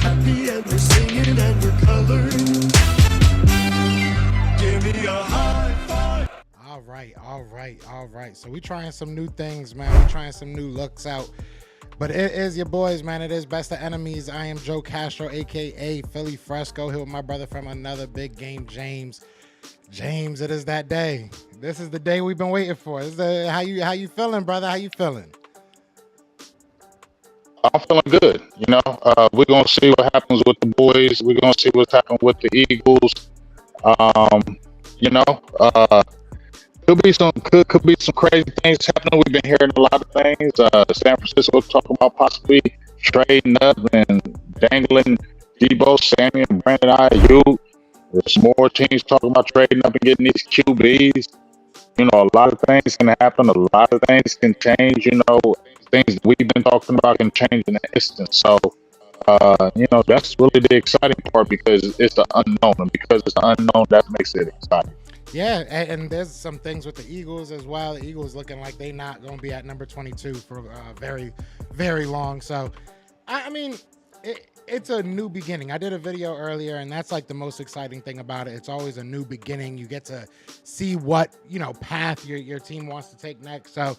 happy and we're singing and we're coloring. Give me a high five. All right. So we trying some new things, man. We trying some new looks out. But it is your boys, man. It is Best of Enemies. I am Joe Castro, aka Philly Fresco, here with my brother from another big game, James. James, it is that day. This is the day we've been waiting for. How you feeling, brother? How you feeling? I'm feeling good. We're gonna see what happens with the boys. We're gonna see what's happening with the Eagles. Um, you know, uh, could be some crazy things happening. We've been hearing a lot of things. San Francisco talking about possibly trading up and dangling Debo Samuel and Brandon Ayuk. There's more teams talking about trading up and getting these QBs. A lot of things can happen. A lot of things can change. Things that we've been talking about can change in an instant. So, that's really the exciting part because it's the unknown. And because it's the unknown, that makes it exciting. Yeah, and there's some things with the Eagles as well. The Eagles looking like they not going to be at number 22 for very, very long. So, I mean, it's a new beginning. I did a video earlier, and that's like the most exciting thing about it. It's always a new beginning. You get to see what path your team wants to take next. So,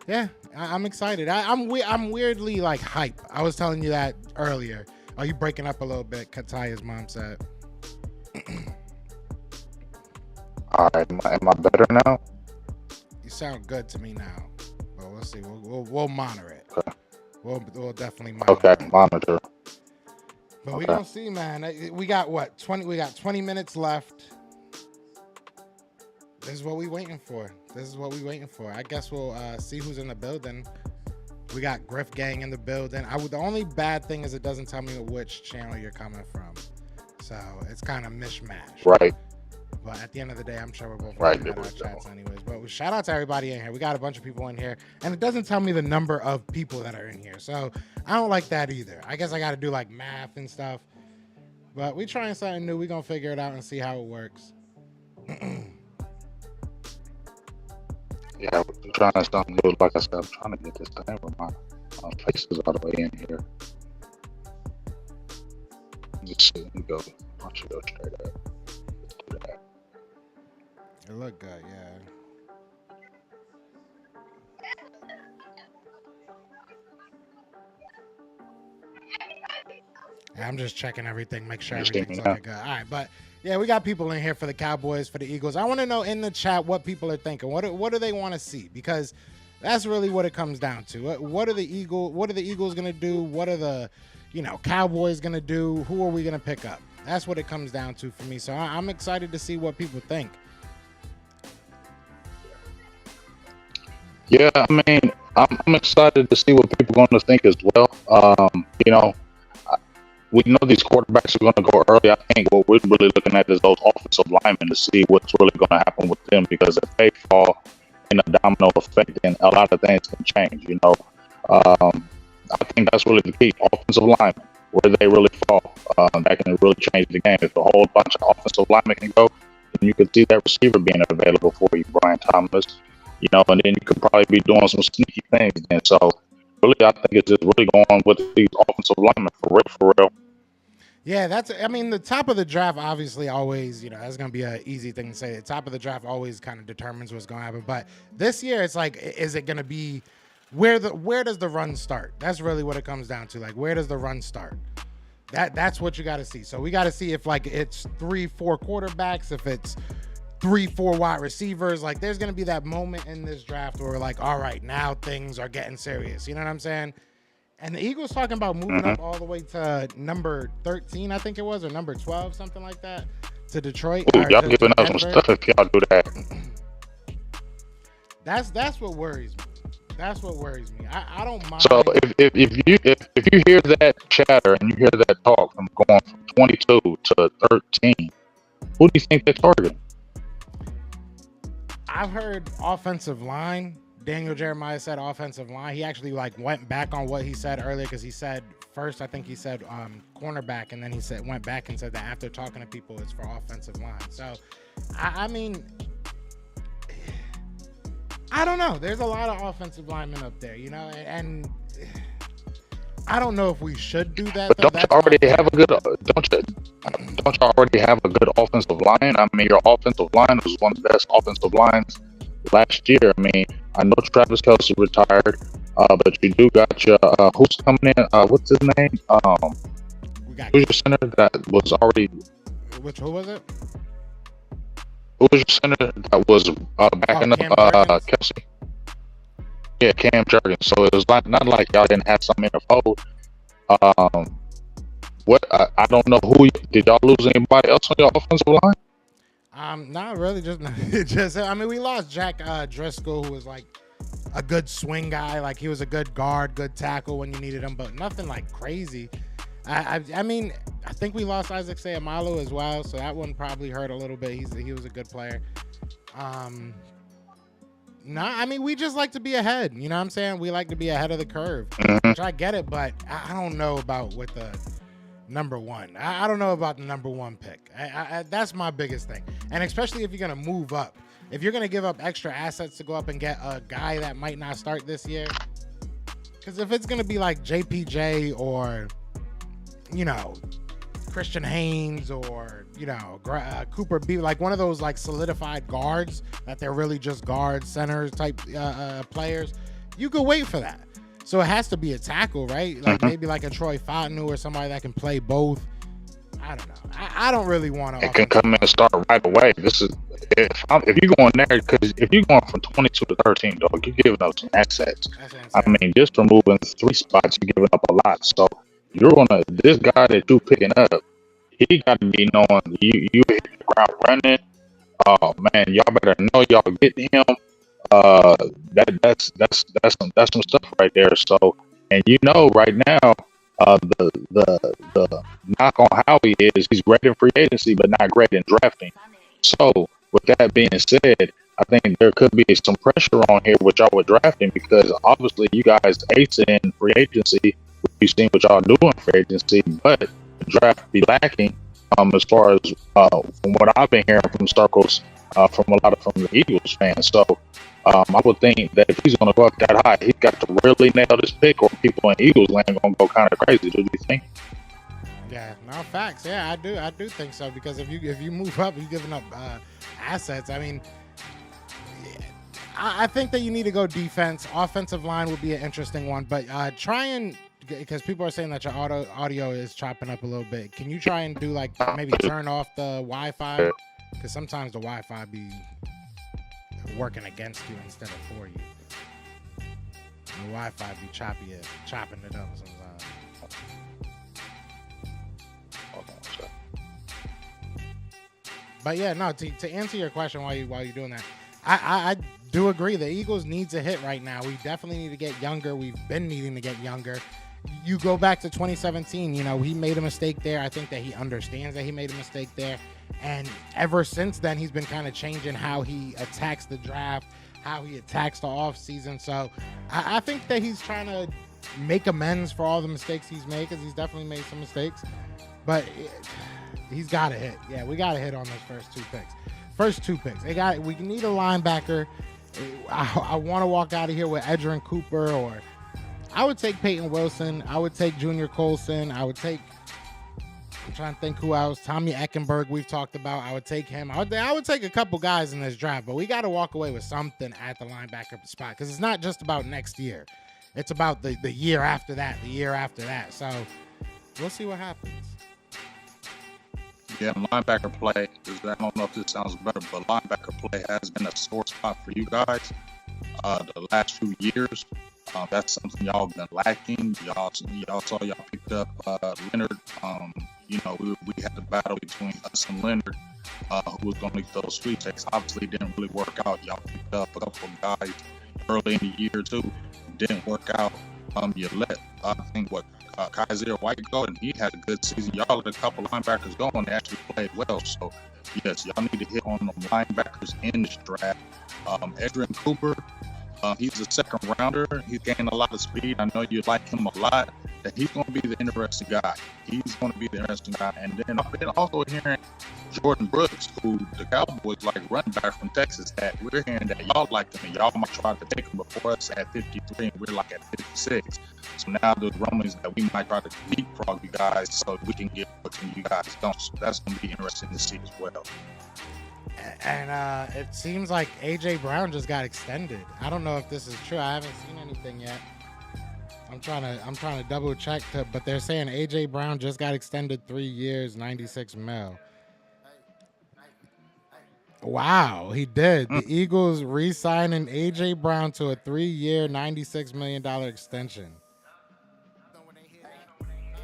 yeah, I'm excited. I'm weirdly like hype. I was telling you that earlier. Are you breaking up a little bit? Kataya's mom said. All right, am I better now? You sound good to me now, but we'll see. We'll monitor it. Okay. We'll definitely monitor. Okay, monitor. But we gonna see, man. We got what 20? We got 20 minutes left. This is what we waiting for. I guess we'll see who's in the building. We got Griff Gang in the building. The only bad thing is it doesn't tell me which channel you're coming from, so it's kind of mishmash. Right. But at the end of the day, I'm sure we're both right at our chats anyways. But shout out to everybody in here. We got a bunch of people in here, and it doesn't tell me the number of people that are in here. So I don't like that either. I guess I got to do like math and stuff. But we trying something new. We're going to figure it out and see how it works. Yeah, we're trying something new. Like I said, I'm trying to get this thing with my faces all the way in here. Let's see. Let me go. Why don't you go straight up? Let's do that. It looked good, yeah. I'm just checking everything, make sure everything's looking good. All right, but yeah, we got people in here for the Cowboys, for the Eagles. I want to know in the chat what people are thinking. What do they want to see? Because that's really what it comes down to. What are the Eagles gonna do? What are the Cowboys gonna do? Who are we gonna pick up? That's what it comes down to for me. So I'm excited to see what people think. Yeah, I mean, I'm excited to see what people are going to think as well. We know these quarterbacks are going to go early. I think what we're really looking at is those offensive linemen to see what's really going to happen with them, because if they fall in a domino effect, then a lot of things can change. I think that's really the key. Offensive linemen, where they really fall, that can really change the game. If a whole bunch of offensive linemen can go, then you could see that receiver being available for you, Brian Thomas. And then you could probably be doing some sneaky things. And so, really, I think it's just really going with these offensive linemen for real. Yeah, the top of the draft obviously always, that's going to be an easy thing to say. The top of the draft always kind of determines what's going to happen. But this year, it's like, is it going to be where does the run start? That's really what it comes down to. Like, where does the run start? That's what you got to see. So we got to see if like it's 3-4 quarterbacks, if it's 3-4 wide receivers. Like, there's going to be that moment in this draft where we're like, all right, now things are getting serious. You know what I'm saying? And the Eagles talking about moving up all the way to number 13, I think it was, or number 12, something like that, to Detroit. Ooh, y'all giving us some stuff if y'all do that. That's what worries me. That's what worries me. I don't mind. So if you hear that chatter and you hear that talk from going from 22 to 13, who do you think they're targeting? I've heard offensive line. Daniel Jeremiah said offensive line. He actually went back on what he said earlier, because he said first, I think he said cornerback, and then he went back and said that after talking to people, it's for offensive line. So, I mean, I don't know. There's a lot of offensive linemen up there, and I don't know if we should do that. But Though. don't you already have a good? Don't you already have a good offensive line? I mean, your offensive line was one of the best offensive lines last year. I mean, I know Travis Kelce retired, but you do got your who's coming in? What's his name? We got Who's your center that was already? who was it? Who was your center that was backing Cam up Kelce? Yeah, Cam Jurgens. So it was not like y'all didn't have something in the fold. What I don't know did y'all lose anybody else on your offensive line? Not really. Just I mean, we lost Jack Driscoll, who was like a good swing guy. Like he was a good guard, good tackle when you needed him, but nothing like crazy. I mean, I think we lost Isaac Seumalo as well, so that one probably hurt a little bit. He was a good player. I mean, we just like to be ahead. You know what I'm saying? We like to be ahead of the curve, which I get it, but I don't know about with the number one. I don't know about the number one pick. That's my biggest thing. And especially if you're going to move up. If you're going to give up extra assets to go up and get a guy that might not start this year. Because if it's going to be like JPJ or, you know, Christian Haynes or, you know, Cooper B, like one of those like solidified guards that they're really just guard centers type players, you could wait for that. So it has to be a tackle, right? Like maybe like a Troy Fontenot or somebody that can play both. I don't know. I don't really want to. It can come in and start right away. This is if you're going there, because if you're going from 22 to 13, dog, you're giving up some assets. I mean, just for moving 3 spots, you're giving up a lot. So you're gonna this guy that you're picking up, he got to be knowing you hit the ground running. Oh man, y'all better know y'all getting him. That's some stuff right there. So, and you know, right now, the knock on Howie is he's great in free agency, but not great in drafting. So, with that being said, I think there could be some pressure on here with y'all with drafting because obviously you guys ace in free agency. We've seen what y'all do in free agency, but the draft be lacking. As far as from what I've been hearing from circles, from the Eagles fans. So I would think that if he's going to go up that high, he's got to really nail this pick, or people in Eagles land going to go kind of crazy. Do you think? Yeah, no facts. Yeah, I do think so because if you move up, you're giving up assets. I mean, I think that you need to go defense. Offensive line would be an interesting one, but try and. Because people are saying that your audio is chopping up a little bit. Can you try and do like maybe turn off the Wi-Fi? Because sometimes the Wi-Fi be working against you instead of for you. The Wi-Fi be chopping it up sometimes. But yeah, no. To answer your question while you're doing that, I do agree. The Eagles need to hit right now. We definitely need to get younger. We've been needing to get younger. You go back to 2017, you know, he made a mistake there. I think that he understands that he made a mistake there. And ever since then, he's been kind of changing how he attacks the draft, how he attacks the offseason. So I think that he's trying to make amends for all the mistakes he's made because he's definitely made some mistakes. But he's got to hit. Yeah, we got to hit on those first two picks. We need a linebacker. I want to walk out of here with Edgerrin Cooper, or I would take Peyton Wilson. I would take Junior Colson. I'm trying to think who else. Tommy Eckenberg, we've talked about. I would take him. I would take a couple guys in this draft, but we got to walk away with something at the linebacker spot because it's not just about next year. It's about the year after that, the year after that. So we'll see what happens. Yeah, linebacker play, I don't know if this sounds better, but linebacker play has been a sore spot for you guys the last few years. That's something y'all been lacking. Y'all picked up Leonard. You know, we had the battle between us and Leonard, who was going to make those sweepstakes. Obviously, it didn't really work out. Y'all picked up a couple of guys early in the year, too. Didn't work out. You let, I think, Kaiser White go, and he had a good season. Y'all let a couple linebackers go, and they actually played well. So, yes, y'all need to hit on the linebackers in this draft. Edgerrin Cooper, he's a second rounder. He's gained a lot of speed. I know you like him a lot. that he's going to be the interesting guy. He's going to be the interesting guy. And then I've been also hearing Jordan Brooks, who the Cowboys like running back from Texas, that we're hearing that y'all like him and y'all might try to take him before us at 53 and we're like at 56. So now there's rumblings that we might try to leapfrog you guys so we can get what you guys don't. So that's going to be interesting to see as well. And it seems like A.J. Brown just got extended. I don't know if this is true. I haven't seen anything yet. I'm trying to double check, but they're saying A.J. Brown just got extended 3 years, $96 million. Wow, he did. The Eagles re-signing A.J. Brown to a 3-year, $96 million extension.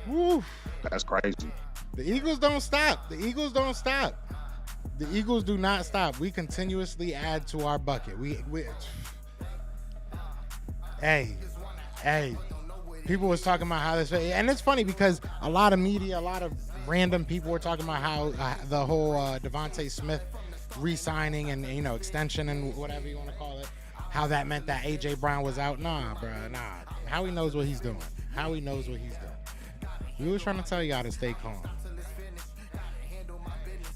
Woo. That's crazy. The Eagles don't stop. The Eagles don't stop. The Eagles do not stop. We continuously add to our bucket. Hey. People was talking about how this, and it's funny because a lot of media, a lot of random people were talking about how the whole Devontae Smith re-signing and extension and whatever you want to call it, how that meant that A.J. Brown was out. Nah, bro, nah. Howie knows what he's doing. We was trying to tell y'all to stay calm.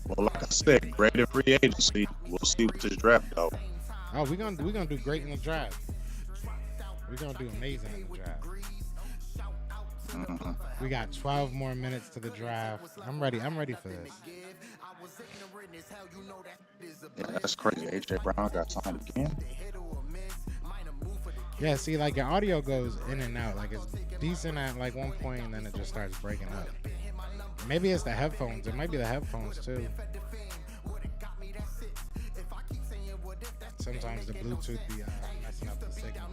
Well, like I said, great in free agency. We'll see with this draft, though. Oh, we're gonna do great in the draft. We're gonna do amazing in the draft. Mm-hmm. We got 12 more minutes to the draft. I'm ready for this. Yeah, that's crazy. A.J. Brown got signed again. Yeah, see, like your audio goes in and out. Like it's decent at like one point, and then it just starts breaking up. Maybe it's the headphones. It might be the headphones too. Sometimes the Bluetooth be messing up the signal.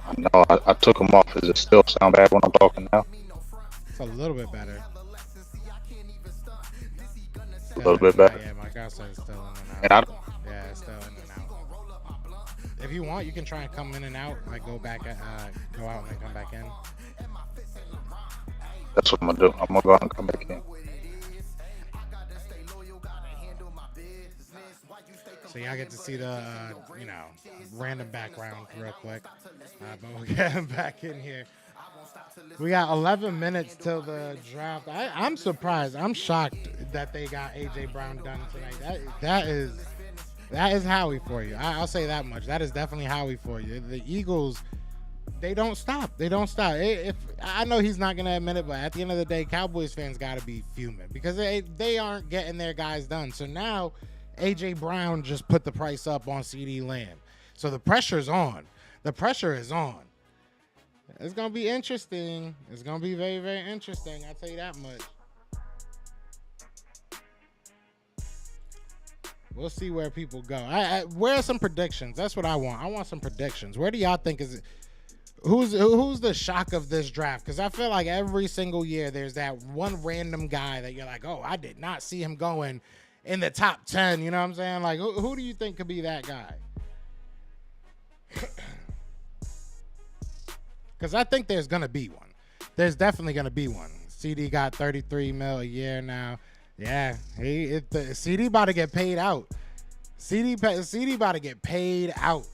I know I took them off. Does it still sound bad when I'm talking now? It's a little bit better. A little bit better. Yeah, my guy said it's still in And and out. Yeah, it's still in and out. If you want, you can try and come in and out. Like go back, go out and then come back in. That's what I'm gonna do. I'm gonna go out and come back in. So y'all get to see the, random background real quick. But we'll get him back in here. We got 11 minutes till the draft. I'm surprised. I'm shocked that they got A.J. Brown done tonight. That is Howie for you. I'll say that much. That is definitely Howie for you. The Eagles, they don't stop. If I know he's not gonna admit it, but at the end of the day, Cowboys fans got to be fuming because they aren't getting their guys done. So now A.J. Brown just put the price up on CeeDee Lamb. So the pressure's on. The pressure is on. It's going to be interesting. It's going to be very, very interesting. I'll tell you that much. We'll see where people go. Where are some predictions? That's what I want. I want some predictions. Where do y'all think is who's the shock of this draft? Because I feel like every single year there's that one random guy that you're like, oh, I did not see him going in the top 10. You know what I'm saying? Like, who do you think could be that guy? Because I think there's going to be one. There's definitely going to be one. CeeDee got $33 million a year now. Yeah, CeeDee about to get paid out. CeeDee about to get paid out.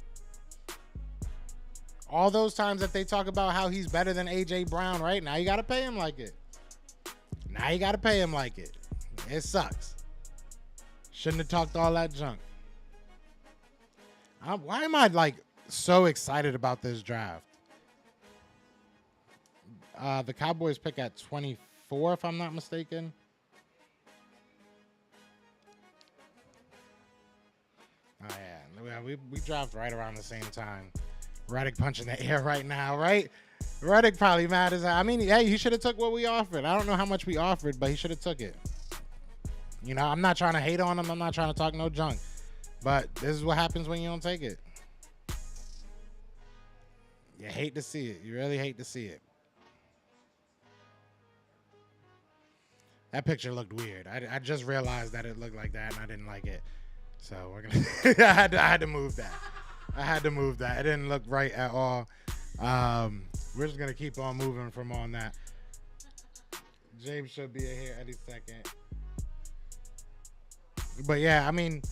All those times that they talk about how he's better than A.J. Brown, right? Now you got to pay him like it. It sucks. Shouldn't have talked all that junk. Why am I like so excited about this draft? The Cowboys pick at 24, if I'm not mistaken. Oh, yeah. We dropped right around the same time. Reddick punching the air right now, right? Reddick probably mad as hell. I mean, hey, he should have took what we offered. I don't know how much we offered, but he should have took it. You know, I'm not trying to hate on him. I'm not trying to talk no junk. But this is what happens when you don't take it. You hate to see it. You really hate to see it. That picture looked weird. I just realized that it looked like that, and I didn't like it. So we're gonna. I had to move that. It didn't look right at all. We're just gonna keep on moving from on that. James should be here any second. But yeah, I mean,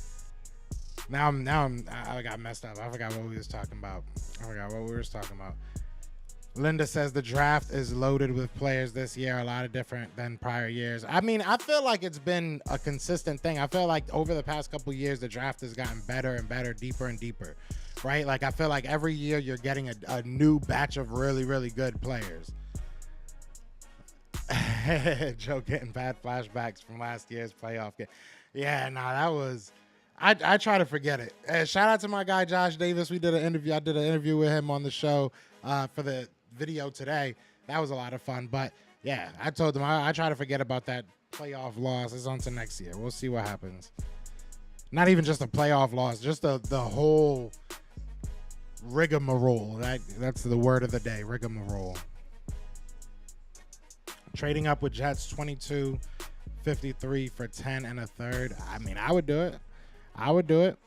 now I got messed up. I forgot what we was talking about. I forgot what we were talking about. Linda says the draft is loaded with players this year, a lot of different than prior years. I mean, I feel like it's been a consistent thing. I feel like over the past couple years, the draft has gotten better and better, deeper and deeper, right? Like, I feel like every year you're getting a new batch of really, really good players. Joe getting bad flashbacks from last year's playoff game. Yeah, that was... I try to forget it. Shout out to my guy, Josh Davis. We did an interview. I did an interview with him on the show for the video today. That was a lot of fun. But, yeah, I told him I try to forget about that playoff loss. It's on to next year. We'll see what happens. Not even just a playoff loss, just the whole rigmarole. That's the word of the day, rigmarole. Trading up with Jets 22-53 for 10 and a third. I mean, I would do it.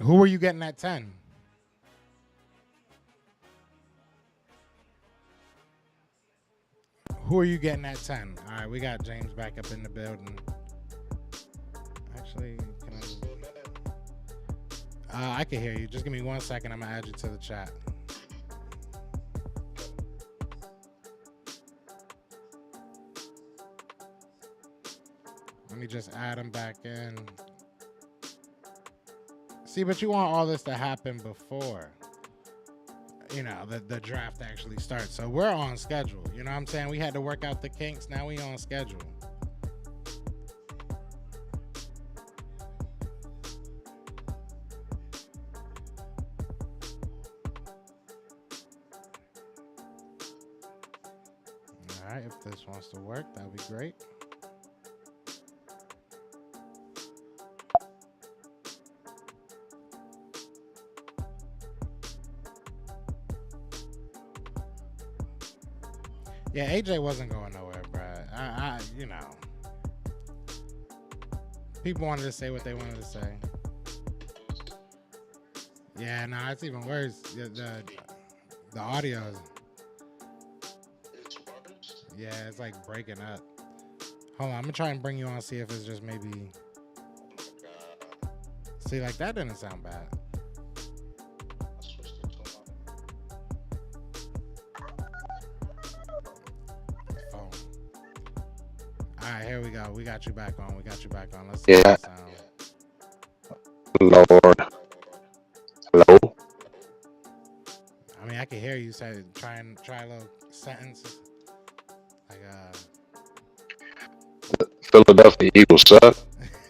Who are you getting at 10? Who are you getting at 10? All right, we got James back up in the building. Actually, can I can hear you. Just give me 1 second. I'm going to add you to the chat. Let me just add him back in. See, but you want all this to happen before, the draft actually starts. So we're on schedule. You know what I'm saying? We had to work out the kinks. Now we on schedule. All right, if this wants to work, that would be great. Yeah, AJ wasn't going nowhere, bro. People wanted to say what they wanted to say. Yeah, it's even worse. The audio is... Yeah, it's like breaking up. Hold on, I'm going to try and bring you on, see if it's just maybe... See, like, that didn't sound bad. All right, here we go. We got you back on. Let's see how it sounds. Lord. Hello? I mean, I can hear you say, try a little sentence. Like, Philadelphia Eagles suck.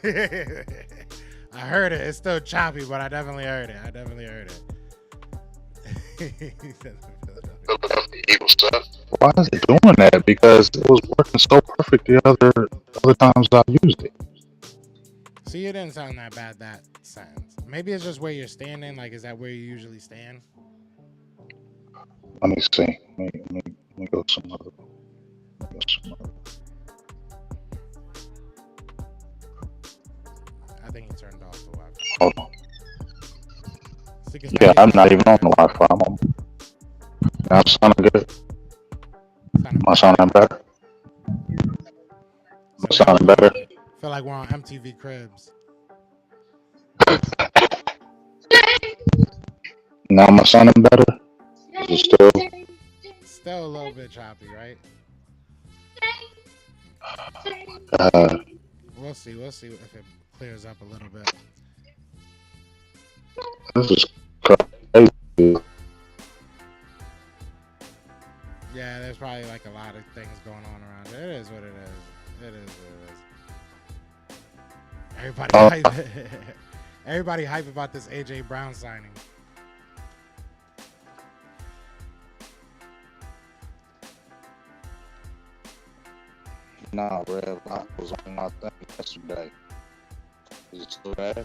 I heard it. It's still choppy, but I definitely heard it. Philadelphia Eagles suck. Why is it doing that? Because it was working so perfect the other times I used it. See, it didn't sound that bad, that sentence. Maybe it's just where you're standing. Like, is that where you usually stand? Let me see. Let me go some other. I think he turned off the Wi-Fi. Hold on. Yeah, I'm not even on the Wi-Fi. I'm sounding good. Am I sounding better? Sounding better? Feel like we're on MTV Cribs. Now am I sounding better? Is it still a little bit choppy, right? We'll see if it clears up a little bit. This is crazy. Yeah, there's probably like a lot of things going on around it. It is what it is. Everybody hype about this AJ Brown signing. Nah, Rev, I was on my thing yesterday. Is it still bad?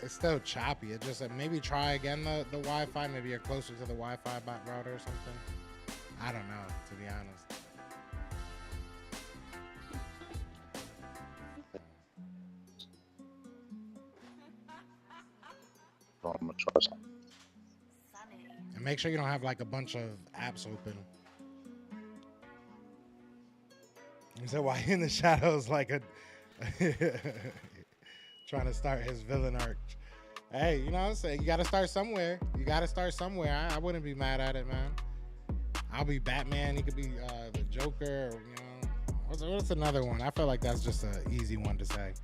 It's still choppy. It just maybe try again the Wi-Fi. Maybe you're closer to the Wi-Fi router or something. I don't know, to be honest. I'm gonna try something. And make sure you don't have like a bunch of apps open. So why in the shadows like a trying to start his villain arc. Hey, you know what I'm saying? You got to start somewhere. You got to start somewhere. I wouldn't be mad at it, man. I'll be Batman. He could be the Joker. Or, you know, what's another one? I feel like that's just an easy one to say.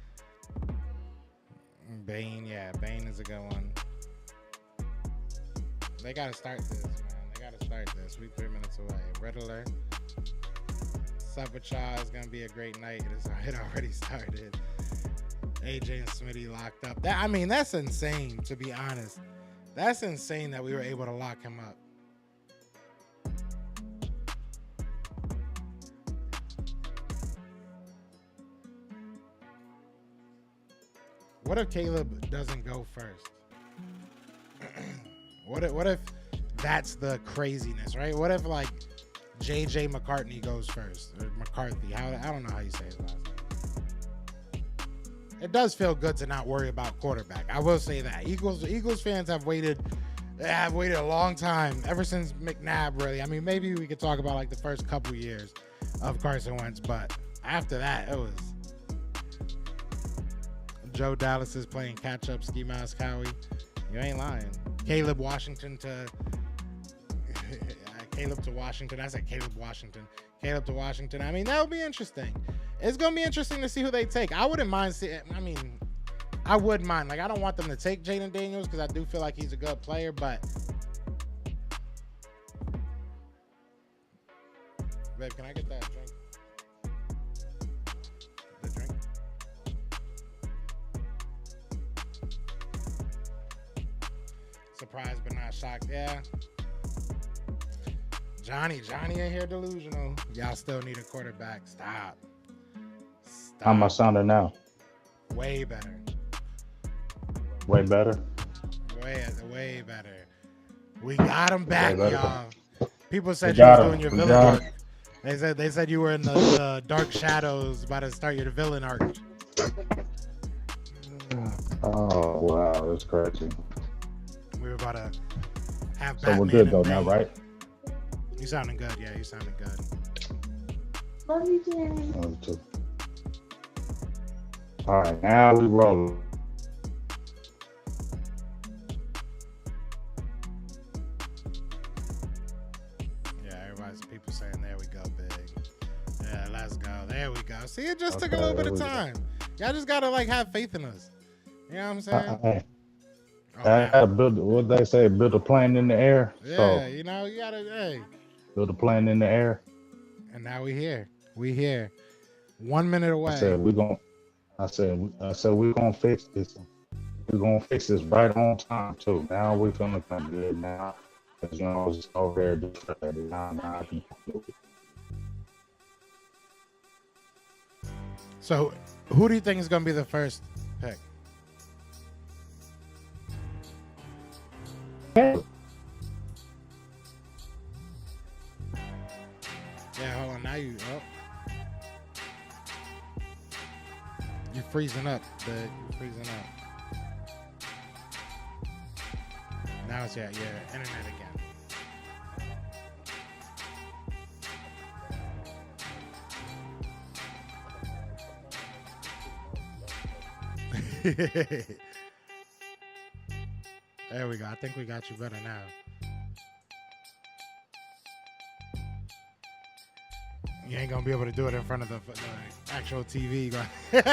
Bane, yeah, Bane is a good one. They got to start this, man. They got to start this. We 3 minutes away. Riddler. Sup with y'all. It's going to be a great night. It already started. AJ and Smitty locked up. That's insane, to be honest. That's insane that we were able to lock him up. What if Caleb doesn't go first? What if that's the craziness, right? What if like JJ McCartney goes first, or McCarthy? I don't know how you say his last name. It does feel good to not worry about quarterback. I will say that Eagles fans have waited a long time, ever since McNabb. Really, I mean, maybe we could talk about like the first couple years of Carson Wentz, but after that, it was. Joe Dallas is playing catch up. Ski Mouse Cowie, you ain't lying. Caleb to Washington. I said Caleb Washington. Caleb to Washington. I mean, that would be interesting. It's gonna be interesting to see who they take. I wouldn't mind seeing. I would mind. Like, I don't want them to take Jaden Daniels because I do feel like he's a good player, but. Babe, can I get that drink? The drink? Surprised but not shocked. Yeah. Johnny in here delusional. Y'all still need a quarterback. Stop. How am I sounding now? Way better. Way better? Way better. We got him back, y'all. People said you was doing your villain arc. They said you were in the dark shadows about to start your villain arc. Oh, wow. That's crazy. We were about to have So Batman we're good, though, and now, Bane. right? You sounding good. Yeah, you sounding good. Love you, Jay. One, two. All right, now we roll. Yeah, people saying, there we go, big. Yeah, let's go. There we go. See, it just took a little bit of time. Y'all just got to, like, have faith in us. You know what I'm saying? I gotta build, what they say, build a plane in the air. Yeah, So you know, you got to, hey. build a plane in the air. And now we here. We here. 1 minute away. I said we're gonna fix this. We're gonna fix this right on time too. Now we're gonna come good now. Because you know it's over there different. Now I can do it. So, who do you think is going to be the first pick? Yeah, hold on. Now you freezing up, big. You freezing up. Now it's your internet again. There we go. I think we got you better now. You ain't gonna be able to do it in front of the actual TV.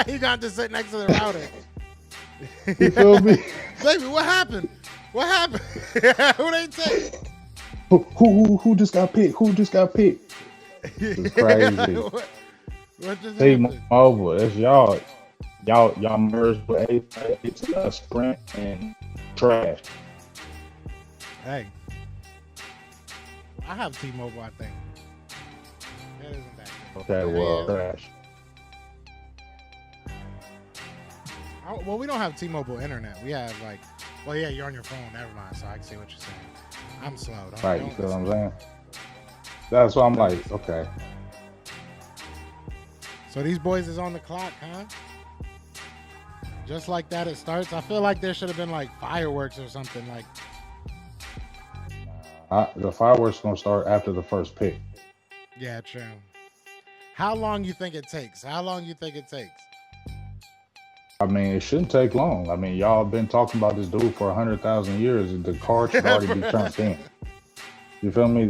You got to sit next to the router. You feel me? Baby, what happened? What happened? Who they take? Who just got picked? Who just got picked? It's crazy. What just Team happened? over. It's y'all. Y'all merged with a Sprint and trash. Hey, I have T-Mobile. I think that isn't that good. Okay, well, trash. Well, we don't have T-Mobile internet. We have you're on your phone. Never mind. So I can see what you're saying. I'm slow. Right, you feel what I'm saying? That's why I'm like, okay. So these boys is on the clock, huh? Just like that, it starts. I feel like there should have been like fireworks or something. Like the fireworks gonna start after the first pick. Yeah, true. How long you think it takes? I mean, it shouldn't take long. I mean, y'all been talking about this dude for 100,000 years. The card should already be turned in. You feel me?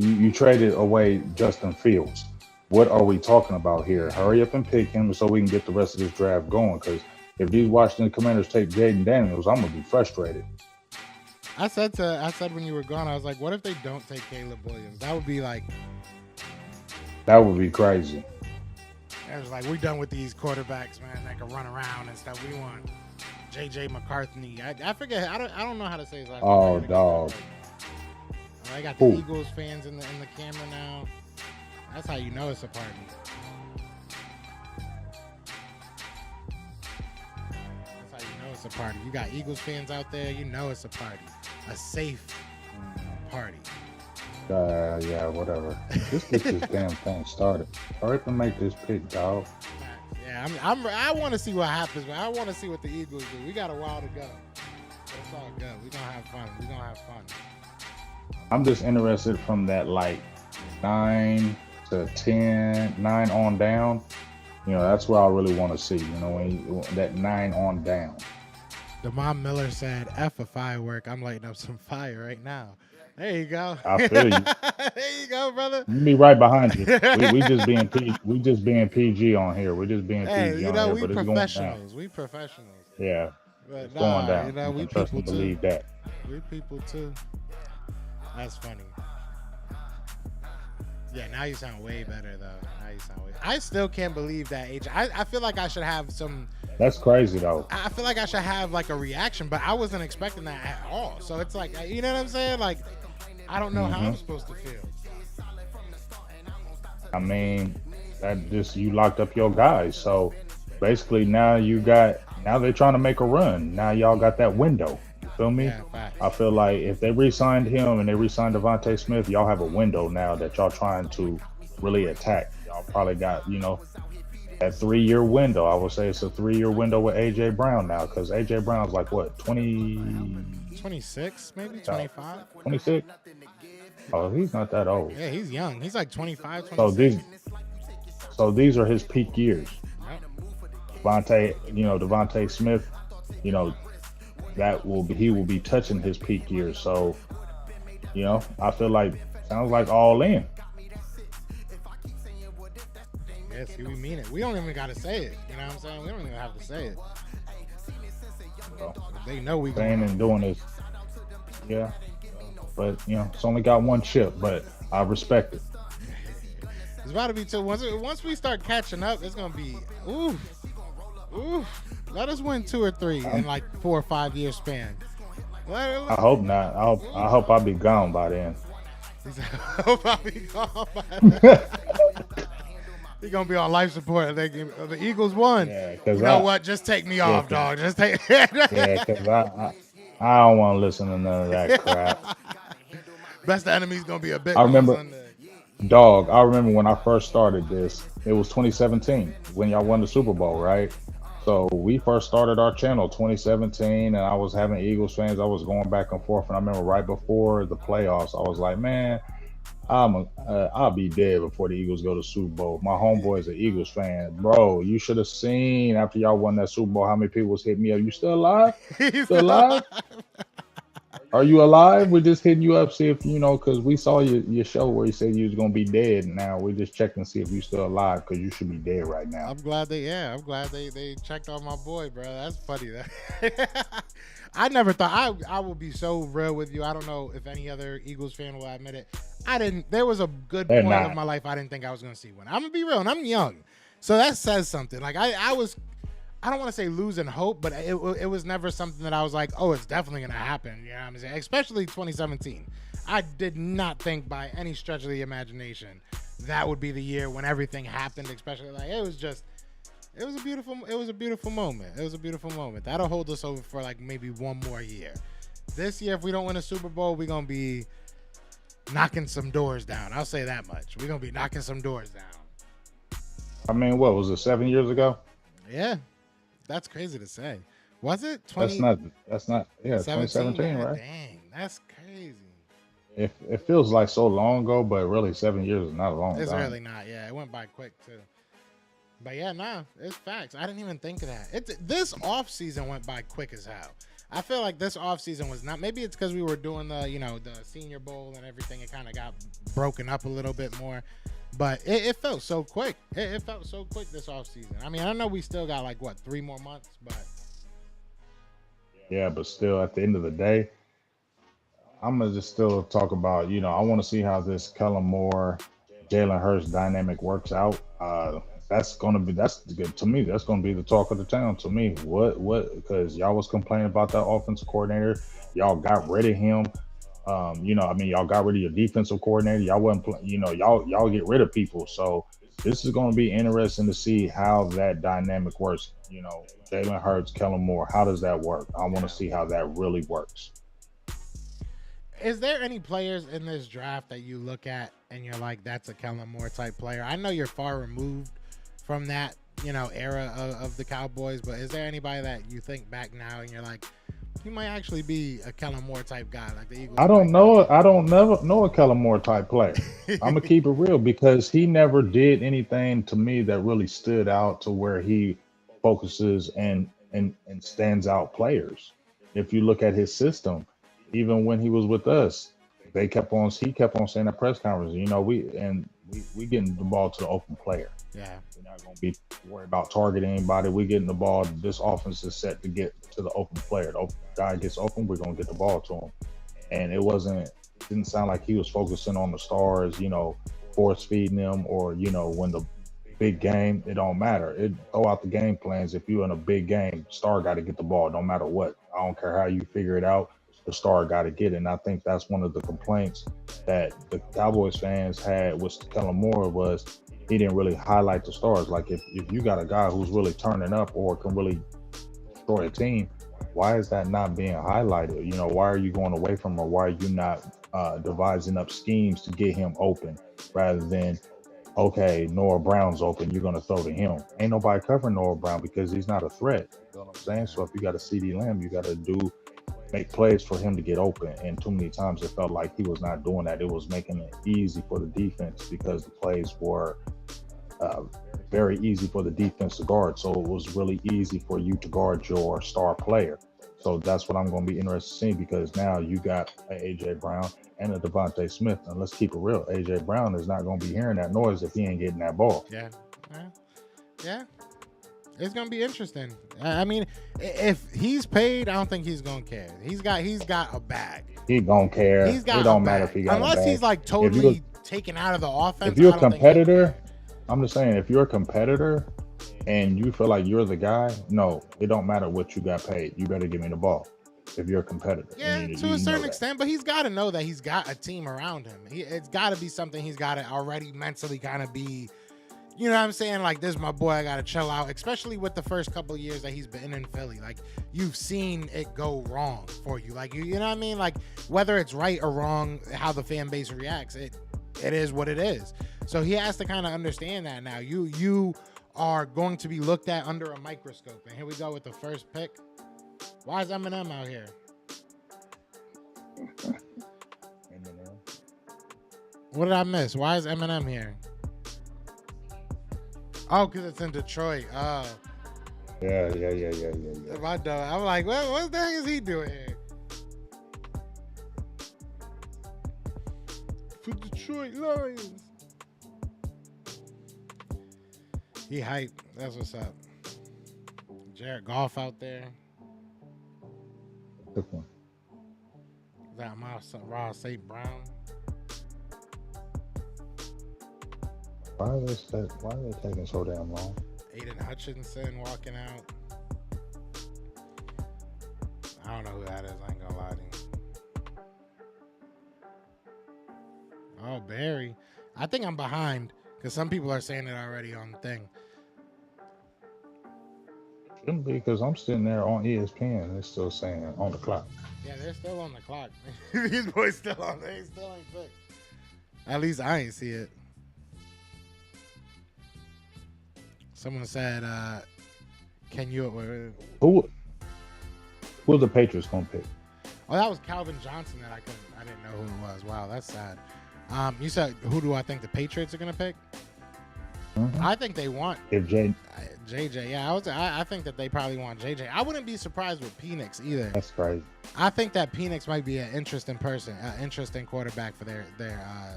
You traded away Justin Fields. What are we talking about here? Hurry up and pick him so we can get the rest of this draft going. Because if these Washington Commanders take Jaden Daniels, I'm gonna be frustrated. I said when you were gone, I was like, what if they don't take Caleb Williams? That would be like. That would be crazy. It was like, we're done with these quarterbacks, man, that can run around and stuff. We want J.J. McCarthy. I forget. I don't know how to say his last name. Oh, dog. I got the Eagles fans in the camera now. That's how you know it's a party. That's how you know it's a party. You got Eagles fans out there. You know it's a party. A safe party. Yeah, whatever. Just get this damn thing started. Hurry up and make this pick, dog. Yeah, I want to see what happens, man. I want to see what the Eagles do. We got a while to go. It's all good. We're going to have fun. I'm just interested from that, like, 9 to 10, 9 on down. You know, that's what I really want to see, you know, that 9 on down. Demond Miller said, F a firework. I'm lighting up some fire right now. There you go. I feel you. There you go, brother. You be right behind you. We just being PG on here. We're just being PG you on know, here. we But professionals. We professionals. Yeah. But it's going down. You know, we trust people and too. believe that. We people too. That's funny. Yeah, now you sound way better though. I still can't believe that age. I feel like I should have some. That's crazy though. I feel like I should have like a reaction, but I wasn't expecting that at all. So it's like, you know what I'm saying? Like, I don't know how I'm supposed to feel. I mean, that just you locked up your guys. So basically now they're trying to make a run. Now y'all got that window. You feel me? Yeah, facts. I feel like if they re-signed him and they re-signed Devontae Smith, y'all have a window now that y'all trying to really attack. Y'all probably got, you know, that 3-year window. I would say it's a 3-year window with AJ Brown now, because AJ Brown's like what, 26, maybe 25. 26. Oh, he's not that old. Yeah, he's young. He's like 25, 26. So these are his peak years. Yep. Devontae Smith, you know, he will be touching his peak years. So, you know, I feel like sounds like all in. Yes, we mean it. We don't even got to say it. You know what I'm saying? We don't even have to say it. So, they know we saying and doing this. Yeah. But, you know, it's only got one chip, but I respect it. It's about to be two. Once we start catching up, it's going to be, oof. Let us win 2 or 3 in like 4 or 5 year span. I hope not. I hope I'll be gone by then. I hope I'll be gone by then. He's going to be on life support. The Eagles won. Yeah, you know what? Just take me off, dog. Just take Yeah, because I don't want to listen to none of that crap. Best of Enemy's going to be a bit. I remember when I first started this, it was 2017 when y'all won the Super Bowl, right? So we first started our channel 2017, and I was having Eagles fans. I was going back and forth, and I remember right before the playoffs, I was like, man, I'll be dead before the Eagles go to Super Bowl. My homeboy is an Eagles fan. Bro, you should have seen after y'all won that Super Bowl how many people was hitting me up. You still alive? Still alive? Are you alive? We're just hitting you up, see if, you know, because we saw your show where you said you was going to be dead. Now we're just checking to see if you're still alive, because you should be dead right now. I'm glad they checked on my boy, bro. That's funny. I never thought I would be so real with you. I don't know if any other Eagles fan will admit it. There was a good point of my life I didn't think I was going to see one. I'm going to be real, and I'm young. So that says something. Like I don't want to say losing hope, but it was never something that I was like, oh, it's definitely going to happen. You know what I'm saying? Especially 2017. I did not think by any stretch of the imagination that would be the year when everything happened, especially like it was a beautiful moment. It was a beautiful moment. That'll hold us over for like maybe one more year. This year, if we don't win a Super Bowl, we're going to be knocking some doors down. I'll say that much. We're going to be knocking some doors down. I mean, what was it, 7 years ago? Yeah. That's crazy to say. Was it? That's not. Yeah, 2017, right? Dang, that's crazy. It feels like so long ago, but really 7 years is not a long time. It's really not. Yeah, it went by quick too. But yeah, nah, it's facts. I didn't even think of that. This off season went by quick as hell. I feel like this off season was not. Maybe it's because we were doing the Senior Bowl and everything. It kind of got broken up a little bit more, but it felt so quick. It felt so quick this off season. I mean, I know we still got like 3 more months, but Yeah, but still, at the end of the day, I'm gonna just still talk about. I want to see how this Kellen Moore, Jalen Hurts dynamic works out. That's good to me. That's gonna be the talk of the town to me. What? Because y'all was complaining about that offensive coordinator. Y'all got rid of him. Y'all got rid of your defensive coordinator. Y'all wasn't, y'all get rid of people. So this is going to be interesting to see how that dynamic works. Jalen Hurts, Kellen Moore. How does that work? I want to see how that really works. is there any players in this draft that you look at and you're like, that's a Kellen Moore type player? I know you're far removed from that, era of the Cowboys, but is there anybody that you think back now and you're like, he might actually be a Kellen Moore type guy, like the Eagles? I don't know. I don't never know a Kellen Moore type player. I'm gonna keep it real because he never did anything to me that really stood out to where he focuses and stands out players. If you look at his system, even when he was with us, he kept on saying at press conference, we getting the ball to the open player. Yeah. We're not going to be worried about targeting anybody. We're getting the ball. This offense is set to get to the open player. The open guy gets open, we're going to get the ball to him. And it didn't sound like he was focusing on the stars, force feeding them or, when the big game, it don't matter. Throw out the game plans. If you're in a big game, star got to get the ball, no matter what. I don't care how you figure it out. The star got to get it. And I think that's one of the complaints that the Cowboys fans had with Kellen Moore was he didn't really highlight the stars. Like if you got a guy who's really turning up or can really destroy a team, why is that not being highlighted? Why are you going away from him, or why are you not devising up schemes to get him open rather than, okay, Noah Brown's open, you're going to throw to him. Ain't nobody covering Noah Brown because he's not a threat. You know what I'm saying? So if you got a CeeDee Lamb, you got to make plays for him to get open. And too many times it felt like he was not doing that. It was making it easy for the defense because the plays were very easy for the defense to guard. So it was really easy for you to guard your star player. So that's what I'm going to be interested in seeing, because now you got an A.J. Brown and a Devontae Smith. And let's keep it real. A.J. Brown is not going to be hearing that noise if he ain't getting that ball. Yeah. It's going to be interesting. I mean, if he's paid, I don't think he's going to care. He's got a bag. He don't care. He's got it don't a matter bag. if he got Unless a bag. he's like totally taken out of the offense. If you're I a don't think competitor, I'm just saying, if you're a competitor and you feel like you're the guy, no, it don't matter what you got paid. You better give me the ball if you're a competitor. Yeah, to a certain extent, but he's got to know that he's got a team around him. It's got to be something he's got to already mentally kind of be, you know what I'm saying? Like, this is my boy, I got to chill out, especially with the first couple of years that he's been in Philly. Like, you've seen it go wrong for you. Like, you know what I mean? Like, whether it's right or wrong, how the fan base reacts, it is what it is. So he has to kind of understand that now. You are going to be looked at under a microscope. And here we go with the first pick. Why is Eminem out here? What did I miss? Why is Eminem here? Oh, because it's in Detroit. Oh. Yeah. I'm like, what the heck is he doing here? For Detroit Lions. He hyped. That's what's up. Jared Goff out there. Good one. That Ross St. Brown. Why are they taking so damn long? Aiden Hutchinson walking out. I don't know who that is. I ain't gonna lie to you. Oh, Barry. I think I'm behind because some people are saying it already on the thing. Shouldn't be, because I'm sitting there on ESPN and it's still saying on the clock. Yeah, they're still on the clock. These boys still on. They still ain't picked. At least I ain't see it. Someone said, "Can you?" Who are the Patriots gonna pick? Oh, that was Calvin Johnson that I didn't know who it was. Wow, that's sad. You said, who do I think the Patriots are gonna pick? I think they want If JJ, JJ. Yeah, I think that they probably want JJ. I wouldn't be surprised with Penix either. that's crazy. I think that Penix might be an interesting interesting quarterback for their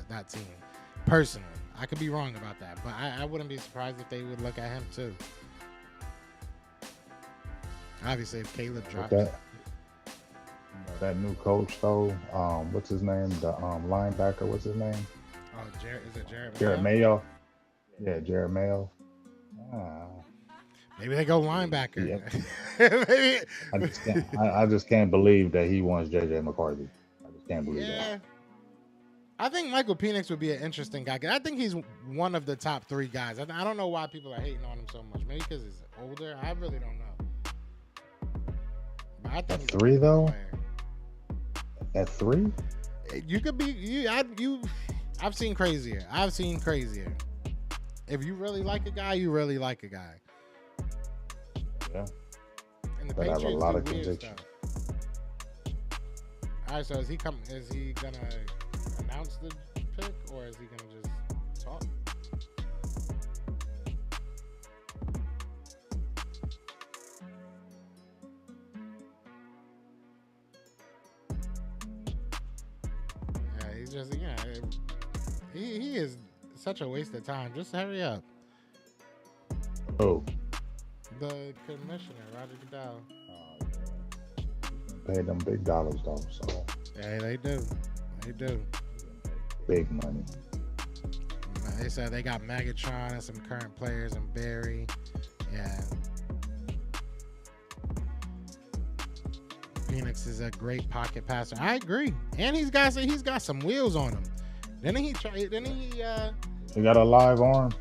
that team. Personally, I could be wrong about that, but I wouldn't be surprised if they would look at him too. Obviously, if Caleb drops. That new coach though, what's his name? The linebacker, what's his name? Oh, is it Jared? Jared Mayo. Yeah, Jared Mayo. Maybe they go linebacker. Yeah. Maybe. I just can't believe that he wants JJ McCarthy. I just can't believe that. I think Michael Penix would be an interesting guy. I think he's one of the top 3 guys. I don't know why people are hating on him so much. Maybe because he's older. I really don't know. But I think At 3 though. Player. At 3? You could be I've seen crazier. If you really like a guy, you really like a guy. Yeah. And the But I have a Patriots lot do of weird conviction. stuff. All right, so is he gonna announce the pick, or is he gonna just talk? Yeah, he's just he is such a waste of time. Just hurry up. Oh, The commissioner, Roger Goodell. pay them big dollars though, so Yeah, they do. big money. They said they got Megatron and some current players and Barry. Yeah. Penix is a great pocket passer. I agree, and he's got some wheels on him. Didn't he? He got a live arm.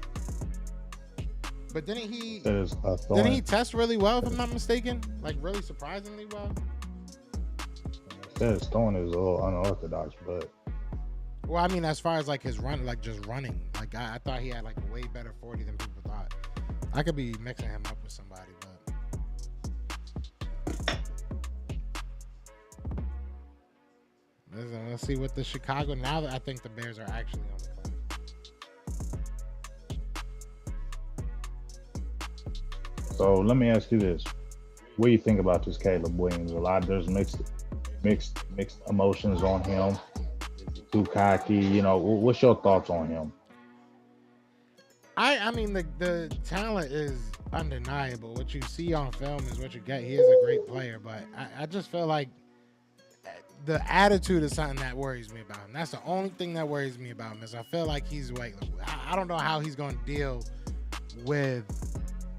But didn't he? That is a Didn't he thorn. test really well, if I'm not mistaken? Like really surprisingly well. That his throwing is a little unorthodox, but Well, I mean, as far as like his run, like just running, like I thought he had like a way better 40 than people thought. I could be mixing him up with somebody, but let's see what the Chicago. Now that I think the Bears are actually on the clock. so let me ask you this: what do you think about this Caleb Williams? There's mixed emotions on him. Too cocky, you know. What's your thoughts on him? I mean, the talent is undeniable. What you see on film is what you get. He is a great player, but I just feel like the attitude is something that worries me about him. That's the only thing that worries me about him is I feel like he's like, I don't know how he's going to deal with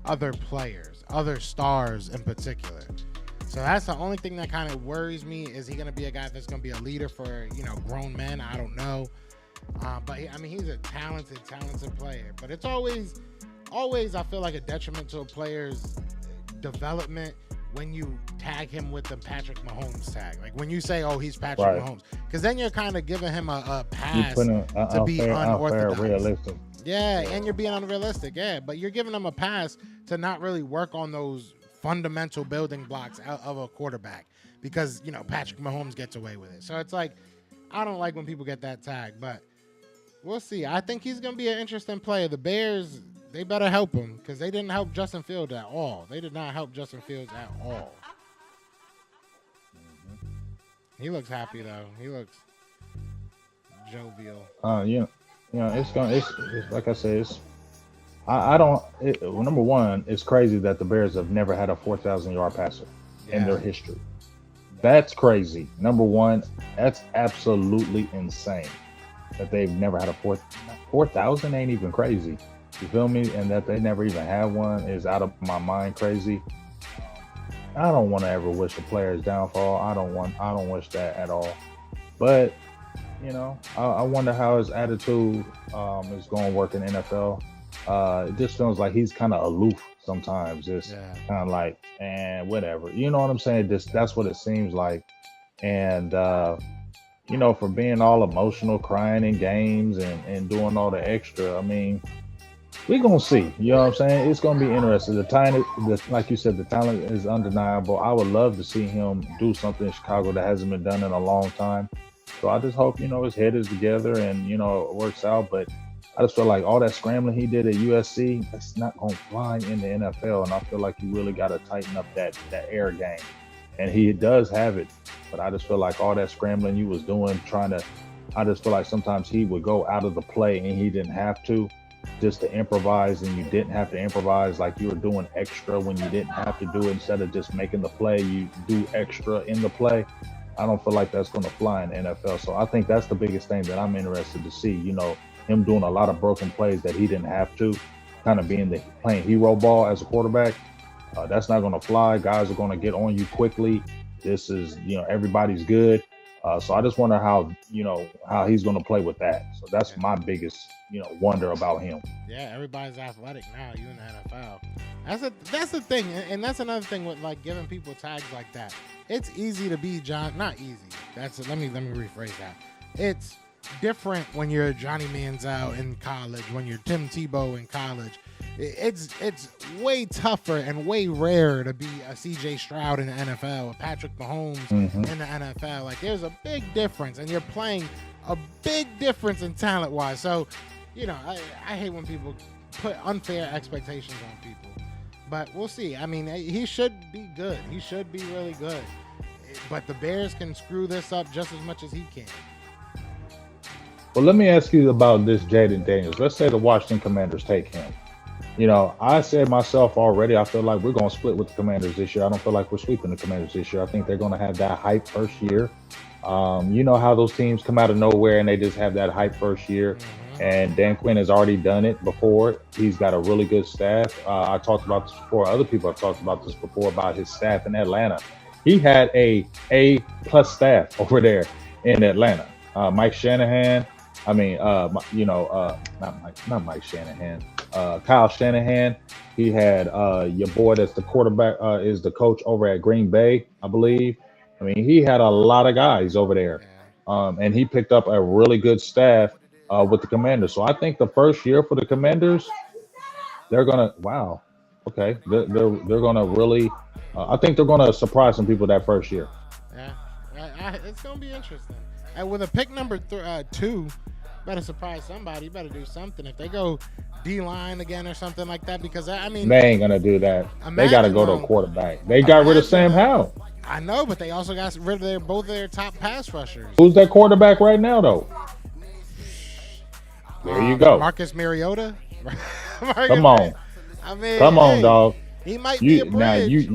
other players, other stars in particular. So that's the only thing that kind of worries me. Is he going to be a guy that's going to be a leader for, grown men? I don't know. But he's a talented player. But it's always, I feel like a detriment to a player's development when you tag him with the Patrick Mahomes tag. Like when you say, oh, he's Patrick Mahomes. Because then you're kind of giving him a pass to be unorthodox. Realistic. Yeah, and you're being unrealistic. Yeah, but you're giving him a pass to not really work on those fundamental building blocks of a quarterback because, Patrick Mahomes gets away with it. So it's like, I don't like when people get that tag, but we'll see. I think he's going to be an interesting player. The Bears, they better help him because they didn't help Justin Fields at all. They did not help Justin Fields at all. He looks happy, though. He looks jovial. It's like I said, number one, it's crazy that the Bears have never had a 4,000-yard passer in their history. That's crazy. Number one, that's absolutely insane that they've never had a 4,000 ain't even crazy. You feel me? And that they never even had one is out of my mind crazy. I don't want to ever wish a player's downfall. I don't wish that at all. But, I wonder how his attitude is going to work in NFL. It just feels like he's kind of aloof sometimes. Just kind of like, whatever. You know what I'm saying? That's what it seems like. And, for being all emotional, crying in games and doing all the extra, we're going to see. You know what I'm saying? It's going to be interesting. Like you said, the talent is undeniable. I would love to see him do something in Chicago that hasn't been done in a long time. So I just hope, his head is together and, it works out. But I just feel like all that scrambling he did at USC, that's not going to fly in the NFL. And I feel like you really got to tighten up that air game. And he does have it. But I just feel like all that scrambling you was doing, I just feel like sometimes he would go out of the play and he didn't have to, just to improvise, and you didn't have to improvise, like you were doing extra when you didn't have to do it. Instead of just making the play, you do extra in the play. I don't feel like that's going to fly in the NFL. So I think that's the biggest thing that I'm interested to see, him doing a lot of broken plays that he didn't have to, kind of playing hero ball as a quarterback. That's not going to fly. Guys are going to get on you quickly. This is, everybody's good. So I just wonder how he's going to play with that. So that's my biggest, wonder about him. Yeah, everybody's athletic now. You in the NFL. That's the thing, and that's another thing with like giving people tags like that. It's easy to be not easy. Let me rephrase that. It's different when you're Johnny Manziel in college, when you're Tim Tebow in college. It's way tougher and way rarer to be a CJ Stroud in the NFL, a Patrick Mahomes in the NFL. Like, there's a big difference, and you're playing a big difference in talent-wise. So, I hate when people put unfair expectations on people. But we'll see. I mean, he should be good. He should be really good. But the Bears can screw this up just as much as he can. Well, let me ask you about this Jaden Daniels. Let's say the Washington Commanders take him. I said myself already, I feel like we're going to split with the Commanders this year. I don't feel like we're sweeping the Commanders this year. I think they're going to have that hype first year. You know how those teams come out of nowhere and they just have that hype first year. And Dan Quinn has already done it before. He's got a really good staff. I talked about this before. Other people have talked about this before, about his staff in Atlanta. He had A+ staff over there in Atlanta. Mike Shanahan. I mean, not Mike Shanahan. Kyle Shanahan. He had your boy that's the quarterback, is the coach over at Green Bay, I believe. I mean, he had a lot of guys over there. And he picked up a really good staff with the Commanders. So I think the first year for the Commanders, they're gonna they're gonna really I think they're gonna surprise some people that first year. Yeah, it's gonna be interesting. And with a pick number 2, better surprise somebody. Better do something. If they go D-line again or something like that, because I mean, they ain't gonna do that. They got to go to a quarterback. They got rid of Sam Howell. I know, but they also got rid of both of their top pass rushers. Who's that quarterback right now, though? There you go. Marcus Mariota. Come on. I mean, come on, dog. He might be a bridge.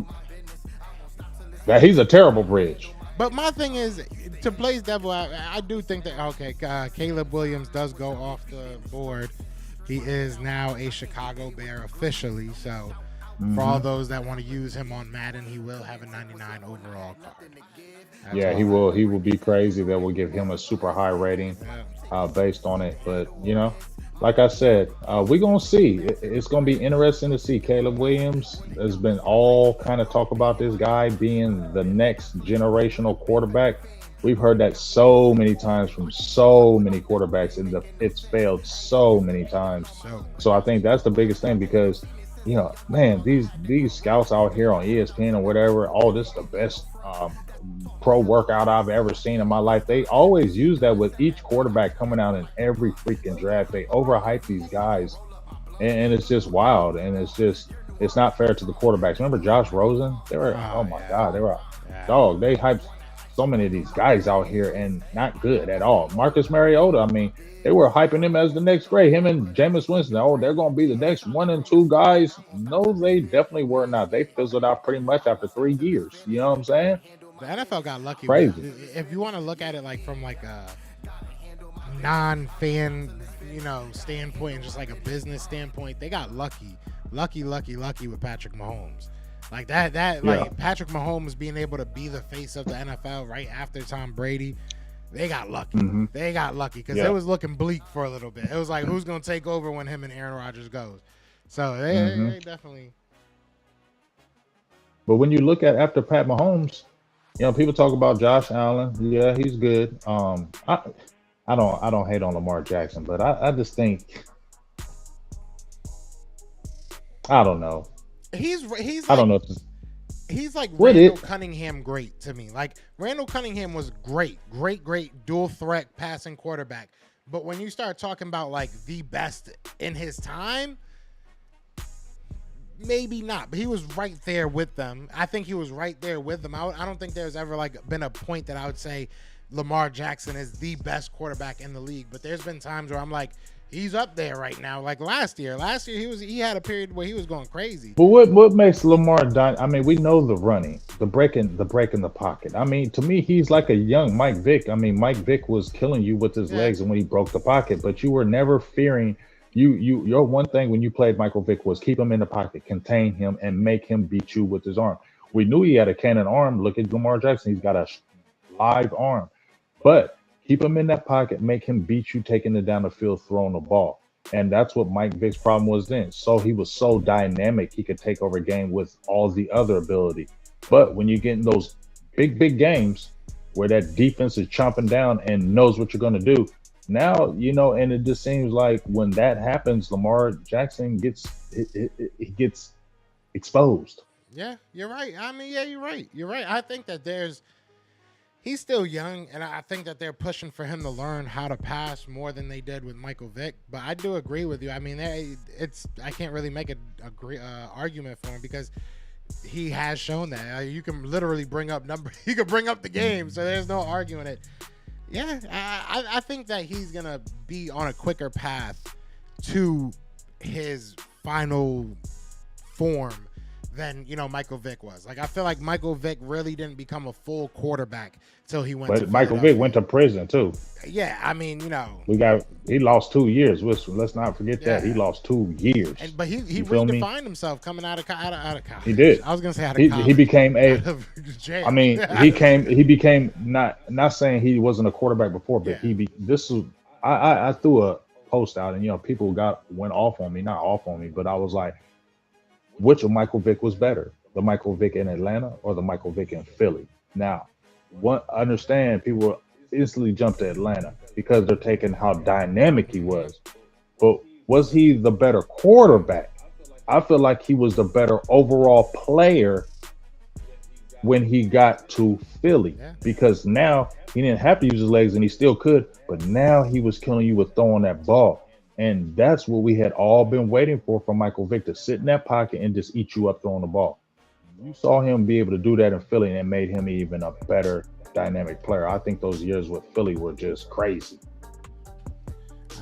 He's a terrible bridge. But my thing is, to play devil, I do think that, Caleb Williams does go off the board. He is now a Chicago Bear officially. So for all those that want to use him on Madden, he will have a 99 overall card. He will. He will be crazy. That will give him a super high rating based on it. But, like I said, we're going to see. It's going to be interesting to see. Caleb Williams has been all kind of talk about this guy being the next generational quarterback. We've heard that so many times from so many quarterbacks, and it's failed so many times. So I think that's the biggest thing, because, man, these scouts out here on ESPN or whatever, this is the best pro workout I've ever seen in my life. They always use that with each quarterback coming out in every freaking draft. They overhype these guys, and it's just wild. And it's not fair to the quarterbacks. Remember Josh Rosen? They were dog. They hyped so many of these guys out here and not good at all. Marcus Mariota, I mean, they were hyping him as the next great. Him and Jameis Winston, they're going to be the next 1 and 2 guys. No, they definitely were not. They fizzled out pretty much after 3 years. You know what I'm saying? The NFL got lucky. Crazy. If you want to look at it like from like a non-fan, standpoint, and just like a business standpoint, they got lucky with Patrick Mahomes. Like like Patrick Mahomes being able to be the face of the NFL right after Tom Brady. They got lucky. They got lucky because it was looking bleak for a little bit. It was like, who's going to take over when him and Aaron Rodgers goes? So they definitely. But when you look at after Pat Mahomes, people talk about Josh Allen. Yeah, he's good. I don't hate on Lamar Jackson, but I just think, I don't know. He's I don't know. He's like Randall Cunningham great to me. Like, Randall Cunningham was great dual threat passing quarterback. But when you start talking about like the best in his time, maybe not. But he was right there with them. I think he was right there with them. I don't think there's ever like been a point that I would say Lamar Jackson is the best quarterback in the league. But there's been times where I'm like, he's up there right now. Like last year he had a period where he was going crazy. But what makes Lamar I mean, we know the running, the break in the pocket. I mean, to me, he's like a young Mike Vick. I mean, Mike Vick was killing you with his legs and when he broke the pocket, but you were never fearing. Your one thing when you played Michael Vick was keep him in the pocket, contain him, and make him beat you with his arm. We knew he had a cannon arm. Look at Lamar Jackson; he's got a live arm, but keep him in that pocket, make him beat you, taking it down the field, throwing the ball. And that's what Mike Vick's problem was then. So he was so dynamic, he could take over a game with all the other ability. But when you get in those big games where that defense is chomping down and knows what you're going to do, now, and it just seems like when that happens, Lamar Jackson gets exposed. Yeah, you're right. I mean, yeah, you're right. You're right. I think that he's still young, and I think that they're pushing for him to learn how to pass more than they did with Michael Vick. But I do agree with you. I mean, I can't really make an argument for him because he has shown that. You can literally bring up numbers. You can bring up the game, so there's no arguing it. Yeah, I think that he's going to be on a quicker path to his final form than Michael Vick was. Like I feel like Michael Vick really didn't become a full quarterback till he went. But Michael Vick went to prison too. Yeah, I mean he lost 2 years. Let's not forget that he lost 2 years. But he redefined himself coming out of college. He did. I was gonna say out of college. He became jail. I mean he became not saying he wasn't a quarterback before, but I threw a post out and people went off on me, not off on me, but I was like, which of Michael Vick was better, the Michael Vick in Atlanta or the Michael Vick in Philly? Now, understand people instantly jump to Atlanta because they're taking how dynamic he was. But was he the better quarterback? I feel like he was the better overall player when he got to Philly because now he didn't have to use his legs and he still could, but now he was killing you with throwing that ball. And that's what we had all been waiting for from Michael Vick, to sit in that pocket and just eat you up throwing the ball. You saw him be able to do that in Philly, and it made him even a better dynamic player. I think those years with Philly were just crazy.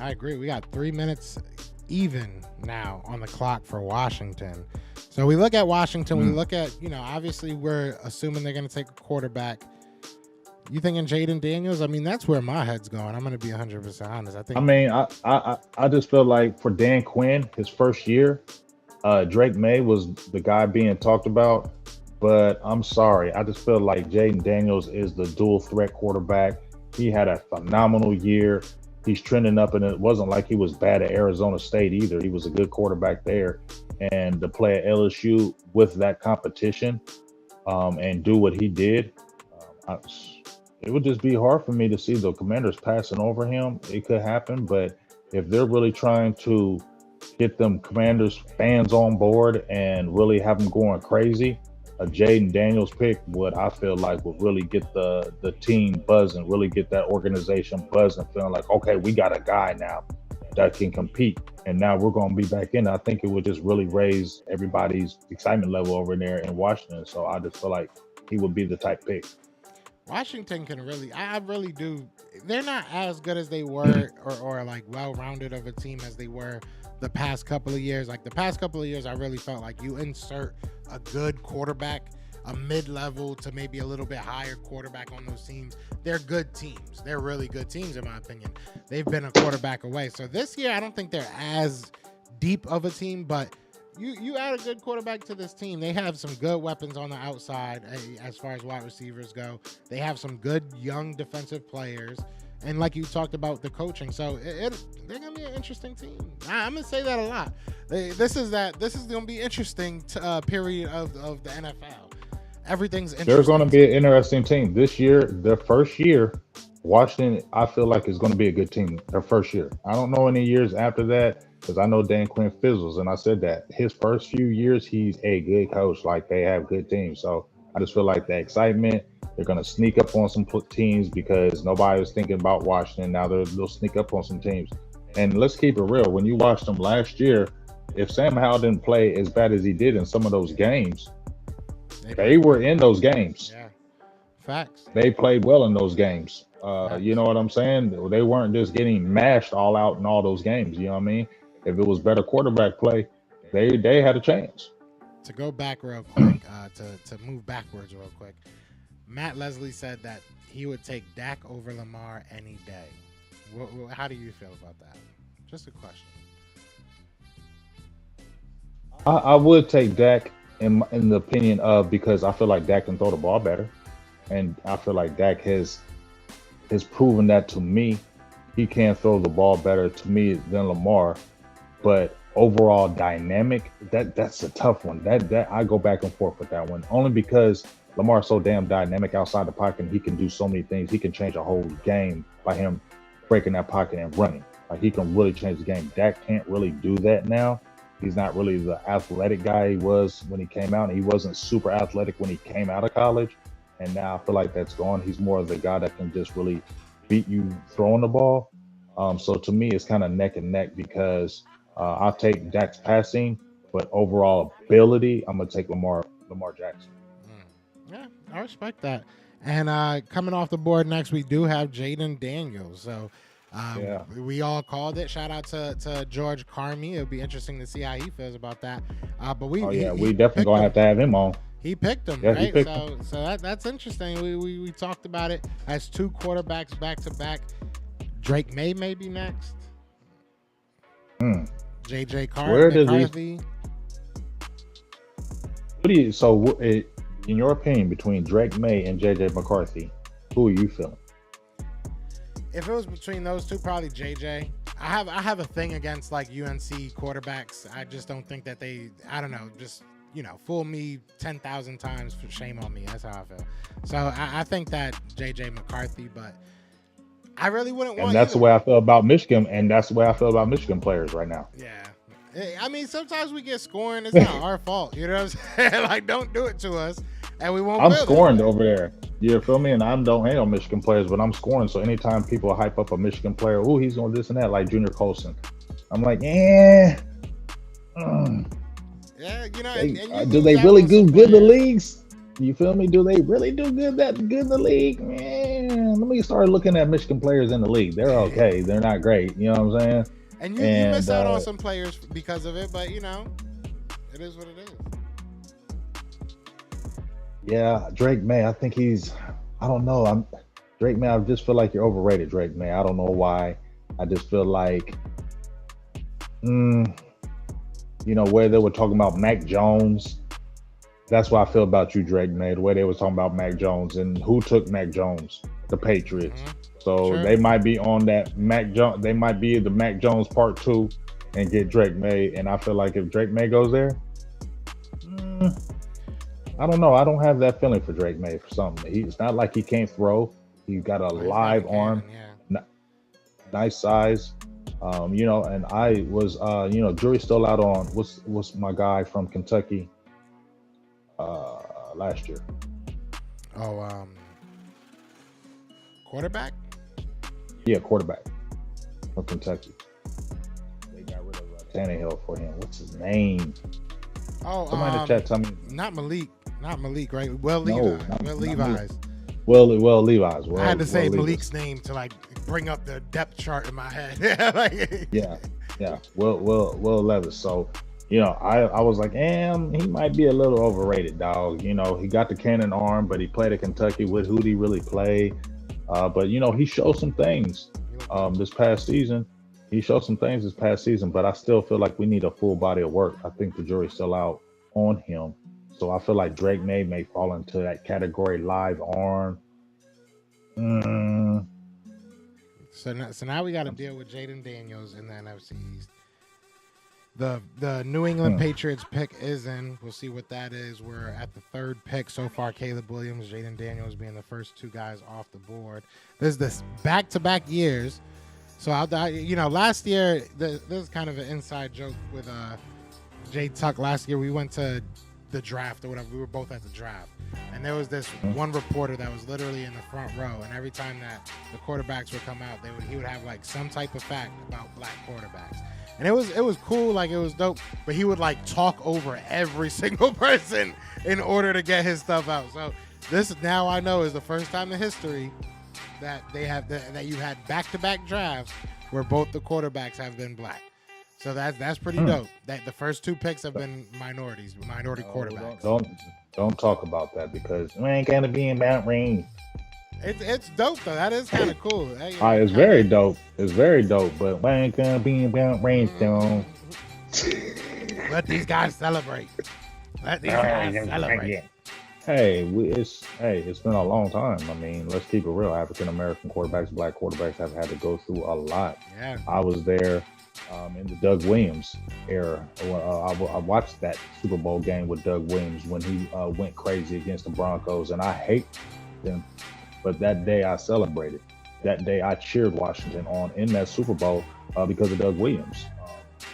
I agree. We got 3 minutes even now on the clock for Washington. So we look at Washington. We look at, obviously we're assuming they're going to take a quarterback. You thinking Jaden Daniels? I mean, that's where my head's going. I'm going to be 100% honest. I just feel like for Dan Quinn, his first year, Drake May was the guy being talked about. But I'm sorry. I just feel like Jaden Daniels is the dual threat quarterback. He had a phenomenal year. He's trending up, and it wasn't like he was bad at Arizona State either. He was a good quarterback there. And to play at LSU with that competition and do what he did, it would just be hard for me to see the Commanders passing over him. It could happen, but if they're really trying to get them Commanders fans on board and really have them going crazy, a Jaden Daniels pick would, I feel like, would really get the team buzzing, really get that organization buzzing, feeling like, okay, we got a guy now that can compete, and now we're going to be back in. I think it would just really raise everybody's excitement level over there in Washington. So I just feel like he would be the type pick. Washington can I really do. They're not as good as they were or like well-rounded of a team as they were the past couple of years. Like the past couple of years, I really felt like you insert a good quarterback, a mid-level to maybe a little bit higher quarterback on those teams. They're good teams. They're really good teams, in my opinion. They've been a quarterback away. So this year, I don't think they're as deep of a team, but you add a good quarterback to this team. They have some good weapons on the outside as far as wide receivers go. They have some good young defensive players. And like you talked about the coaching. So they're going to be an interesting team. I'm going to say that a lot. This is going to be interesting period of the NFL. Everything's interesting. They're going to be an interesting team. This year, their first year, Washington, I feel like is going to be a good team their first year. I don't know any years after that, because I know Dan Quinn fizzles, and I said that his first few years, he's a good coach. Like, they have good teams. So I just feel like the excitement, they're going to sneak up on some teams because nobody was thinking about Washington. Now they'll sneak up on some teams. And let's keep it real. When you watched them last year, if Sam Howell didn't play as bad as he did in some of those games, they were in those games. Yeah, facts. They played well in those games. You know what I'm saying? They weren't just getting mashed all out in all those games. You know what I mean? If it was better quarterback play, they had a chance. To go back real quick, to move backwards real quick, Matt Leslie said that he would take Dak over Lamar any day. How do you feel about that? Just a question. I would take Dak in the opinion of, because I feel like Dak can throw the ball better, and I feel like Dak has proven that to me. He can throw the ball better to me than Lamar, but overall dynamic, that's a tough one. That I go back and forth with that one, only because Lamar's so damn dynamic outside the pocket. And he can do so many things. He can change a whole game by him breaking that pocket and running. Like, he can really change the game. Dak can't really do that now. He's not really the athletic guy he was when he came out. He wasn't super athletic when he came out of college. And now I feel like that's gone. He's more of the guy that can just really beat you throwing the ball. So to me, it's kind of neck and neck, because I'll take Dak's passing, but overall ability, I'm going to take Lamar Jackson. Yeah, I respect that. And coming off the board next, we do have Jalen Daniels. So we all called it. Shout out to George Carmi. It'll be interesting to see how he feels about that. But we definitely gonna have to have him on. He picked him, right? So that's interesting. We talked about it. Has two quarterbacks back to back. Drake May be next. JJ McCarthy. In your opinion, between Drake May and JJ McCarthy, who are you feeling? If it was between those two, probably JJ. I have a thing against like UNC quarterbacks. I just don't think that I don't know, just, fool me 10,000 times, for shame on me. That's how I feel. So I think that JJ McCarthy, but I really wouldn't want. And that's the way I feel about Michigan, and that's the way I feel about Michigan players right now. Yeah. I mean, sometimes we get scoring. It's not our fault. You know what I'm saying? Like, don't do it to us, and we won't. I'm scoring over there. You feel me? And I don't hate on Michigan players, but I'm scoring. So anytime people hype up a Michigan player, oh, he's doing this and that, like Junior Colson, I'm like, yeah, do they really do good in the leagues? You feel me? Do they really do good in the league? Man, let me start looking at Michigan players in the league. They're okay. They're not great. You know what I'm saying? And you miss out on some players because of it, but it is what it is. Yeah, Drake May, I think I don't know. Drake May, I just feel like you're overrated, Drake May. I don't know why. I just feel like, where they were talking about Mac Jones. That's what I feel about you, Drake May, the way they were talking about Mac Jones. And who took Mac Jones? The Patriots. Mm-hmm. So sure. They might be on that Mac Jones. They might be the Mac Jones part 2 and get Drake May. And I feel like if Drake May goes there, I don't know. I don't have that feeling for Drake May for something. It's not like he can't throw. He's got a live arm, nice size. And I was, jury's still out on what's my guy from Kentucky last year. Quarterback? Yeah, quarterback from Kentucky. They got rid of Tannehill for him. What's his name? Somebody in the chat tell me. Not Malik, right? Levi's. Well, Levi's. I had to say Malik's name to like bring up the depth chart in my head. Yeah. Will Levis. So, I was like, he might be a little overrated, dog. He got the cannon arm, but he played at Kentucky. Who'd he really play? But he showed some things this past season. But I still feel like we need a full body of work. I think the jury's still out on him. So I feel like Drake may fall into that category, live arm. So now we got to deal with Jalen Daniels in the NFC East. The New England Patriots pick is in. We'll see what that is. We're at the 3rd pick so far. Caleb Williams, Jalen Daniels being the first 2 guys off the board. There's this back-to-back years. So last year, this is kind of an inside joke with Jay Tuck. Last year we went to the draft or whatever. We were both at the draft, and there was this one reporter that was literally in the front row, and every time that the quarterbacks would come out, he would have like some type of fact about black quarterbacks. And it was cool, like it was dope, but he would like talk over every single person in order to get his stuff out. So this now I know is the first time in history that that you had back-to-back drafts where both the quarterbacks have been black. So that's pretty dope. That the first 2 picks have been minority quarterbacks. Don't talk about that because we ain't gonna be in Mount Rain. It's dope though. That is kind of cool. It's very dope. It's very dope. But we ain't gonna be in Mount Rain, though. Let these guys celebrate. Let these guys celebrate. Hey, it's been a long time. I mean, let's keep it real. African American quarterbacks, black quarterbacks have had to go through a lot. Yeah. I was there in the Doug Williams era. I watched that Super Bowl game with Doug Williams when he went crazy against the Broncos, and I hate them. But that day I celebrated. That day I cheered Washington on in that Super Bowl because of Doug Williams.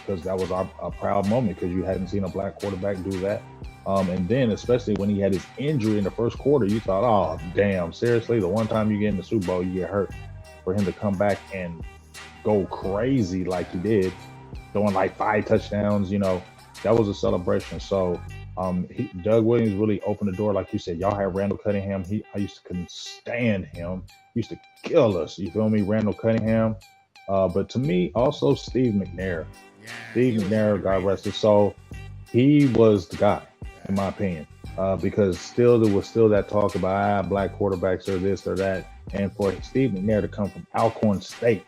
Because that was a proud moment because you hadn't seen a black quarterback do that. And then, especially when he had his injury in the first quarter, you thought, oh, damn, seriously, the one time you get in the Super Bowl, you get hurt. For him to come back and go crazy like he did, throwing like 5 touchdowns, that was a celebration. So Doug Williams really opened the door. Like you said, y'all had Randall Cunningham. I couldn't stand him. He used to kill us. You feel me? Randall Cunningham. But to me, also Steve McNair. Yeah, Steve McNair, God rest his soul. He was the guy, in my opinion, because there was still that talk about black quarterbacks or this or that. And for Steve McNair to come from Alcorn State,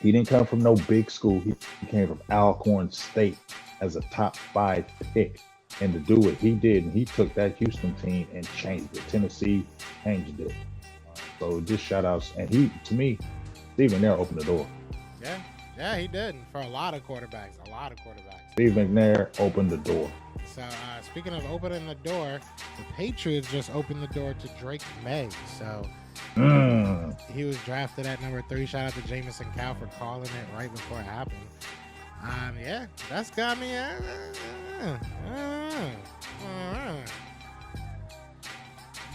he didn't come from no big school. He came from Alcorn State as a top 5 pick. And to do what he did, and he took that Houston team and changed it. Tennessee changed it. So just shout outs. And to me, Steve McNair opened the door. Yeah, he did for a lot of quarterbacks. Steve McNair opened the door. So speaking of opening the door, the Patriots just opened the door to Drake May. So he was drafted at number 3. Shout out to Jamison Cow for calling it right before it happened. Yeah, that's got me.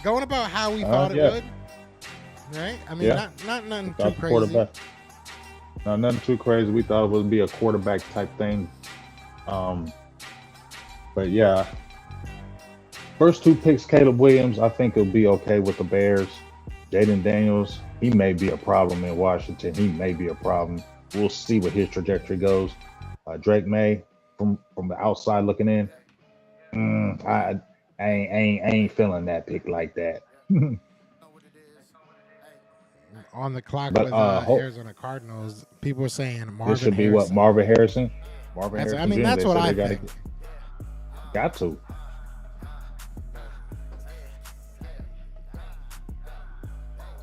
Going about how we thought it would, right? I mean, not nothing too crazy. No, nothing too crazy. We thought it would be a quarterback type thing. But yeah, first 2 picks, Caleb Williams, I think he'll be okay with the Bears. Jaden Daniels, he may be a problem in Washington. He may be a problem. We'll see what his trajectory goes. Drake May, from the outside looking in, I ain't feeling that pick like that. On the clock with Arizona Cardinals, people were saying Marvin This should be Harrison. what, Marvin Harrison? Harrison I mean, Jr. that's They what said I they think. Got to.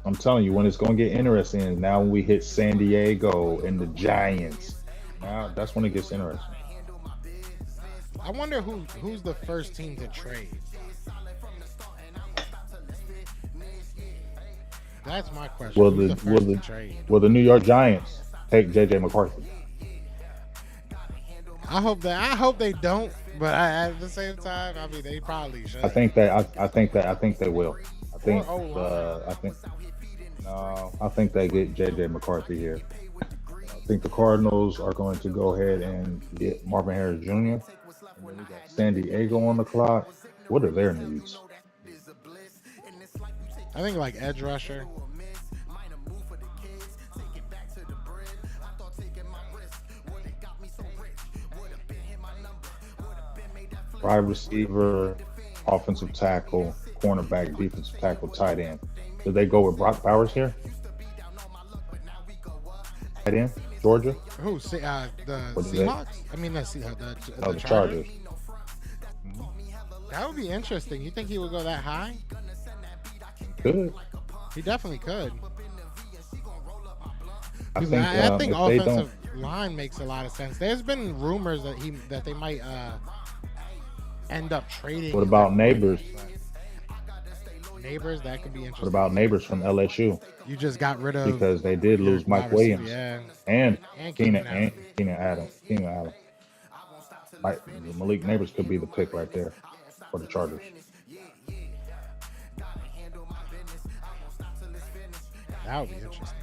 I'm telling you, when it's going to get interesting is now when we hit San Diego and the Giants. Now that's when it gets interesting. I wonder who's the first team to trade. That's my question. Will Who's the the first to trade? will the New York Giants take JJ McCarthy? I hope they don't, but at the same time, I mean, they probably should. I think they will. I think they get JJ McCarthy here. I think the Cardinals are going to go ahead and get Marvin Harris Jr. And then we got San Diego on the clock. What are their needs? I think like edge rusher. Wide receiver, offensive tackle, cornerback, defensive tackle, tight end. Did they go with Brock Bowers here? Tight end, Georgia? Who? The Seahawks? I mean, the Chargers. That would be interesting. You think he would go that high? Good. He definitely could. I think offensive line makes a lot of sense. There's been rumors that they might end up trading. What about Neighbors? Neighbors, that could be interesting. What about Neighbors from LSU? You just got rid of because they did lose Mike Williams yeah. and Keenan Allen. Right, Malik Neighbors could be the pick right there for the Chargers. That would be interesting.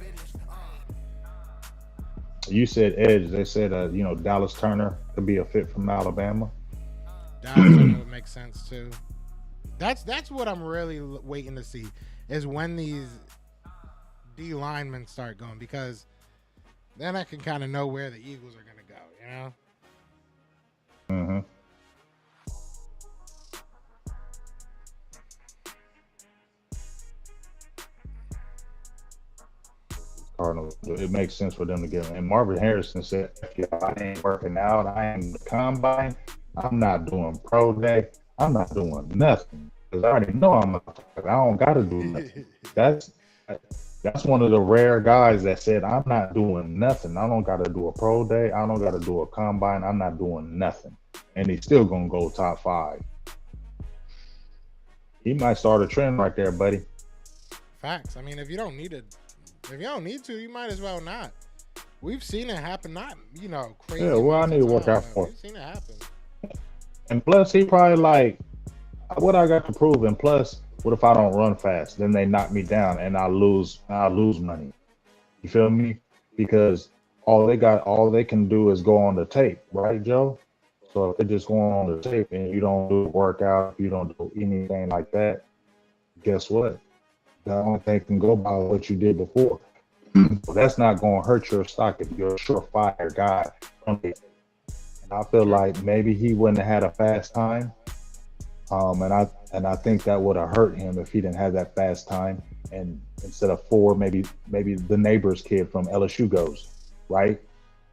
You said edge. They said, Dallas Turner could be a fit from Alabama. Dallas Turner would make sense too. That's what I'm really waiting to see is when these D linemen start going, because then I can kind of know where the Eagles are going to go, you know? Mm-hmm. Cardinals. It makes sense for them to get him. And Marvin Harrison said, I ain't working out. I ain't the combine. I'm not doing pro day. I'm not doing nothing. Because I already know I don't got to do nothing. That's one of the rare guys that said, I'm not doing nothing. I don't got to do a pro day. I don't got to do a combine. I'm not doing nothing. And he's still going to go top 5. He might start a trend right there, buddy. Facts. I mean, if you don't need to, you might as well not. We've seen it happen, not, crazy. Yeah, well, I need to work out for it. We've seen it happen. And plus, he probably like, what I got to prove? And plus, what if I don't run fast? Then they knock me down and I lose money. You feel me? Because all they can do is go on the tape, right, Joe? So if they just go on the tape and you don't do a workout, you don't do anything like that, guess what? The only thing can go by what you did before. So that's not going to hurt your stock if you're a surefire guy. And I feel like maybe he wouldn't have had a fast time. And I think that would have hurt him if he didn't have that fast time. And instead of 4, maybe the neighbor's kid from LSU goes, right?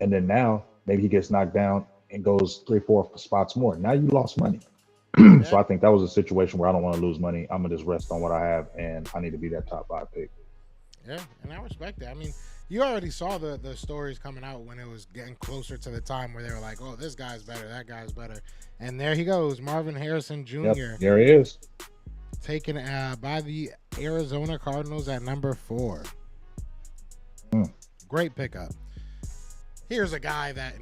And then now maybe he gets knocked down and goes 3-4 spots more. Now you lost money. So I think that was a situation where I don't want to lose money. I'm gonna just rest on what I have, and I need to be that top 5 pick. Yeah, and I respect that. I mean, you already saw the stories coming out when it was getting closer to the time where they were like, "Oh, this guy's better, that guy's better," and there he goes, Marvin Harrison Jr. Yep, there he is, taken by the Arizona Cardinals at number 4. Great pickup. Here's a guy that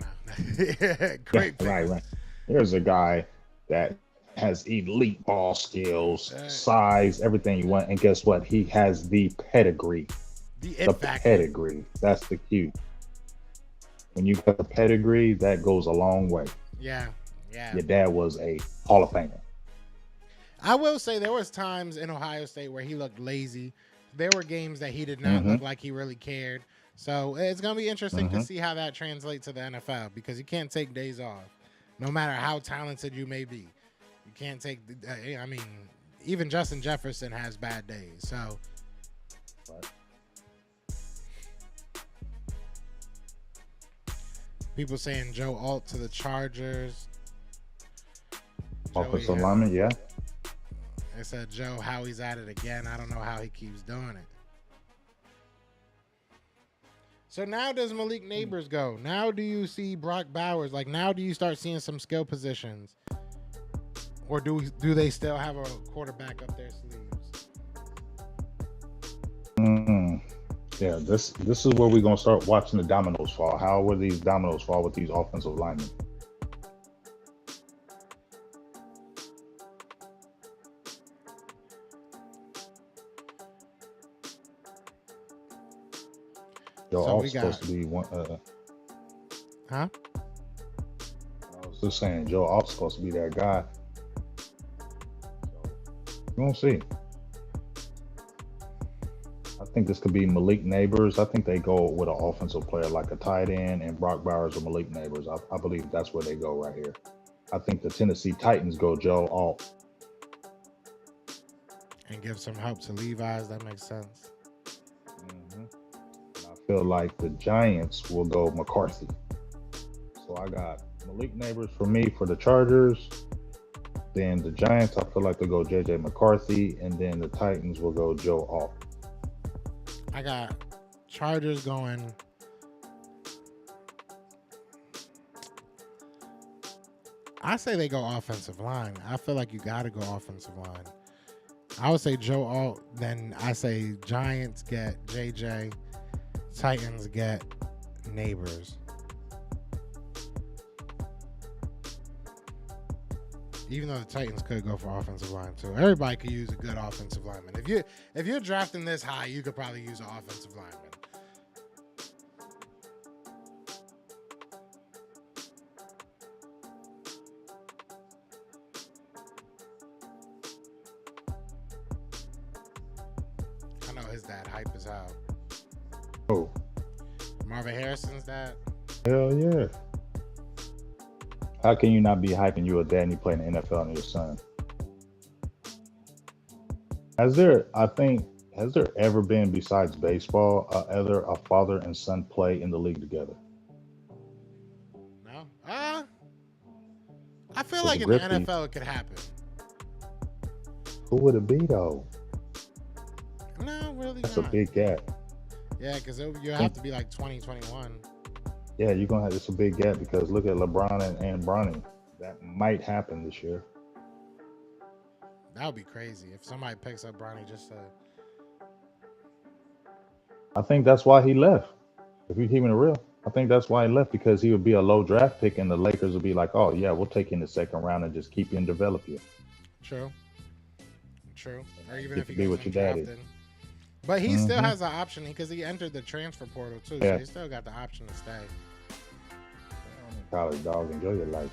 great pickup. Right. Here's a guy that has elite ball skills, size, everything you want. And guess what? He has the pedigree. The pedigree. That's the key. When you got the pedigree, that goes a long way. Yeah. Your dad was a Hall of Famer. I will say there was times in Ohio State where he looked lazy. There were games that he did not look like he really cared. So it's going to be interesting to see how that translates to the NFL, because you can't take days off, no matter how talented you may be. You can't take, I mean, even Justin Jefferson has bad days. So, people saying Joe Alt to the Chargers. Offensive lineman, yeah. They said Joe, how he's at it again. I don't know how he keeps doing it. So now does Malik Neighbors go? Now do you see Brock Bowers? Like, now do you start seeing some skill positions? Or do they still have a quarterback up their sleeves? Yeah, this is where we're going to start watching the dominoes fall. How will these dominoes fall with these offensive linemen? Yo, so supposed to be one. Huh? I was just saying, Joe Alt's supposed to be that guy. So, we're gonna see. I think this could be Malik Neighbors. I think they go with an offensive player like a tight end, and Brock Bowers or Malik Neighbors. I believe that's where they go right here. I think the Tennessee Titans go Joe Alt. And give some help to Levi's. That makes sense. I feel like the Giants will go McCarthy. So I got Malik Neighbors for me for the Chargers. Then the Giants, I feel like they'll go JJ McCarthy. And then the Titans will go Joe Alt. I got Chargers going. I say they go offensive line. I feel like you got to go offensive line. I would say Joe Alt. Then I say Giants get JJ. Titans get Neighbors. Even though the Titans could go for offensive line too. Everybody could use a good offensive lineman. If you're drafting this high, you could probably use an offensive lineman. I know his dad hype as hell. Oh, Marvin Harrison's dad. hell yeah. How can you not be hyping you a dad and you play in the NFL and your son? Has there ever been, besides baseball, a father and son play in the league together? No? I feel With like the in the Griffey. NFL it could happen. Who would it be though? No, really That's not. a big gap. Yeah, because you have to be like 2021. Yeah, you're gonna have it's a big gap because look at LeBron and Bronny. That might happen this year. That would be crazy if somebody picks up Bronny just to. I think that's why he left. If you're keeping it real, I think that's why he left because he would be a low draft pick and the Lakers would be like, oh yeah, we'll take you in the second round and just keep you and develop you. True. Or even You if he could be goes what your daddy. undrafted. But he still Mhm. has the option because he entered the transfer portal too. So Yeah. he still got the option to stay. College dog, enjoy your life.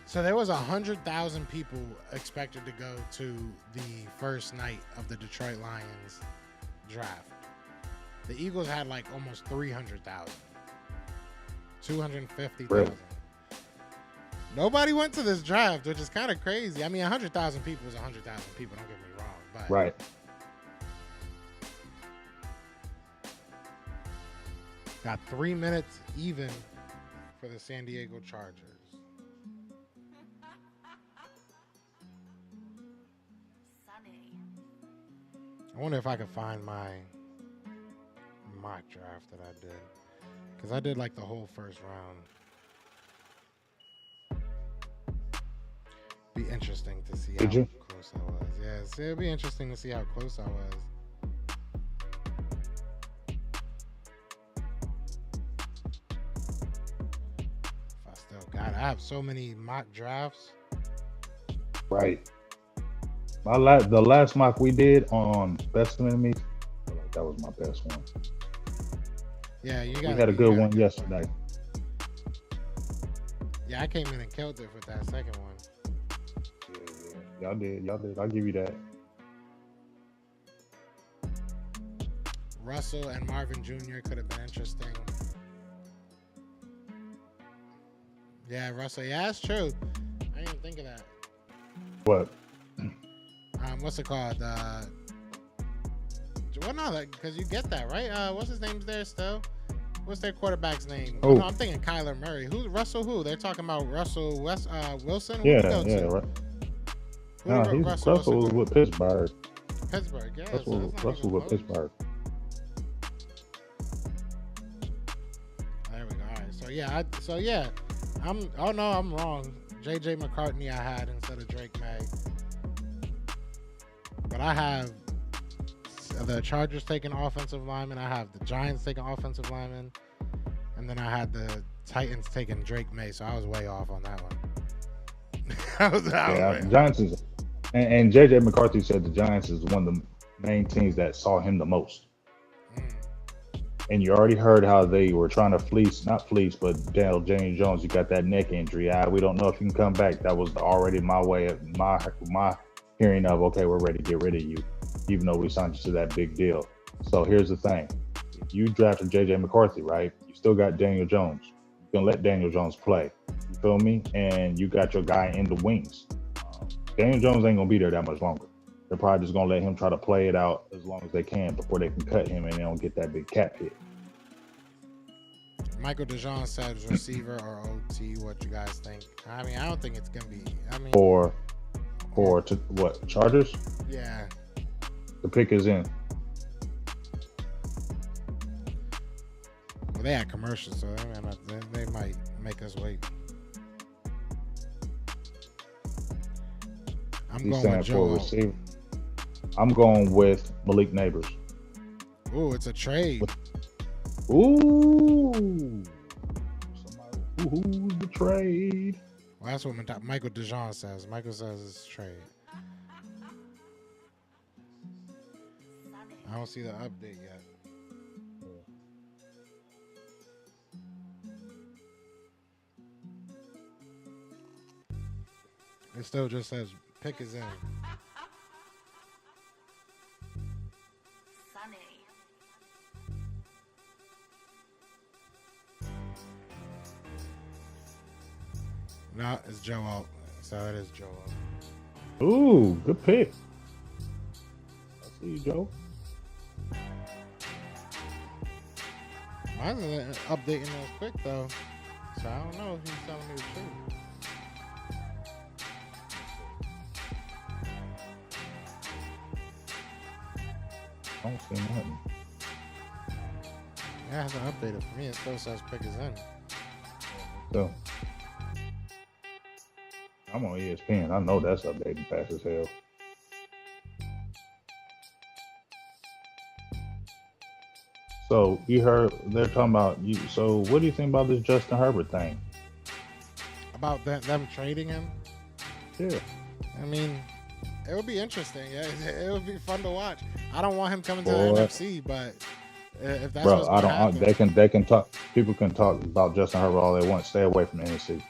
So there was 100,000 people expected to go to the first night of the Detroit Lions draft. The Eagles had like almost 300,000. 250,000. Really? Nobody went to this draft, which is kind of crazy. I mean, 100,000 people is 100,000 people. Don't get me wrong, but Right. got 3 minutes even for the San Diego Chargers. I wonder if I could find my mock draft that I did, because I did like the whole first round. Be interesting to see Did how you? close I was. Yes, it'd be interesting to see how close I was. If I still got it. I have so many mock drafts. Right. The last mock we did on Specimen Meet, I feel like that was my best one. Yeah, you We got. had a good one yesterday. Yeah, I came in and killed it with that second one. Yeah. Y'all did. I'll give you that. Russell and Marvin Jr. could have been interesting. Yeah, Russell. Yeah, that's true. I didn't even think of that. What? What's it called? Well, no, because you get that, right? What's his name's there still? What's their quarterback's name? Who? No, I'm thinking Kyler Murray. Who's Russell? Who? They're talking about Russell Wilson? Who Yeah, he go yeah, to? right. Who No, did Russell was Wilson go with Pittsburgh. to? Pittsburgh. Yeah, Russell so that's not was even with close. Pittsburgh. There we go. All right. So yeah, I'm wrong. JJ McCartney I had instead of Drake May. But I have the Chargers taking offensive lineman. I have the Giants taking offensive lineman. And then I had the Titans taking Drake May. So I was way off on that one. I was way off. Giants is, and JJ McCarthy said the Giants is one of the main teams that saw him the most. And you already heard how they were trying to not fleece, but Daniel James Jones, you got that neck injury. We don't know if you can come back. That was already my way of my hearing of, okay, we're ready to get rid of you, even though we signed you to that big deal. So here's the thing. If you drafted JJ McCarthy, right, you still got Daniel Jones. You're going to let Daniel Jones play. You feel me? And you got your guy in the wings. Daniel Jones ain't going to be there that much longer. They're probably just going to let him try to play it out as long as they can before they can cut him and they don't get that big cap hit. Michael DeJean says receiver or OT. What you guys think? I mean, I don't think it's going to be. I mean, For what? Chargers? yeah. The pick is in. Well, they had commercials, so they might make us wait. I'm He's going saying with for a Joe. receiver. I'm going with Malik Neighbors. Ooh, it's a trade. Ooh. Who's the trade? Well, that's what Michael DeJean says. Michael says it's trade. I don't see the update yet. It still just says pick is in. No, it's Joe Alt. So it is Joe Alt. Ooh, good pick. I see you, Joe. Mine isn't updating as quick though, so I don't know if he's telling me the truth. I don't see nothing. Yeah, it hasn't updated for me. It still says pick is in. So I'm on ESPN. I know that's updating fast as hell. So you heard they're talking about you. So what do you think about this Justin Herbert thing? About them trading him? Yeah. I mean, it would be interesting. Yeah, it would be fun to watch. I don't want him coming to Boy. the NFC, but if that's Bro, what's I going to don't. happen, They can talk. People can talk about Justin Herbert all they want. Stay away from the NFC.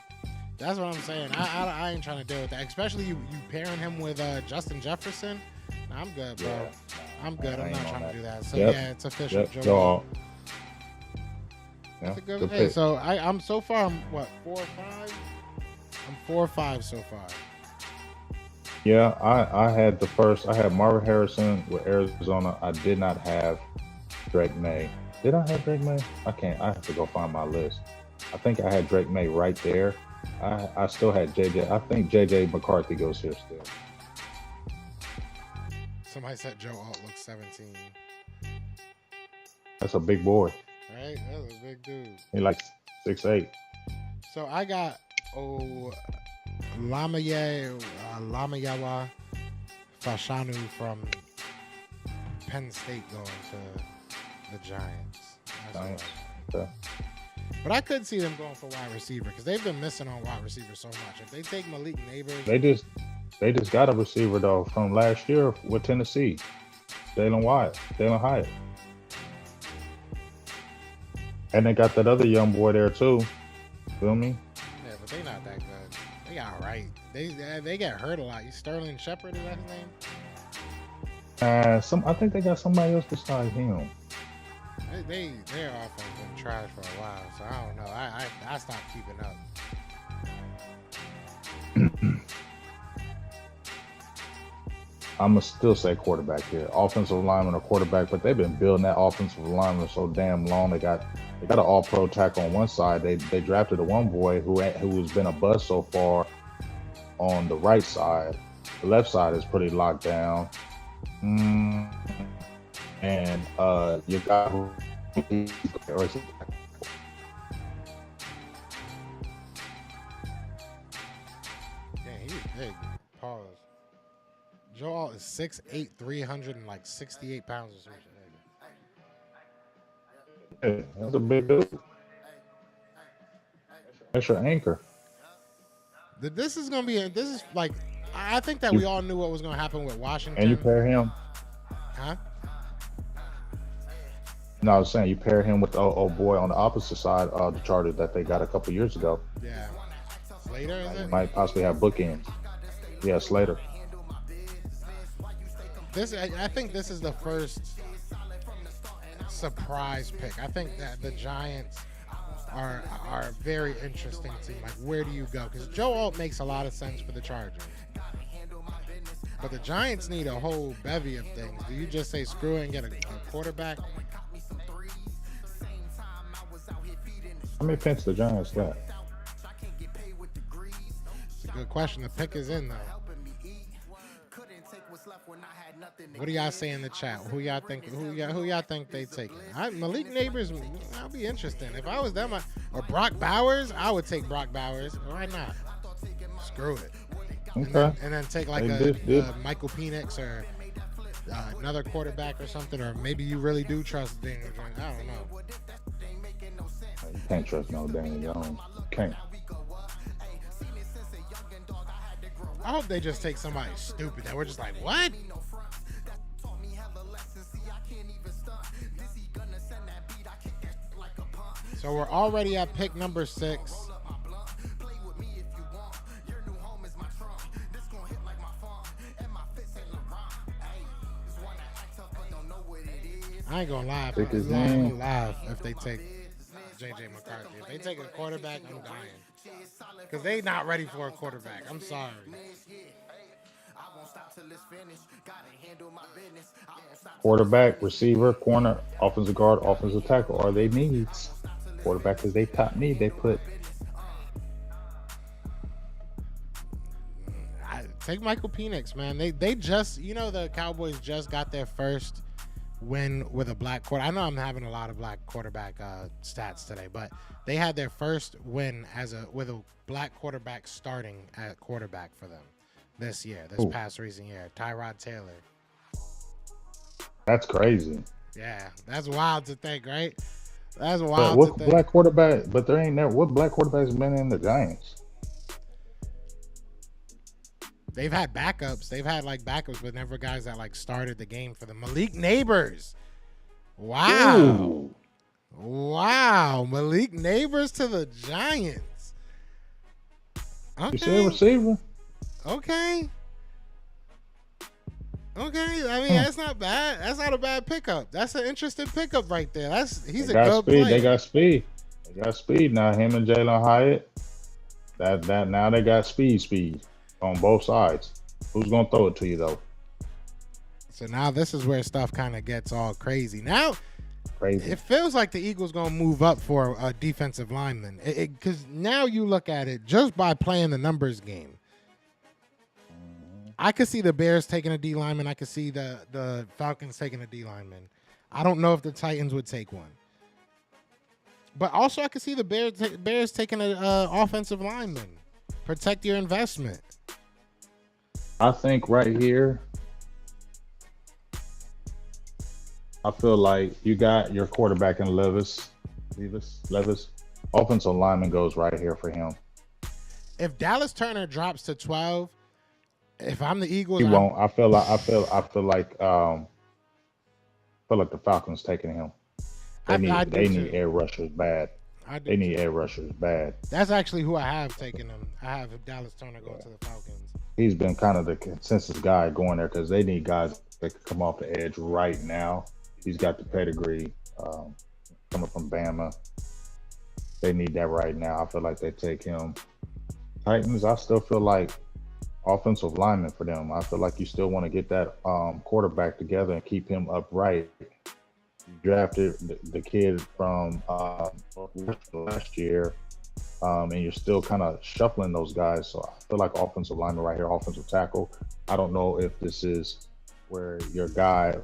that's what I'm saying. I ain't trying to deal with that. Especially you pairing him with Justin Jefferson. Nah, I'm good, bro. Yeah, I'm good. I I'm ain't not on trying that. to do that. So Yep. yeah, it's official. Yep. Joe Joe Alt. Alt. Yeah, That's a good. good Hey, pick. so I'm so far. I'm what 4 or 5? I'm 4 or 5 so far. Yeah, I had the first. I had Marvin Harrison with Arizona. I did not have Drake May. Did I have Drake May? I can't. I have to go find my list. I think I had Drake May right there. I still had JJ. I think JJ McCarthy goes here still. Somebody said Joe Alt looks 17. That's a big boy. Right? That's a big dude. He like 6'8". So I got Lamayawa Fashanu from Penn State going to the Giants. That's what I Giants. got. Okay. But I could see them going for wide receiver because they've been missing on wide receiver so much. If they take Malik Neighbors, They just got a receiver though from last year with Tennessee, Jalen Hyatt, and they got that other young boy there too. Feel me? yeah, but they not that good. They got right. They got hurt a lot. Sterling Shepard, is that his name? I think they got somebody else besides him. Their offense been trash for a while, so I don't know. I stopped keeping up. I'm gonna still say quarterback here, offensive lineman or quarterback, but they've been building that offensive lineman so damn long. They got an all-pro tackle on one side. They drafted a one boy who's been a bust so far on the right side. The left side is pretty locked down. And you got Damn, he's big. Pause. Joe Alt is 6'8", 368 pounds or something. that's a big dude. That's your anchor. This is gonna be. This is like. I think that we all knew what was gonna happen with Washington. And you pair him. Huh? No, I was saying you pair him with the old boy on the opposite side of the Chargers that they got a couple years ago. Yeah. Slater, is You it? might possibly have bookends. Yeah, Slater. I think this is the first surprise pick. I think that the Giants are a very interesting team. Like, where do you go? Because Joe Alt makes a lot of sense for the Chargers. But the Giants need a whole bevy of things. Do you just say screw it and get a quarterback? How many picks the Giants got? It's a good question. The pick is in, though. What do y'all say in the chat? Who y'all think they taking? Malik Neighbors, that'll be interesting. If I was them, or Brock Bowers, I would take Brock Bowers. Why not? Screw it. Okay. And then take like Hey, a Michael Penix or another quarterback or something, or maybe you really do trust Daniel Jones. I don't know. Can't trust no Daniel Jones. Can't. I hope they just take somebody stupid that we're just like, what? So we're already at pick number 6. I ain't gonna lie. Pick his I'm gonna name. laugh if they take JJ McCarthy. If they take a quarterback, I'm dying. Because they not ready for a quarterback. I'm sorry. Quarterback, receiver, corner, offensive guard, offensive tackle are they needs. Quarterback is they top need. They put Take Michael Penix, man. They just, the Cowboys just got their first win with a black quarter. I know I'm having a lot of black quarterback stats today, but they had their first win with a black quarterback starting at quarterback for them this year, past recent year. Tyrod Taylor. that's crazy. Yeah, that's wild to think, right? That's But wild to what think. black quarterback? But there ain't never what black quarterback's been in the Giants. They've had backups. They've had backups, but never guys that started the game for them. Malik Neighbors. Wow. Ooh. Wow. Malik Neighbors to the Giants. You say receiver? Okay. I mean, that's not bad. That's not a bad pickup. That's an interesting pickup right there. He's a good player. They got speed. They got speed now. Him and Jalen Hyatt. That now they got speed on both sides. Who's gonna throw it to you though? So now this is where stuff kind of gets all crazy. Now Crazy. it feels like the Eagles gonna move up for a defensive lineman because now you look at it just by playing the numbers game. I could see the Bears taking a D lineman. I could see the Falcons taking a D lineman. I don't know if the Titans would take one. But also I could see the Bears taking an offensive lineman. Protect your investment. I think right here, I feel like you got your quarterback in Levis. Offensive lineman goes right here for him. If Dallas Turner drops to 12, if I'm the Eagles, He won't. I feel like the Falcons taking him. They need air rushers bad. They need air rushers bad. That's actually who I have taken them. I have Dallas Turner going to the Falcons. He's been kind of the consensus guy going there because they need guys that can come off the edge right now. He's got the pedigree coming from Bama. They need that right now. I feel like they take him. Titans, I still feel like offensive lineman for them. I feel like you still want to get that quarterback together and keep him upright. You drafted the kid from last year, and you're still kind of shuffling those guys. So I feel like offensive lineman right here, offensive tackle. I don't know if this is where your guy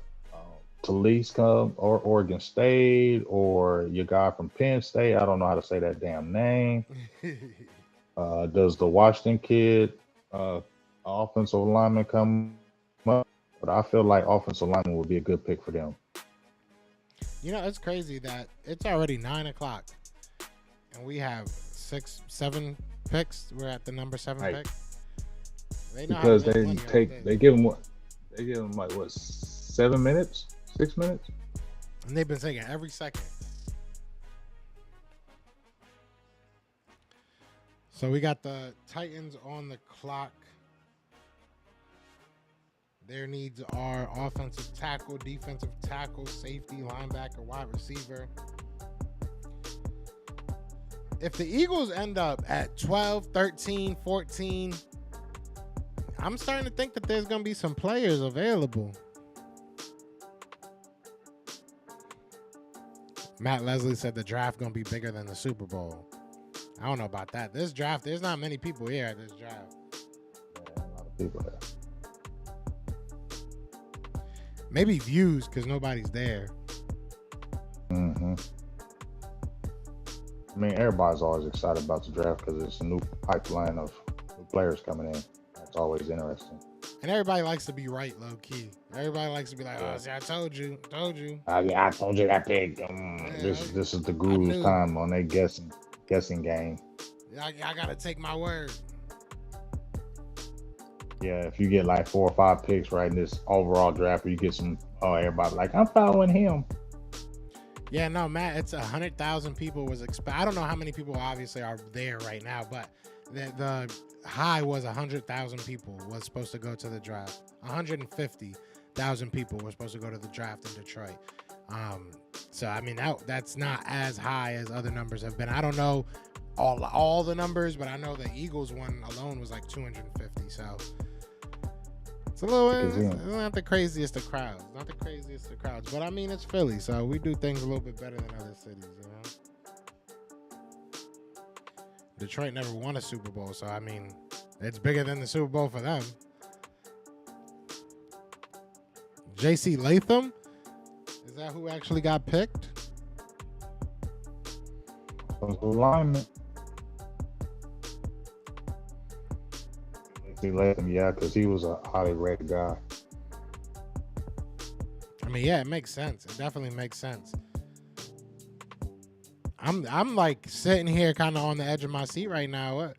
Talise come or Oregon State or your guy from Penn State. I don't know how to say that damn name. Does the Washington kid offensive lineman come up? But I feel like offensive lineman would be a good pick for them. It's crazy that it's already 9:00 and we have 7 picks. We're at the number 7 Right. pick. Because they give them 7 minutes, 6 minutes, and they've been taking every second. So we got the Titans on the clock. Their needs are offensive tackle, defensive tackle, safety, linebacker, wide receiver. If the Eagles end up at 12, 13, 14, I'm starting to think that there's going to be some players available. Matt Leslie said the draft going to be bigger than the Super Bowl. I don't know about that. This draft, there's not many people here at this draft. Yeah, a lot of people there. Maybe views because nobody's there. Mm-hmm. I mean, everybody's always excited about the draft because it's a new pipeline of new players coming in. That's always interesting. And everybody likes to be right, low key. Everybody likes to be like, "Oh, see, I told you." I told you that pick. This is the guru's knew. time on that guessing game. I gotta take my word. Yeah, if you get like 4 or 5 picks right in this overall draft, or you get some, everybody like, I'm following him. Yeah, no, Matt, it's 100,000 people was I don't know how many people obviously are there right now, but the high was 100,000 people was supposed to go to the draft. 150,000 people were supposed to go to the draft in Detroit. So I mean that's not as high as other numbers have been. I don't know all the numbers, but I know the Eagles one alone was like 250. So it's a little, it's not the craziest of crowds. Not the craziest of crowds. But I mean, it's Philly, so we do things a little bit better than other cities, you know? Detroit never won a Super Bowl, so I mean, it's bigger than the Super Bowl for them. J.C. Latham? Is that who actually got picked? Alignment. Yeah, because he was a highly rated guy. I mean, yeah, it makes sense. It definitely makes sense. I'm like sitting here kind of on the edge of my seat right now.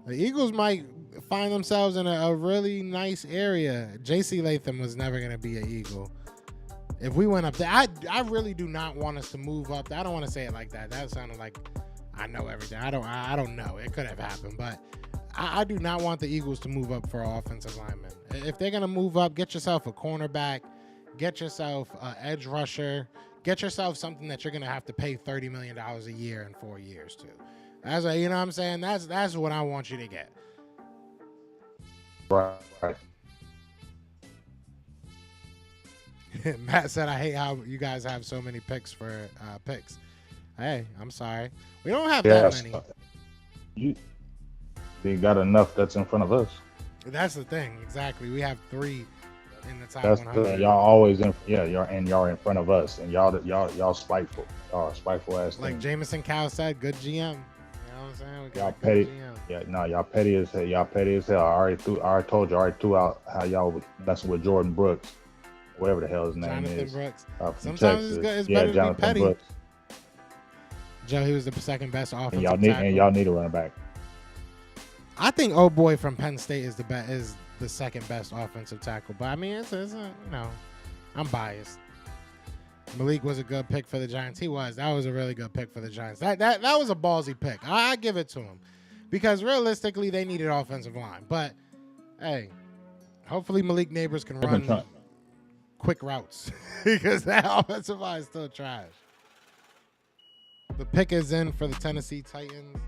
The Eagles might find themselves in a really nice area. J.C. Latham was never going to be an Eagle. If we went up there, I really do not want us to move up. I don't want to say it like that. That sounded like I know everything. I don't know. It could have happened, but I do not want the Eagles to move up for offensive linemen. If they're going to move up, get yourself a cornerback, get yourself an edge rusher, get yourself something that you're going to have to pay $30 million a year in 4 years to. That's what, you know what I'm saying? That's what I want you to get. Right. Matt said, I hate how you guys have so many picks for picks. Hey, I'm sorry. We don't have that many. You got enough that's in front of us. That's the thing. Exactly. We have 3 in the top That's 100. y'all always y'all in front of us, and y'all spiteful. Y'all spiteful ass. Like things. Jameson Cow said, good GM. You know what I'm saying? We got Y'all a good petty. GM. Yeah, no, y'all petty as hell. Y'all petty as hell. I already told you. I already threw out how y'all was messing with Jordan Brooks, whatever the hell his name Jonathan is. Brooks. From Sometimes Texas. it's better to Jonathan be petty. Brooks. Joe, he was the second best offensive And tackle. y'all need a running back. I think old boy from Penn State is the second best offensive tackle. But I mean, it's I'm biased. Malik was a good pick for the Giants. He was. That was a really good pick for the Giants. That was a ballsy pick. I give it to him because realistically they needed offensive line. But hey, hopefully Malik Neighbors can run quick routes because that offensive line is still trash. The pick is in for the Tennessee Titans.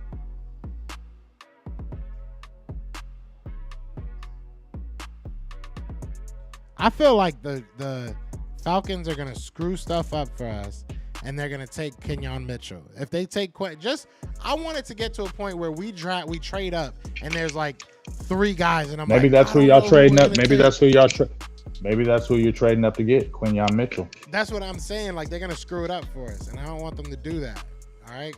I feel like the Falcons are going to screw stuff up for us, and they're going to take Kenyon Mitchell. If they take I want it to get to a point where we trade up, and there's like 3 guys, and Maybe that's who y'all trading up. Maybe that's who you're trading up to get, Kenyon Mitchell. That's what I'm saying. Like, they're going to screw it up for us, and I don't want them to do that. All right?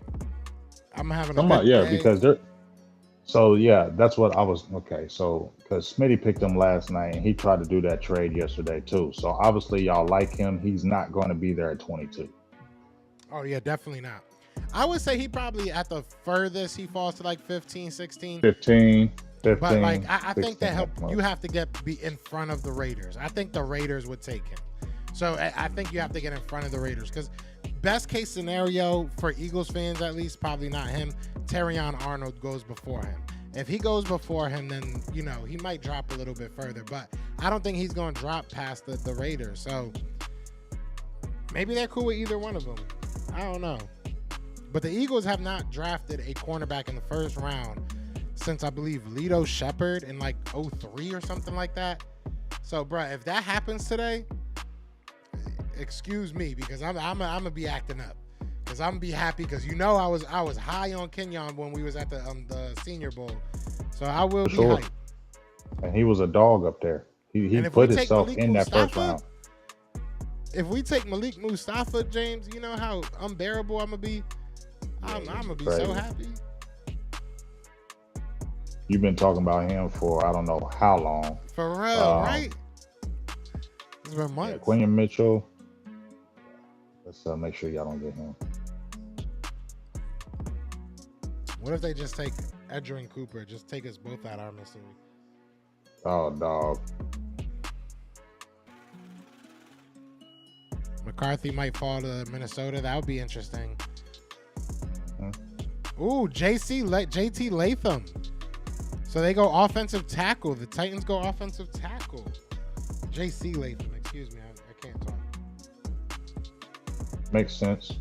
I'm having a good day. Because they're. So, yeah, that's what I was. Okay, so, because Smitty picked him last night, and he tried to do that trade yesterday, too. So, obviously, y'all like him. He's not going to be there at 22. Oh, yeah, definitely not. I would say he probably, at the furthest, he falls to like 15, 16. 15. But, like, I 16, think that you have to be in front of the Raiders. I think the Raiders would take him. So, I think you have to get in front of the Raiders. Because best case scenario for Eagles fans, at least, probably not him, Terrion Arnold goes before him. If he goes before him, then, he might drop a little bit further. But I don't think he's going to drop past the Raiders. So maybe they're cool with either one of them. I don't know. But the Eagles have not drafted a cornerback in the first round since, I believe, Lito Shepherd in like 03 or something like that. So, bro, if that happens today, excuse me, because I'm gonna be acting up. Because I'm gonna be happy because I was high on Kenyon when we was at the Senior Bowl. So I will be hyped. And he was a dog up there. He put himself in that first round. If we take Malik Mustafa, James, you know how unbearable I'm gonna be? I'm gonna be so happy. You've been talking about him for I don't know how long. For real, right? It's been Yeah, months. Quinion Mitchell. Let's make sure y'all don't get him. What if they just take Edgerrin Cooper? Just take us both out of our mystery. Oh, dog. McCarthy might fall to Minnesota. That would be interesting. Ooh, JT Latham. So they go offensive tackle. The Titans go offensive tackle. JC Latham, excuse me. I can't talk. Makes sense.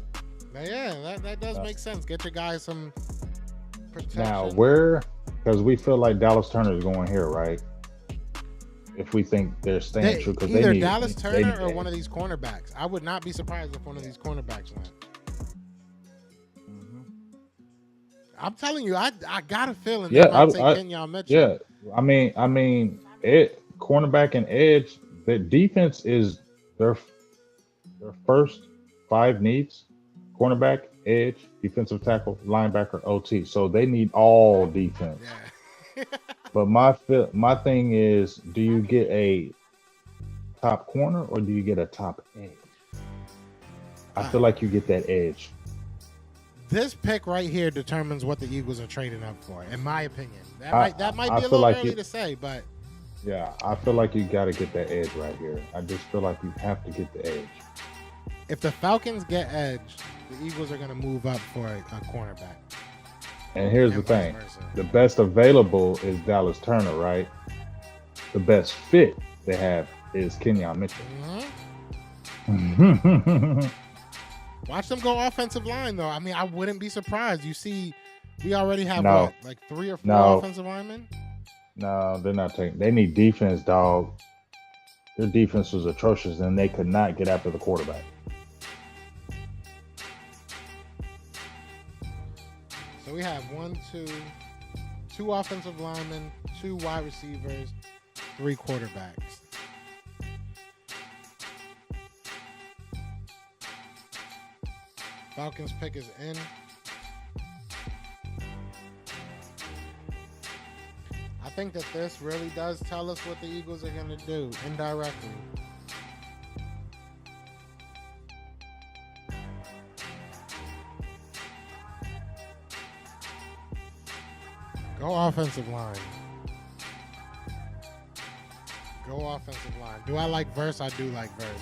But yeah, that does make sense. Get your guys some protection. Now, because we feel like Dallas Turner is going here, right? If we think they're staying true, because either Dallas Turner or one of these cornerbacks. I would not be surprised if one of these cornerbacks went. I'm telling you, I got a feeling. Yeah, I take Kenyon Mitchell. Yeah, I mean, cornerback and edge. The defense is their first 5 needs: cornerback, edge, defensive tackle, linebacker, OT. So they need all defense. Yeah. But my thing is, do you get a top corner or do you get a top edge? I feel like you get that edge. This pick right here determines what the Eagles are trading up for, in my opinion. That might be a little like early to say, but yeah, I feel like you got to get that edge right here. I just feel like you have to get the edge. if the Falcons get edge, the Eagles are going to move up for a cornerback. And here's the thing. The best available is Dallas Turner, right? The best fit they have is Kenyon Mitchell. Mm-hmm. Watch them go offensive line, though. I mean, I wouldn't be surprised. You see, we already have, like 3 or 4 offensive linemen? No, they're not taking. They need defense, dog. Their defense was atrocious, and they could not get after the quarterback. So we have 2 offensive linemen, 2 wide receivers, 3 quarterbacks. Falcons pick is in. I think that this really does tell us what the Eagles are going to do indirectly. Go offensive line. Go offensive line. Do I like Verse? I do like Verse.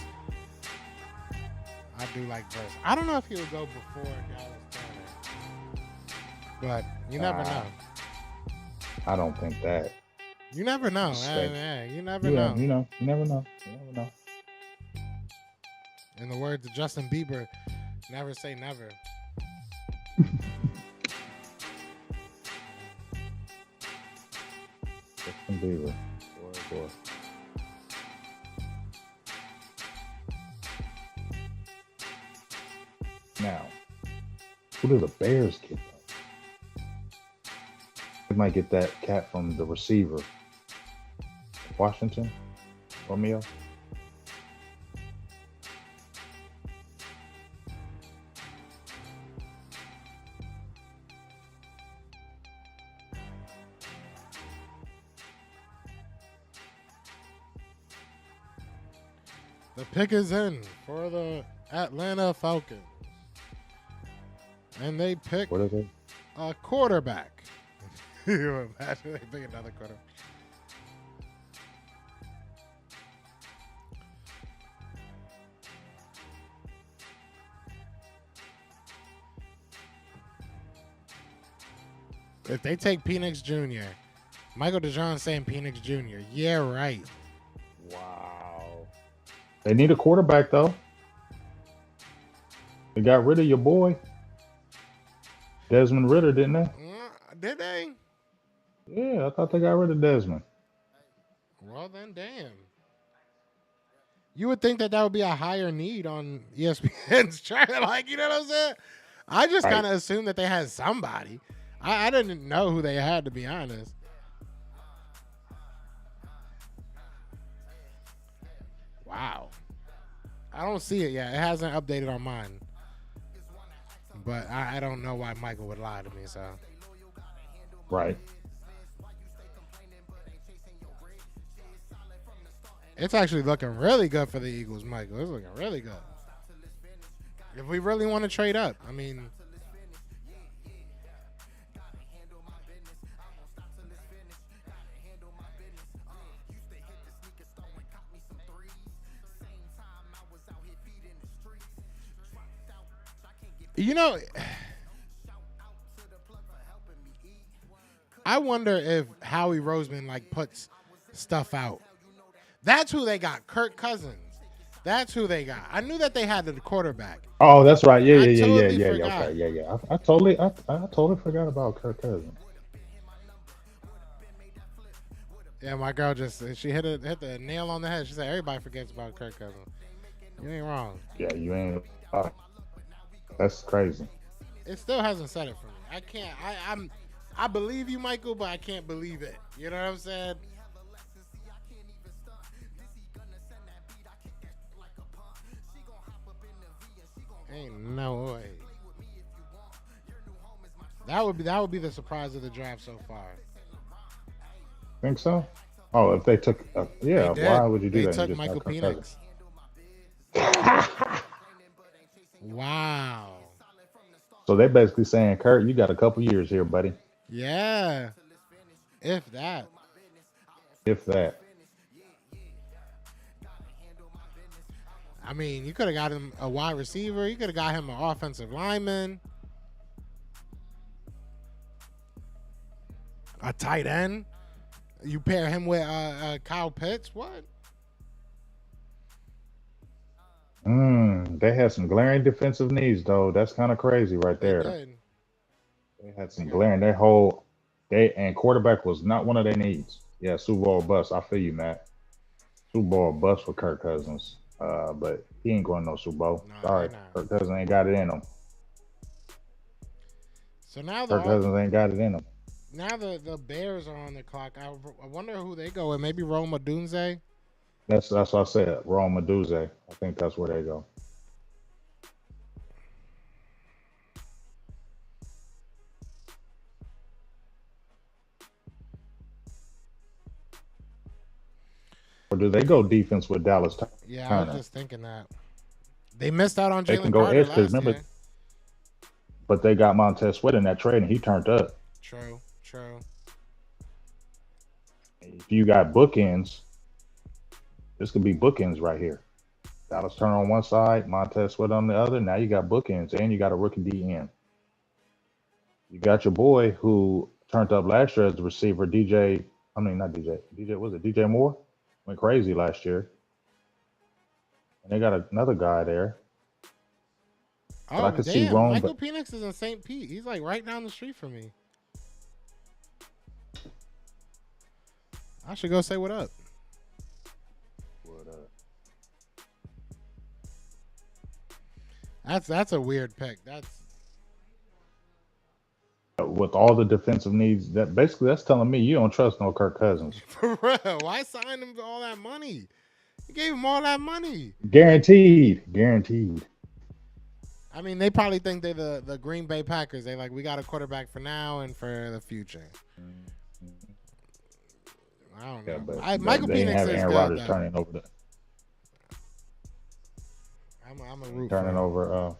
I do like Verse. I don't know if he would go before Dallas Turner, but you never know. I don't think that. You never know. You never know. You never know. You never know. In the words of Justin Bieber, never say never. Justin Bieber. Boy. Now, who do the Bears get? They might get that cat from the receiver. Washington? Romeo? The pick is in for the Atlanta Falcons. And they pick What are they? a quarterback. Imagine they pick another quarterback. If they take Penix Jr., Michael DeJohn saying Penix Jr. Yeah, right. Wow. They need a quarterback, though. They got rid of your boy. Desmond Ridder, didn't they? Did they? Yeah, I thought they got rid of Desmond. Well, then, damn. You would think that would be a higher need on ESPN's chart. Like, you know what I'm saying? I just kind of assumed that they had somebody. I didn't know who they had, to be honest. Wow. I don't see it yet. It hasn't updated on mine. But I don't know why Michael would lie to me, so. Right. It's actually looking really good for the Eagles, Michael. It's looking really good. If we really want to trade up, I mean, you know, I wonder if Howie Roseman like puts stuff out. That's who they got, Kirk Cousins. That's who they got. I knew that they had the quarterback. Oh, that's right. Yeah, I yeah, yeah, totally yeah, yeah, yeah. forgot. Okay, yeah, yeah. I totally forgot about Kirk Cousins. Yeah, my girl she hit the nail on the head. She said everybody forgets about Kirk Cousins. You ain't wrong. Yeah, you ain't. That's crazy. It still hasn't said it for me. I can't. I believe you, Michael, but I can't believe it. You know what I'm saying? Ain't no way. That would be the surprise of the draft so far. Think so? Oh, if they took, yeah. They did. Why would you do They that? took You just Michael got Kirk Penix. Cousins. Wow. So they're basically saying, Kurt, you got a couple years here, buddy. Yeah. If that. If that. I mean, you could have got him a wide receiver. You could have got him an offensive lineman. A tight end. You pair him with Kyle Pitts. What? They had some glaring defensive needs, though. That's kind of crazy right there. They had some glaring. And quarterback was not one of their needs. Yeah, Super Bowl bust. I feel you, Matt. Super Bowl bust for Kirk Cousins. But he ain't going no Super Bowl. No, Sorry, Kirk Cousins ain't got it in him. So now Kirk Cousins ain't got it in him. Now the Bears are on the clock. I wonder who they go with. Maybe Rome Odunze. That's what I said. Rome Meduze. I think that's where they go. Or do they go defense with Dallas Turner? Yeah, I was just thinking that. They missed out on They Jalen can go Carter edge because last remember, year. but they got Montez Sweat in that trade and he turned up. True. If you got bookends, this could be bookends right here. Dallas Turner on one side, Montez Sweat on the other. Now you got bookends and you got a rookie DN. You got your boy who turned up last year as the receiver, DJ. I mean, not DJ. DJ, was it DJ Moore? Went crazy last year. And they got another guy there. Oh, I could damn. see Rome, Michael but Penix is in St. Pete. He's like right down the street from me. I should go say what up. That's a weird pick. That's with all the defensive needs, that's telling me you don't trust no Kirk Cousins. for real. Why sign him for all that money? You gave him all that money. Guaranteed. I mean, they probably think they're the Green Bay Packers. They like, we got a quarterback for now and for the future. I don't know. Yeah, but Michael they Penix have is Aaron good, Rodgers though. turning over the I'm a root turning for him. over.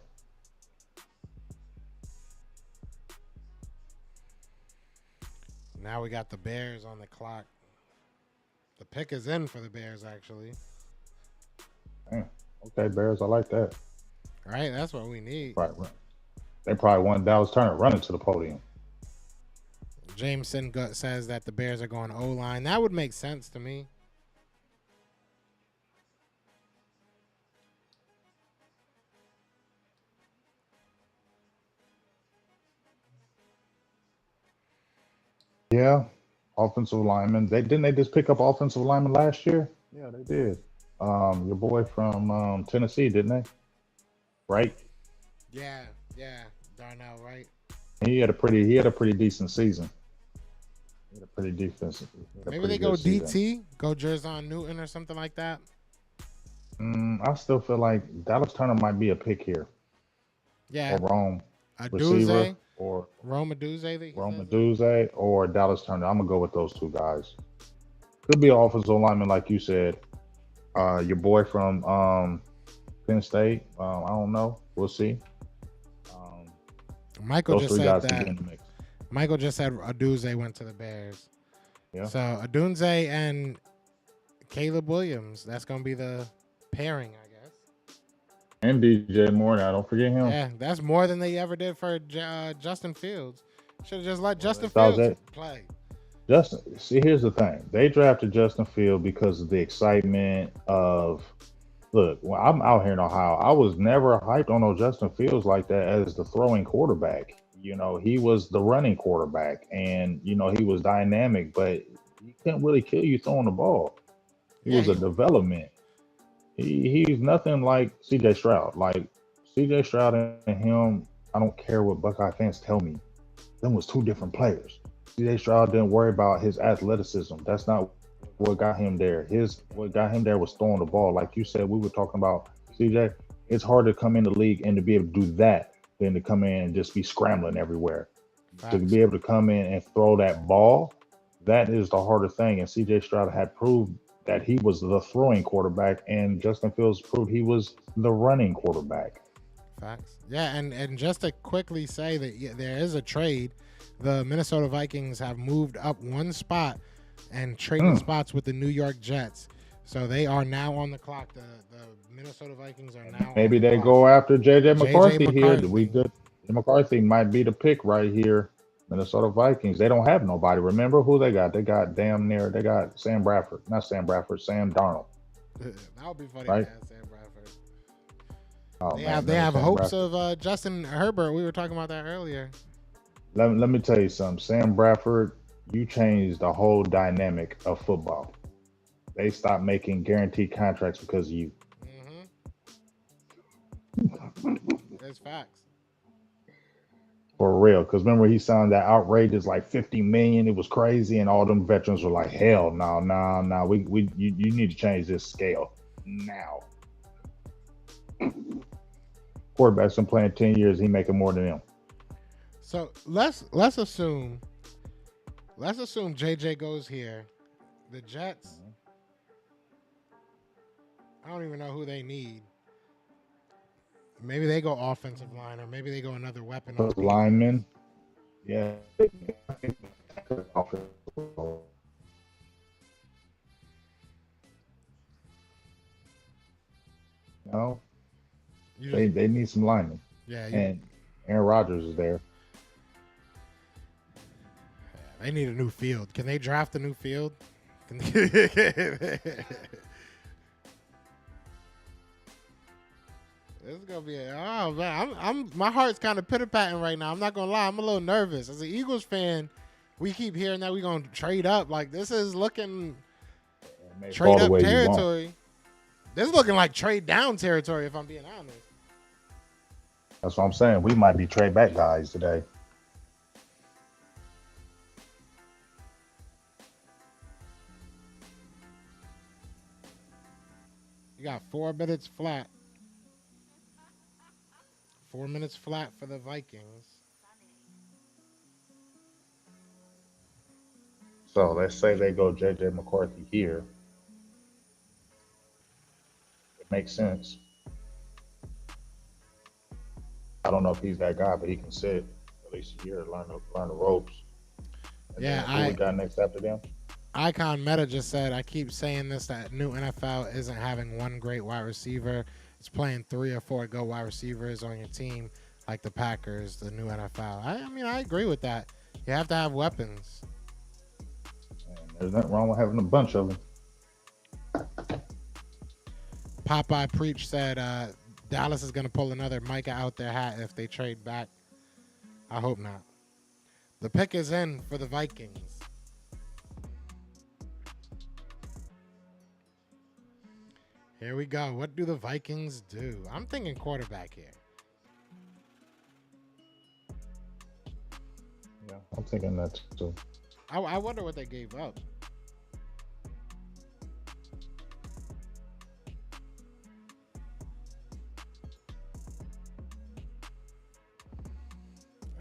Now we got the Bears on the clock. The pick is in for the Bears, actually. Okay, Bears, I like that. Right, that's what we need. Right. They probably want Dallas Turner running to the podium. Jameson says that the Bears are going O-line. That would make sense to me. Yeah, offensive lineman. They just pick up offensive lineman last year. Yeah, they did. Your boy from Tennessee, didn't they? Right. Yeah, Darnell, right? He had a pretty decent season. He had a pretty defensive. Maybe they go DT, go Jerzon Newton or something like that. I still feel like Dallas Turner might be a pick here. Yeah, Or Rome Aduze, receiver, or Rome Aduze. Rome Meduze, or Dallas Turner. I'm gonna go with those two guys. Could be an offensive lineman, like you said. Your boy from Penn State. I don't know. We'll see. Michael Those just three said guys could be that. in the mix. Michael just said Adunze went to the Bears. Yeah. So Adunze and Caleb Williams. That's gonna be the pairing, I guess. And DJ Moore. Now, don't forget him. Yeah, that's more than they ever did for Justin Fields. Should have just let Justin that was Fields it. play. Justin, see, here's the thing. They drafted Justin Field because of the excitement of. Look, when I'm out here in Ohio, I was never hyped on no Justin Fields like that as the throwing quarterback. You know, he was the running quarterback, and you know he was dynamic, but he couldn't really kill you throwing the ball. He was a development. He's nothing like CJ Stroud. Like CJ Stroud and him, I don't care what Buckeye fans tell me. Them was two different players. CJ Stroud didn't worry about his athleticism. That's not what got him there. What got him there was throwing the ball. Like you said, we were talking about CJ. It's hard to come in the league and to be able to do that than to come in and just be scrambling everywhere. Facts. To be able to come in and throw that ball, that is the harder thing. And CJ Stroud had proved that he was the throwing quarterback, and Justin Fields proved he was the running quarterback. Facts. Yeah, and just to quickly say that there is a trade. The Minnesota Vikings have moved up one spot and traded spots with the New York Jets. So they are now on the clock. The Minnesota Vikings are now Maybe on the they clock. go after JJ McCarthy here. McCarthy. We good. McCarthy might be the pick right here. Minnesota Vikings. They don't have nobody. Remember who they got? They got They got Sam Bradford. Not Sam Bradford. Sam Darnold. That would be funny. Right? To have Sam Bradford. Oh, They man, have remember Sam hopes Bradford. of Justin Herbert. We were talking about that earlier. Let me tell you something. Sam Bradford, you changed the whole dynamic of football. They stopped making guaranteed contracts because of you. That's facts. For real. Because remember, he signed that outrageous like $50 million. It was crazy, and all them veterans were like, "Hell, no. You need to change this scale now." Quarterback's been playing 10 years. He making more than him. So let's assume JJ goes here. The Jets. I don't even know who they need. Maybe they go offensive line, or maybe they go another weapon. On defense. Lineman. Yeah. No. They need some linemen. Yeah. And Aaron Rodgers is there. They need a new field. Can they draft a new field? This is gonna be oh man, I'm my heart's kind of pitter-patting right now. I'm not gonna lie, I'm a little nervous. As an Eagles fan, we keep hearing that we're gonna trade up. Like this is looking trade up territory. This is looking like trade down territory, if I'm being honest. That's what I'm saying. We might be trade back guys today. You got 4 minutes flat. 4 minutes flat for the Vikings. So let's say they go JJ McCarthy here. It makes sense. I don't know if he's that guy, but he can sit at least a year, learn the ropes. And Yeah, who we got next after them? Icon Meta just said, I keep saying this, that new NFL isn't having one great wide receiver. It's playing 3 or 4 good wide receivers on your team, like the Packers, the new NFL. I mean, I agree with that. You have to have weapons. And there's nothing wrong with having a bunch of them. Popeye Preach said Dallas is going to pull another Micah out their hat if they trade back. I hope not. The pick is in for the Vikings. Here we go. What do the Vikings do? I'm thinking quarterback here. Yeah, I'm thinking that too. I wonder what they gave up.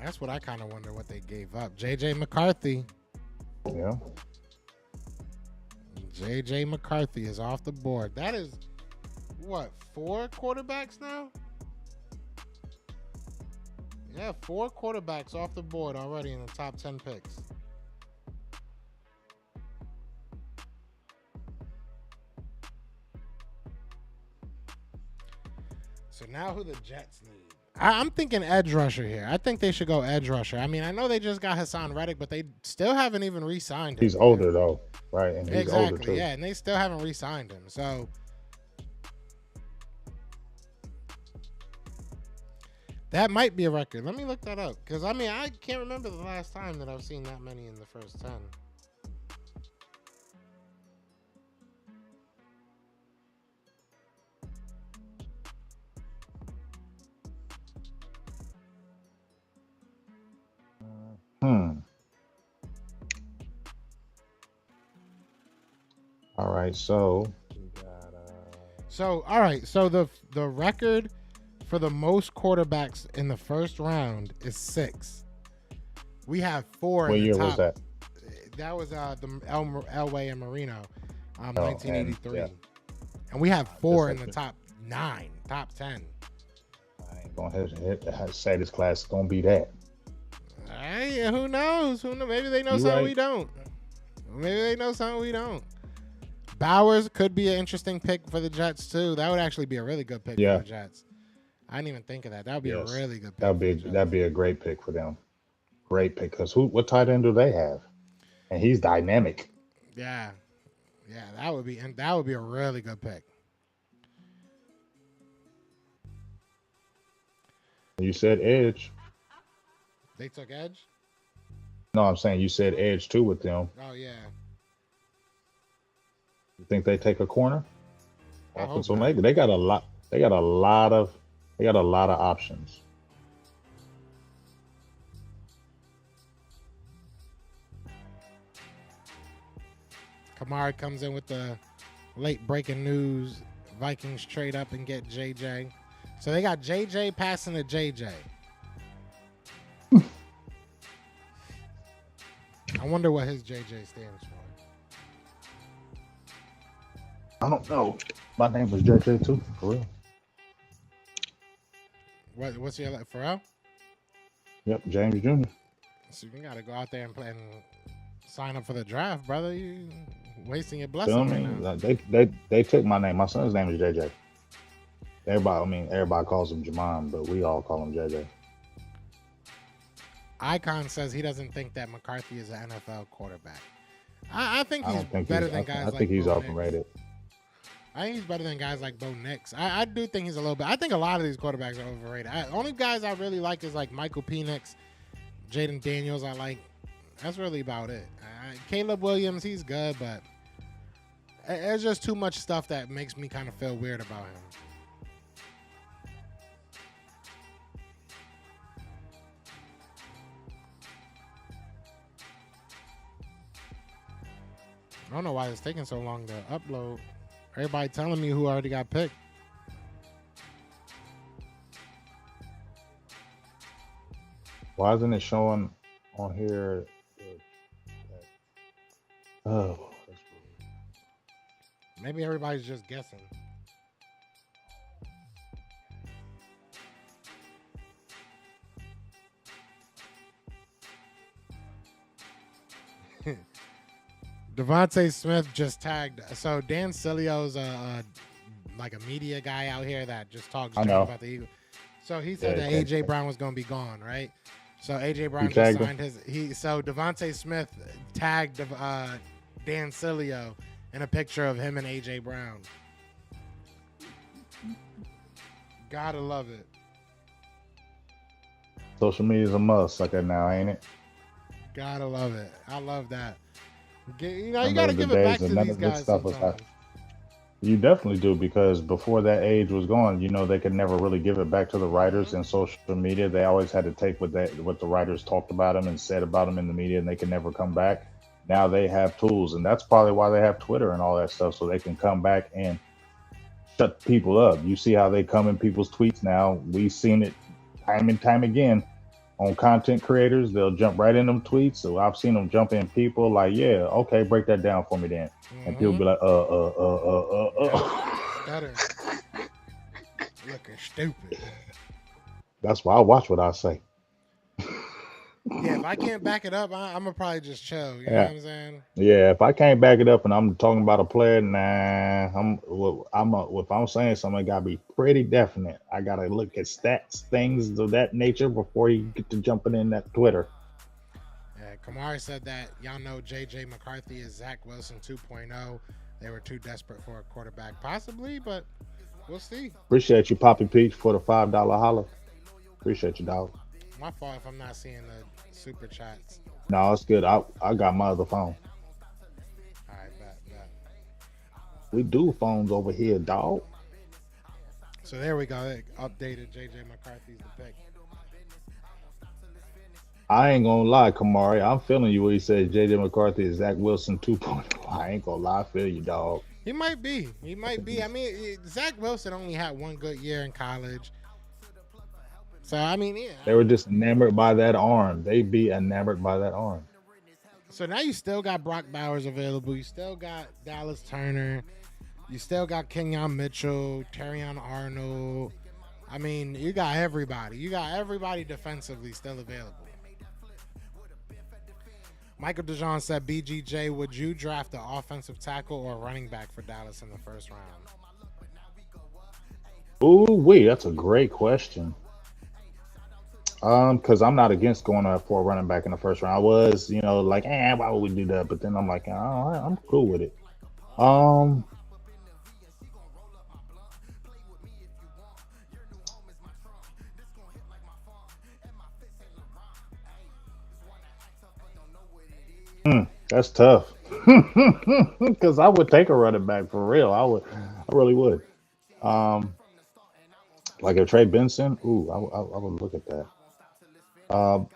That's what I kind of wonder what they gave up. JJ McCarthy. Yeah. J.J. McCarthy is off the board. That is, what, 4 quarterbacks now? Yeah, 4 quarterbacks off the board already in the top 10 picks. So now who the Jets need? I'm thinking edge rusher here. I think they should go edge rusher. I mean, I know they just got Hassan Reddick, but they still haven't even re-signed him. He's older though, right? And he's older too. Yeah, and they still haven't re-signed him. So that might be a record. Let me look that up. Because, I mean, I can't remember the last time that I've seen that many in the first 10. All right, so all right, so the record for the most quarterbacks in the first round is 6. We have 4 what in the year top. was that? That was the Elway and Marino, 1983. And we have 4 in the top 9, top 10. I ain't gonna say this class is gonna be that. Hey, who knows? Maybe they know something we don't. Maybe they know something we don't. Bowers could be an interesting pick for the Jets too. That would actually be a really good pick for the Jets. I didn't even think of that. That would be a really good pick. That'd be a great pick for them. Great pick, because what tight end do they have? And he's dynamic. Yeah, that would be a really good pick. You said edge. They took edge? No, I'm saying you said edge too with them. Oh yeah. You think they take a corner? So maybe they got a lot. They got a lot of options. Kamara comes in with the late breaking news. Vikings trade up and get JJ. So they got JJ passing to JJ. I wonder what his JJ stands for. I don't know. My name was JJ too, for real. What's your Pharrell? Yep, James Jr. So you gotta go out there and play and sign up for the draft, brother. You wasting your blessing right now. They took my name. My son's name is JJ. Everybody calls him Jamon, but we all call him JJ. Icon says he doesn't think that McCarthy is an NFL quarterback. I think he's better than guys like I think he's Bo overrated. Nix. I think he's better than guys like Bo Nix. I do think he's a little bit. I think a lot of these quarterbacks are overrated. Only guys I really like is like Michael Penix, Jaden Daniels. I like. That's really about it. Caleb Williams, he's good, but there's just too much stuff that makes me kind of feel weird about him. I don't know why it's taking so long to upload. Everybody telling me who already got picked. Why isn't it showing on here? Oh, that's weird. Maybe everybody's just guessing. Devontae Smith just tagged. So Dan Silio's like a media guy out here that just talks about the Eagles. So he said that AJ Brown was going to be gone, right? So AJ Brown just signed So Devontae Smith tagged Dan Silio in a picture of him and AJ Brown. Gotta love it. Social media is a must sucker now, ain't it? Gotta love it. I love that. You gotta give it back to these guys sometimes. You definitely do, because before that age was gone, they could never really give it back to the writers in social media. They always had to take what the writers talked about them and said about them in the media, and they could never come back. Now they have tools, and that's probably why they have Twitter and all that stuff, so they can come back and shut people up. You see how they come in people's tweets now. We've seen it time and time again on content creators. They'll jump right in them tweets. So I've seen them jump in people like, yeah, okay, break that down for me then. And people be like, Stuttering. Looking stupid. That's why I watch what I say. Yeah, if I can't back it up, I'm gonna probably just chill. You know what I'm saying? Yeah, if I can't back it up and I'm talking about a player, nah, if I'm saying something, it gotta be pretty definite. I gotta look at stats, things of that nature before you get to jumping in that Twitter. Yeah, Kamari said that y'all know J.J. McCarthy is Zach Wilson 2.0. They were too desperate for a quarterback, possibly, but we'll see. Appreciate you, Poppy Peach, for the $5 holler. Appreciate you, dog. My fault if I'm not seeing the super chats. No, it's good. I got my other phone. All right, bet. We do phones over here, dog. So there we go. They updated J.J. McCarthy's the pick. I ain't gonna lie, Kamari. I'm feeling you when he says J.J. McCarthy is Zach Wilson 2.0. I ain't gonna lie. I feel you, dog. He might be. I mean, Zach Wilson only had one good year in college. So, I mean, yeah. They were just enamored by that arm. They be enamored by that arm. So now you still got Brock Bowers available. You still got Dallas Turner. You still got Kenyon Mitchell, Terrion Arnold. I mean, you got everybody. You got everybody defensively still available. Michael DeJean said, BGJ, would you draft the offensive tackle or running back for Dallas in the first round? Ooh, that's a great question. Because I'm not against going for a running back in the first round. I was, like, why would we do that? But then I'm like, I'm cool with it. That's tough. Because I would take a running back for real. I really would. Like a Trey Benson. Ooh, I would look at that. Ooh,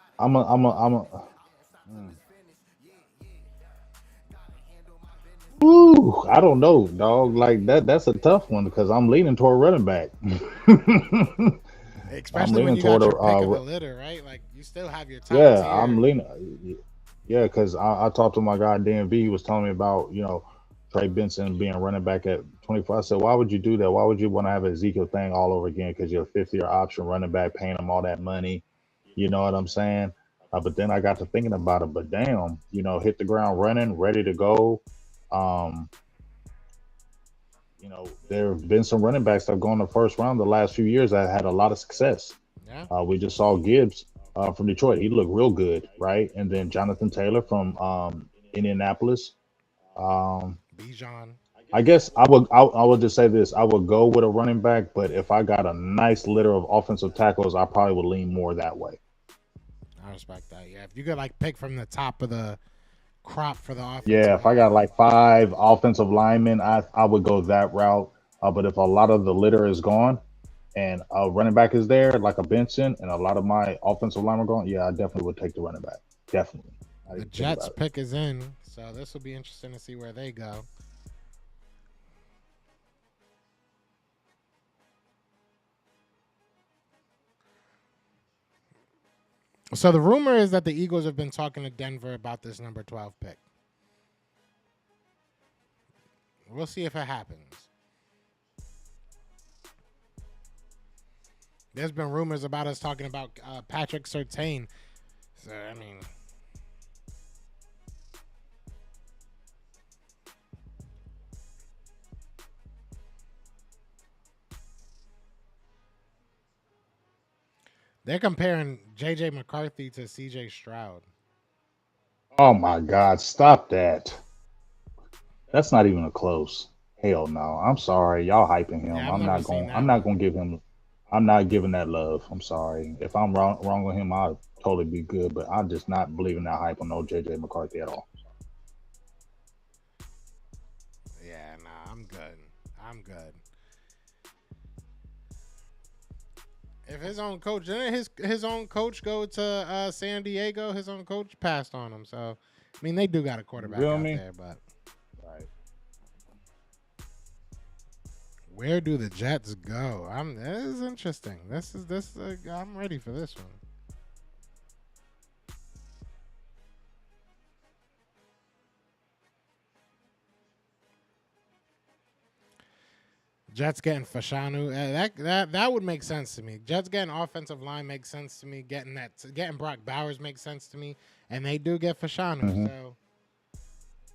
I don't know, dog. Like that's a tough one because I'm leaning toward running back. Especially when you got your pick of the litter, right? Like you still have your top yeah, tier. I'm leaning. Yeah, because I talked to my guy DMV. He was telling me about Trey Benson being running back at 24. I said, why would you do that? Why would you want to have Ezekiel thing all over again? Because you're a fifth-year option running back, paying him all that money. You know what I'm saying? But then I got to thinking about it. But damn, hit the ground running, ready to go. There have been some running backs that have gone the first round the last few years that had a lot of success. Yeah. We just saw Gibbs from Detroit. He looked real good, right? And then Jonathan Taylor from Indianapolis. Bijan. I guess I would just say this. I would go with a running back, but if I got a nice litter of offensive tackles, I probably would lean more that way. I respect that. Yeah, if you could pick from the top of the crop for the offense. Yeah, if I got 5 offensive linemen, I would go that route. But if a lot of the litter is gone and a running back is there, like a Benson, and a lot of my offensive linemen are gone, yeah, I definitely would take the running back. Definitely. The Jets pick is in, so this will be interesting to see where they go. So the rumor is that the Eagles have been talking to Denver about this number 12 pick. We'll see if it happens. There's been rumors about us talking about Patrick Surtain. So, I mean... They're comparing J.J. McCarthy to C.J. Stroud. Oh my God! Stop that. That's not even a close. Hell no. I'm sorry, y'all hyping him. Yeah, I'm not gonna give him. I'm not giving that love. I'm sorry. If I'm wrong with him, I'll totally be good. But I'm just not believing that hype on no J.J. McCarthy at all. Yeah, nah, I'm good. If his own coach, didn't his own coach go to San Diego? His own coach passed on him. So, I mean, they do got a quarterback out there, but right. Where do the Jets go? This is interesting. I'm ready for this one. Jets getting Fashanu. That would make sense to me. Jets getting offensive line makes sense to me. Getting Brock Bowers makes sense to me. And they do get Fashanu. Mm-hmm. So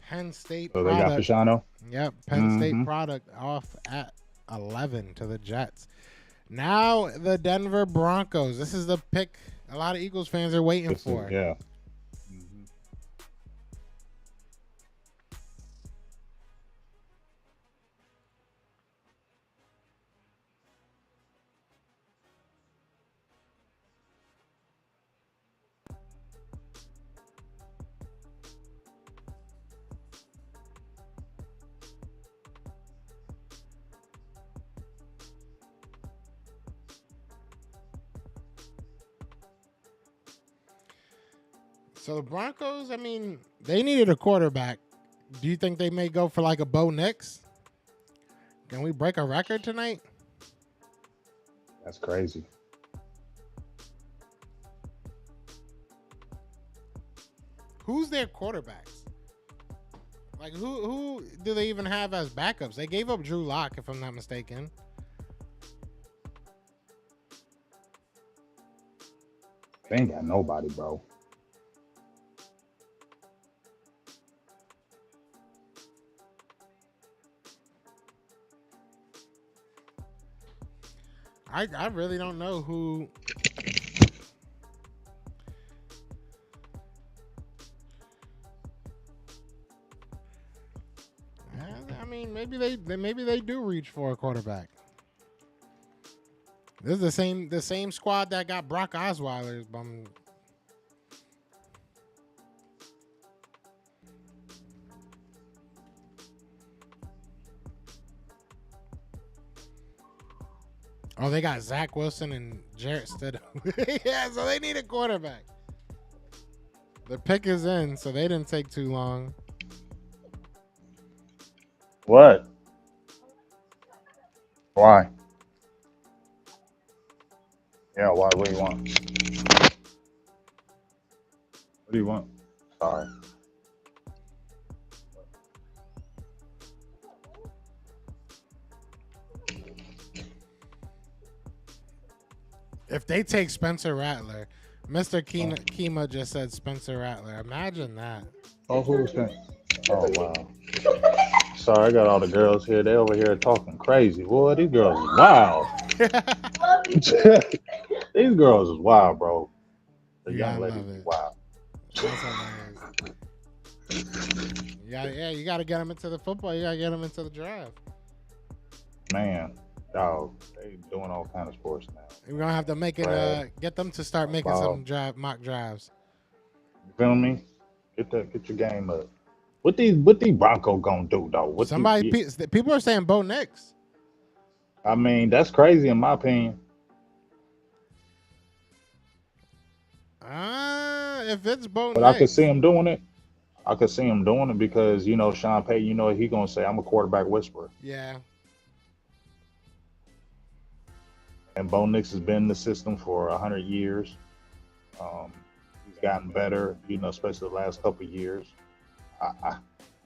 Penn State So they got product. Fashano. Yep, Penn State Mm-hmm. product off at 11 to the Jets. Now the Denver Broncos. This is the pick a lot of Eagles fans are waiting for. Yeah. So the Broncos, I mean, they needed a quarterback. Do you think they may go for like a Bo Nix? Can we break a record tonight? That's crazy. Who's their quarterbacks? Like who do they even have as backups? They gave up Drew Lock, if I'm not mistaken. They ain't got nobody, bro. I really don't know who. I mean, maybe they do reach for a quarterback. This is the same squad that got Brock Osweiler. Oh, they got Zach Wilson and Jarrett Stidham. Yeah, so they need a quarterback. The pick is in, so they didn't take too long. What? Why? Yeah, why? What do you want? What do you want? Sorry. If they take Spencer Rattler, Mr. Kima just said Spencer Rattler. Imagine that. Oh, who's that? Oh, wow. Sorry, I got all the girls here. They over here talking crazy. Boy, these girls is wild. These girls is wild, bro. The Yeah, young I ladies love is it. wild. That's hilarious. Yeah, you got to get them into the football. You got to get them into the draft. Man, dog, they doing all kind of sports now. We're going to have to make it, get them to start making some mock drives. You feel me? Get your game up. What these Broncos gonna do though? People are saying Bo Nix. I mean, that's crazy in my opinion. If it's Bo Nix. But I could see him doing it. I could see him doing it because, you know, Sean Payton, you know, he going to say, I'm a quarterback whisperer. Yeah. And Bo Nix has been in the system for 100 years. He's gotten better, you know, especially the last couple of years.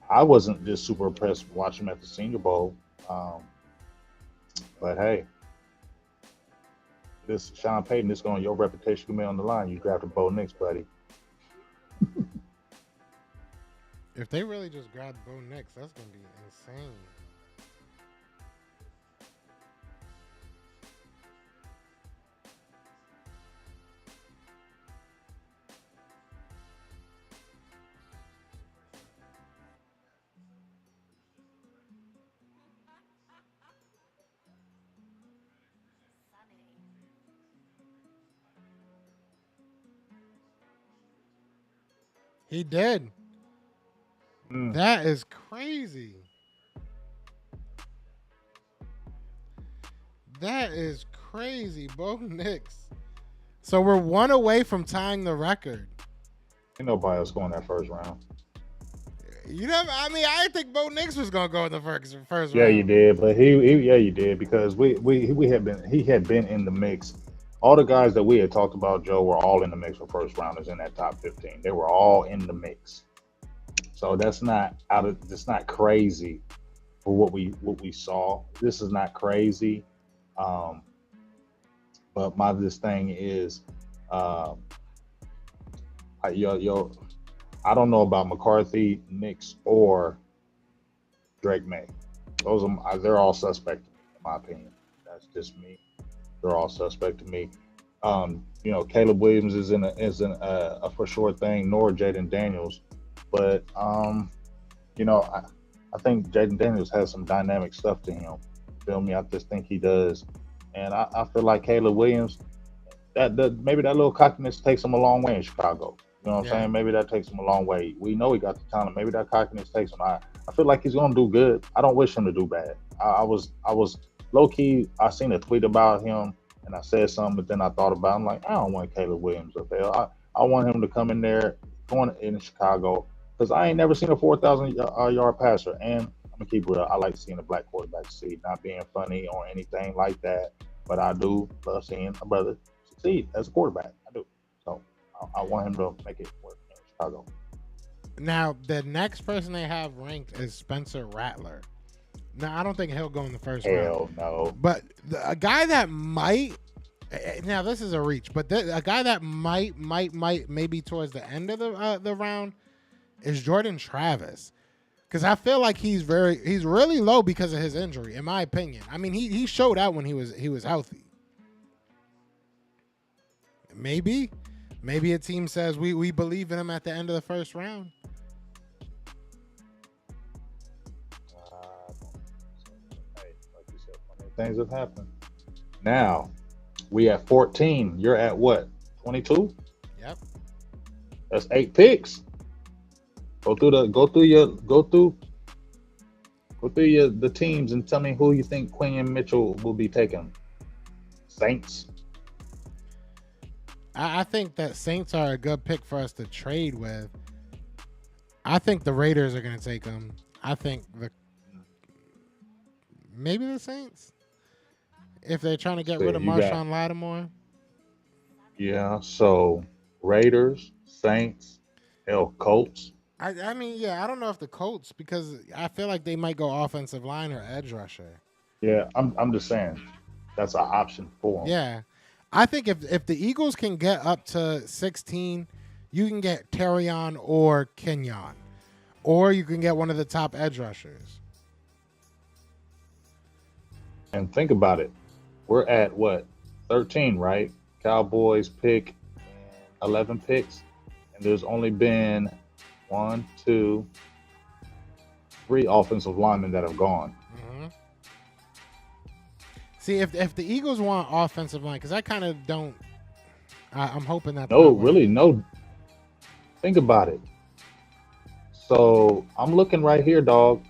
I wasn't just super impressed watching him at the Senior Bowl. But, hey, this Sean Payton, this going your reputation could be on the line. You drafted Bo Nix, buddy. If they really just grabbed Bo Nix, that's going to be insane. He did. That is crazy. That is crazy, Bo Nix. So we're one away from tying the record. Ain't nobody else going that first round. You know, I mean, I think Bo Nix was gonna go in the first round. Yeah, you did, but you did because he had been in the mix. All the guys that we had talked about, Joe, were all in the mix for first rounders in that top 15. They were all in the mix. So that's not crazy for what we saw. This is not crazy, but this thing is, I don't know about McCarthy, Nix, or Drake May. They're all suspect in my opinion. That's just me. They're all suspect to me. Caleb Williams isn't a for sure thing, nor Jaden Daniels, but I think Jaden Daniels has some dynamic stuff to him. Feel me? I just think he does, and I feel like Caleb Williams, that maybe that little cockiness takes him a long way in Chicago. You know what I'm saying? Maybe that takes him a long way. We know he got the talent. Maybe that cockiness takes him. I feel like he's gonna do good. I don't wish him to do bad. I was low key. I seen a tweet about him, and I said something, but then I thought about it. I'm like, I don't want Caleb Williams up there. I want him to come in there, going in Chicago, because I ain't never seen a 4,000 yard passer. And I'm gonna keep real. I like seeing a black quarterback succeed, not being funny or anything like that, but I do love seeing a brother succeed as a quarterback. I do. So I want him to make it work in Chicago. Now, the next person they have ranked is Spencer Rattler. Now, I don't think he'll go in the first round. Hell no. But a guy that might, now this is a reach, but a guy that might maybe towards the end of the round is Jordan Travis. Because I feel like he's really low because of his injury, in my opinion. I mean, he showed out when he was healthy. Maybe a team says we believe in him at the end of the first round. Like you said, many things have happened. Now we at 14. You're at what? 22. Yep. That's 8 picks. Go through the teams and tell me who you think Quinn Mitchell will be taking. Saints. I think that Saints are a good pick for us to trade with. I think the Raiders are going to take him. I think maybe the Saints, if they're trying to get rid of Marshawn Lattimore. Yeah, so Raiders, Saints, Colts. I mean, yeah, I don't know if the Colts, because I feel like they might go offensive line or edge rusher. Yeah, I'm just saying that's an option for them. Yeah. I think if the Eagles can get up to 16, you can get Terrion or Kenyon, or you can get one of the top edge rushers. And think about it. We're at what? 13, right? Cowboys pick 11 picks, and there's only been 1, 2, 3 offensive linemen that have gone. Mm-hmm. See, if the Eagles want offensive line, because I kind of don't. I'm hoping that. No. Think about it. So I'm looking right here, dog.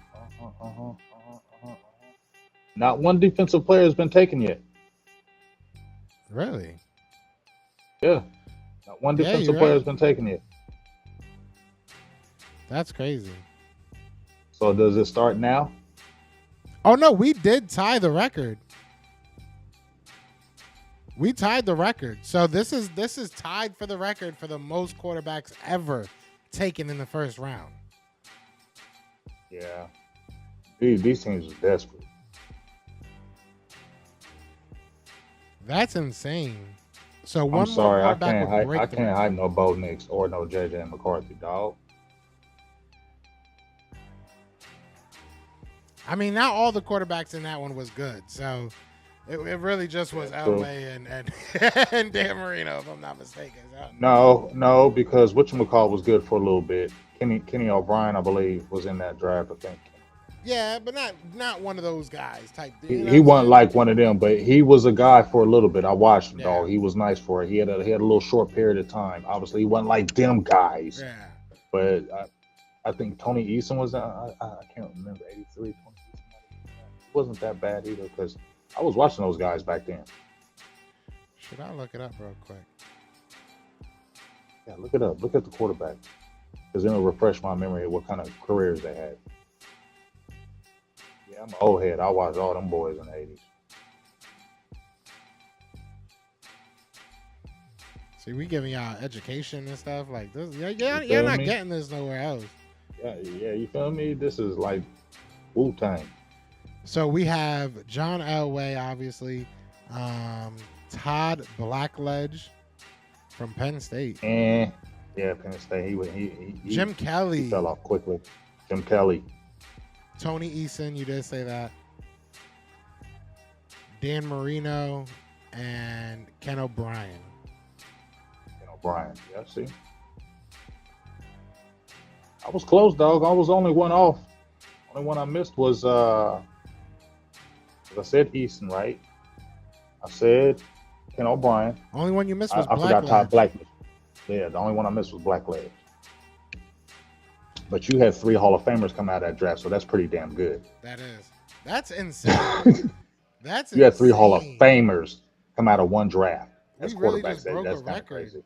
Not one defensive player has been taken yet. Really? Yeah. Not one defensive player has been taken yet. That's crazy. So does it start now? Oh no, we did tie the record. We tied the record. So this is tied for the record for the most quarterbacks ever taken in the first round. Yeah. These teams are desperate. That's insane. So I'm sorry, I can't hide no Bo Nix or no JJ McCarthy, dog. I mean, not all the quarterbacks in that one was good. So it really just was Elway and Dan Marino, if I'm not mistaken. No, because whatchamacallit was good for a little bit. Kenny O'Brien, I believe, was in that draft, I think. Yeah, but not one of those guys type. He wasn't like one of them, but he was a guy for a little bit. I watched him, dog. He was nice for it. He had a little short period of time. Obviously, he wasn't like them guys. Yeah. But I think Tony Eason was. I can't remember 83. Tony Eason wasn't that bad either, because I was watching those guys back then. Should I look it up real quick? Yeah, look it up. Look at the quarterback, because then it'll refresh my memory of what kind of careers they had. Yeah, I'm an old head. I watched all them boys in the 80s. See, we giving y'all education and stuff like this. You're not getting this nowhere else. Yeah, you feel me? This is like Wu-Tang. So we have John Elway, obviously. Todd Blackledge from Penn State. And yeah, Penn State. Jim Kelly. He fell off quickly. Jim Kelly. Tony Eason, you did say that. Dan Marino and Ken O'Brien. Ken O'Brien. Yeah, see. I was close, dog. I was only one off. Only one I missed was I said Easton, right? I said Ken O'Brien. Only one you missed was I forgot Todd Blackledge. Blackledge. Yeah, the only one I missed was Blackledge. But you had 3 Hall of Famers come out of that draft, so that's pretty damn good. That is. That's insane. That's You had 3 Hall of insane. Famers come out of one draft. That's We really quarterbacks. just broke That's a kind of record. crazy.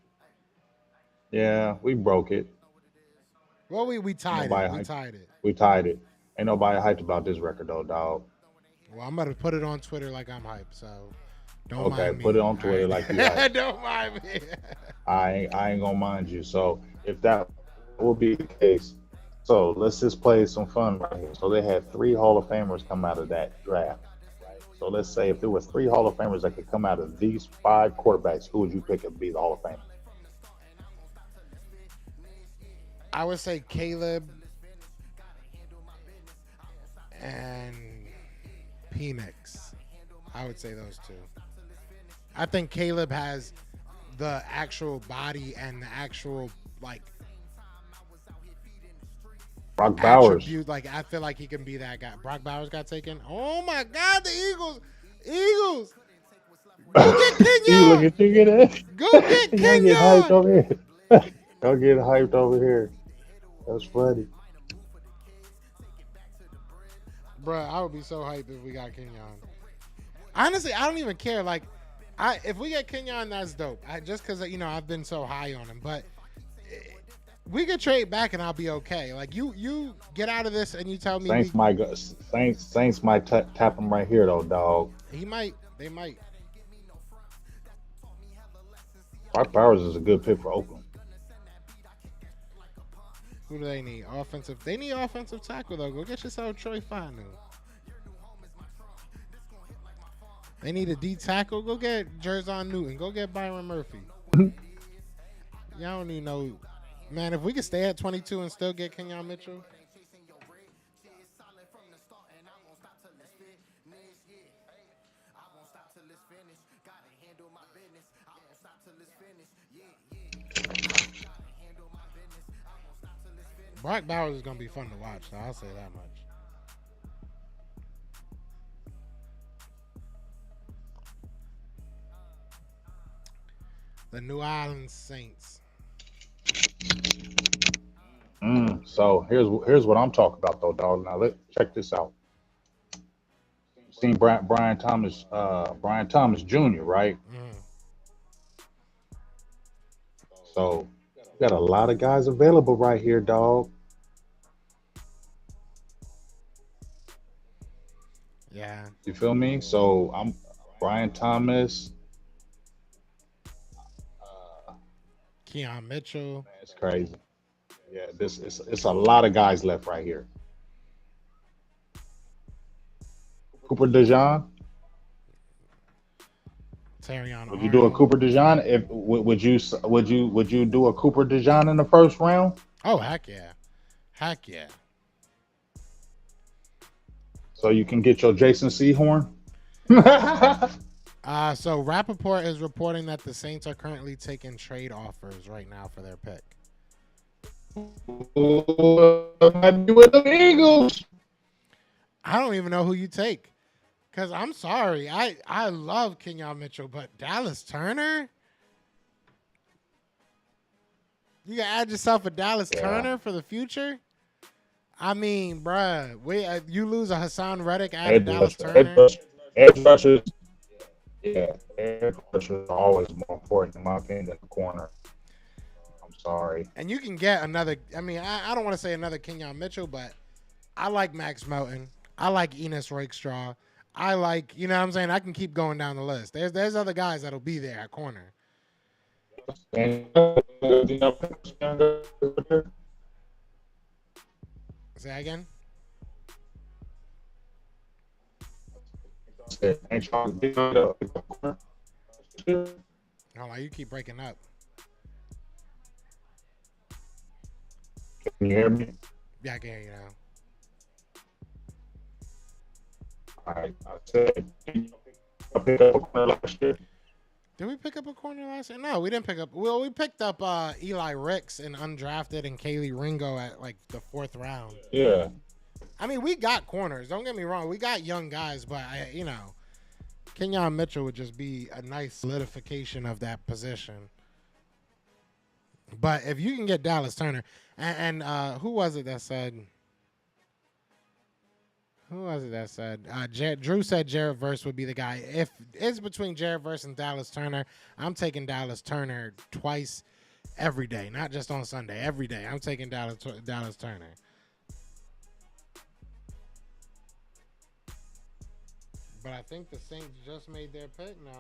Yeah, we broke it. Well, we tied it. Nobody We hyped. tied it. We tied it. Ain't nobody hyped about this record though, dog. Well, I'm gonna put it on Twitter like I'm hyped. So don't Okay, mind me. put it on Twitter like you hyped. Don't mind me. I ain't gonna mind you. So if that will be the case, so let's just play some fun right here. So they had 3 Hall of Famers come out of that draft. Right? So let's say if there were 3 Hall of Famers that could come out of these 5 quarterbacks, who would you pick to be the Hall of Famer? I would say Caleb and Penix. I would say those 2. I think Caleb has the actual body and the actual like Brock Bowers. attribute. Like I feel like he can be that guy. Brock Bowers got taken. Oh my God, the Eagles. Go get You look Kenyon. at you get it. Go get Y'all get hyped Kenyon. over here. Y'all get hyped over here. That's funny. Bruh, I would be so hyped if we got Kenyon. Honestly, I don't even care. Like, if we get Kenyon, that's dope. Just because I've been so high on him, but we could trade back and I'll be okay. Like you get out of this and you tell me Saints might tap him right here though, dog. he might. They might. Brock Bowers is a good pick for Oakland. Who do they need? Offensive. They need offensive tackle though. Go get yourself Troy Fanu. They need a D tackle. Go get Jerzon Newton. Go get Byron Murphy. Y'all don't need no. Man, if we could stay at 22 and still get Kenyon Mitchell. Brock Bowers is going to be fun to watch, so I'll say that much. The New Orleans Saints. So here's what I'm talking about though, dog. Now check this out. Seen Brian Thomas Jr., right? So we got a lot of guys available right here, dog. Yeah. You feel me? So I'm Brian Thomas. Keon Mitchell. It's crazy. Yeah, it's a lot of guys left right here. Cooper DeJean. Terrion Would you do a Cooper DeJean? Would you do a Cooper DeJean in the first round? Oh, heck yeah. Heck yeah. So you can get your Jason Sehorn? So Rappaport is reporting that the Saints are currently taking trade offers right now for their pick. Might be with the Eagles. I don't even know who you take. Because I'm sorry. I love Kenyon Mitchell, but Dallas Turner? You can add yourself a Dallas Turner for the future? I mean, bruh, you lose a Hassan Reddick, add a Dallas Turner. Edge rushers. Yeah, edge rushers are always more important, in my opinion, than the corner. I'm sorry. And you can get another. I mean, I don't want to say another Kenyon Mitchell, but I like Max Melton. I like Enos Rakestraw. I like, you know what I'm saying? I can keep going down the list. There's other guys that'll be there at corner. Say again? said, ain't trying to get up. Hold on, you keep breaking up. Can you hear me? Yeah, I can hear you now. I said, I picked up a corner last year. Did we pick up a corner last year? No, we didn't pick up. Well, we picked up Eli Ricks and undrafted and Kaylee Ringo at like the 4th round. Yeah. I mean, we got corners. Don't get me wrong. We got young guys, but Kenyon Mitchell would just be a nice solidification of that position. But if you can get Dallas Turner, and who was it that said? Who was it that said? Drew said Jared Verse would be the guy. If it's between Jared Verse and Dallas Turner, I'm taking Dallas Turner twice every day, not just on Sunday. Every day, I'm taking Dallas Turner. But I think the Saints just made their pick now.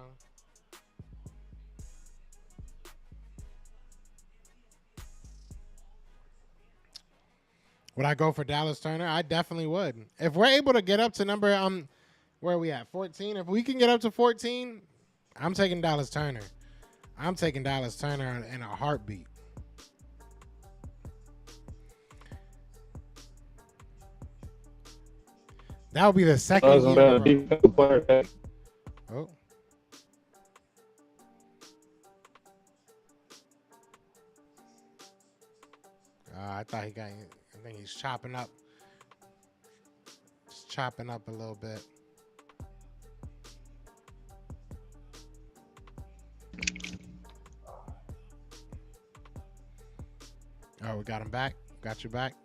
Would I go for Dallas Turner? I definitely would. If we're able to get up to number where are we at? 14. If we can get up to 14, I'm taking Dallas Turner. I'm taking Dallas Turner in a heartbeat. That would be the second Doesn't year. matter, defensive player. Oh. I thought he got. I think he's chopping up. Just chopping up a little bit. Oh, we got him back. Got you back.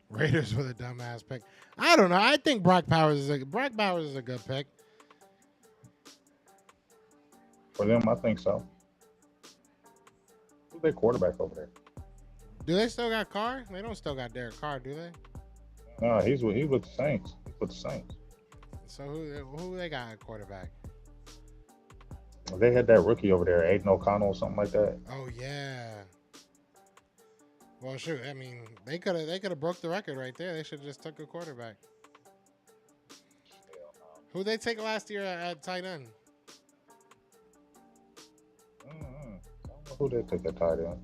Raiders with a dumbass pick. I don't know. I think Brock Powers is a good pick. For them, I think so. Who's their quarterback over there? Do they still got Carr? They don't still got Derek Carr, do they? No, he's with the Saints. He's with the Saints. So who they got at quarterback? They had that rookie over there, Aiden O'Connell or something like that. Oh yeah. Well, shoot. I mean, they could have broke the record right there. They should have just took a quarterback. Who they take last year at tight end? I don't know who they took at tight end.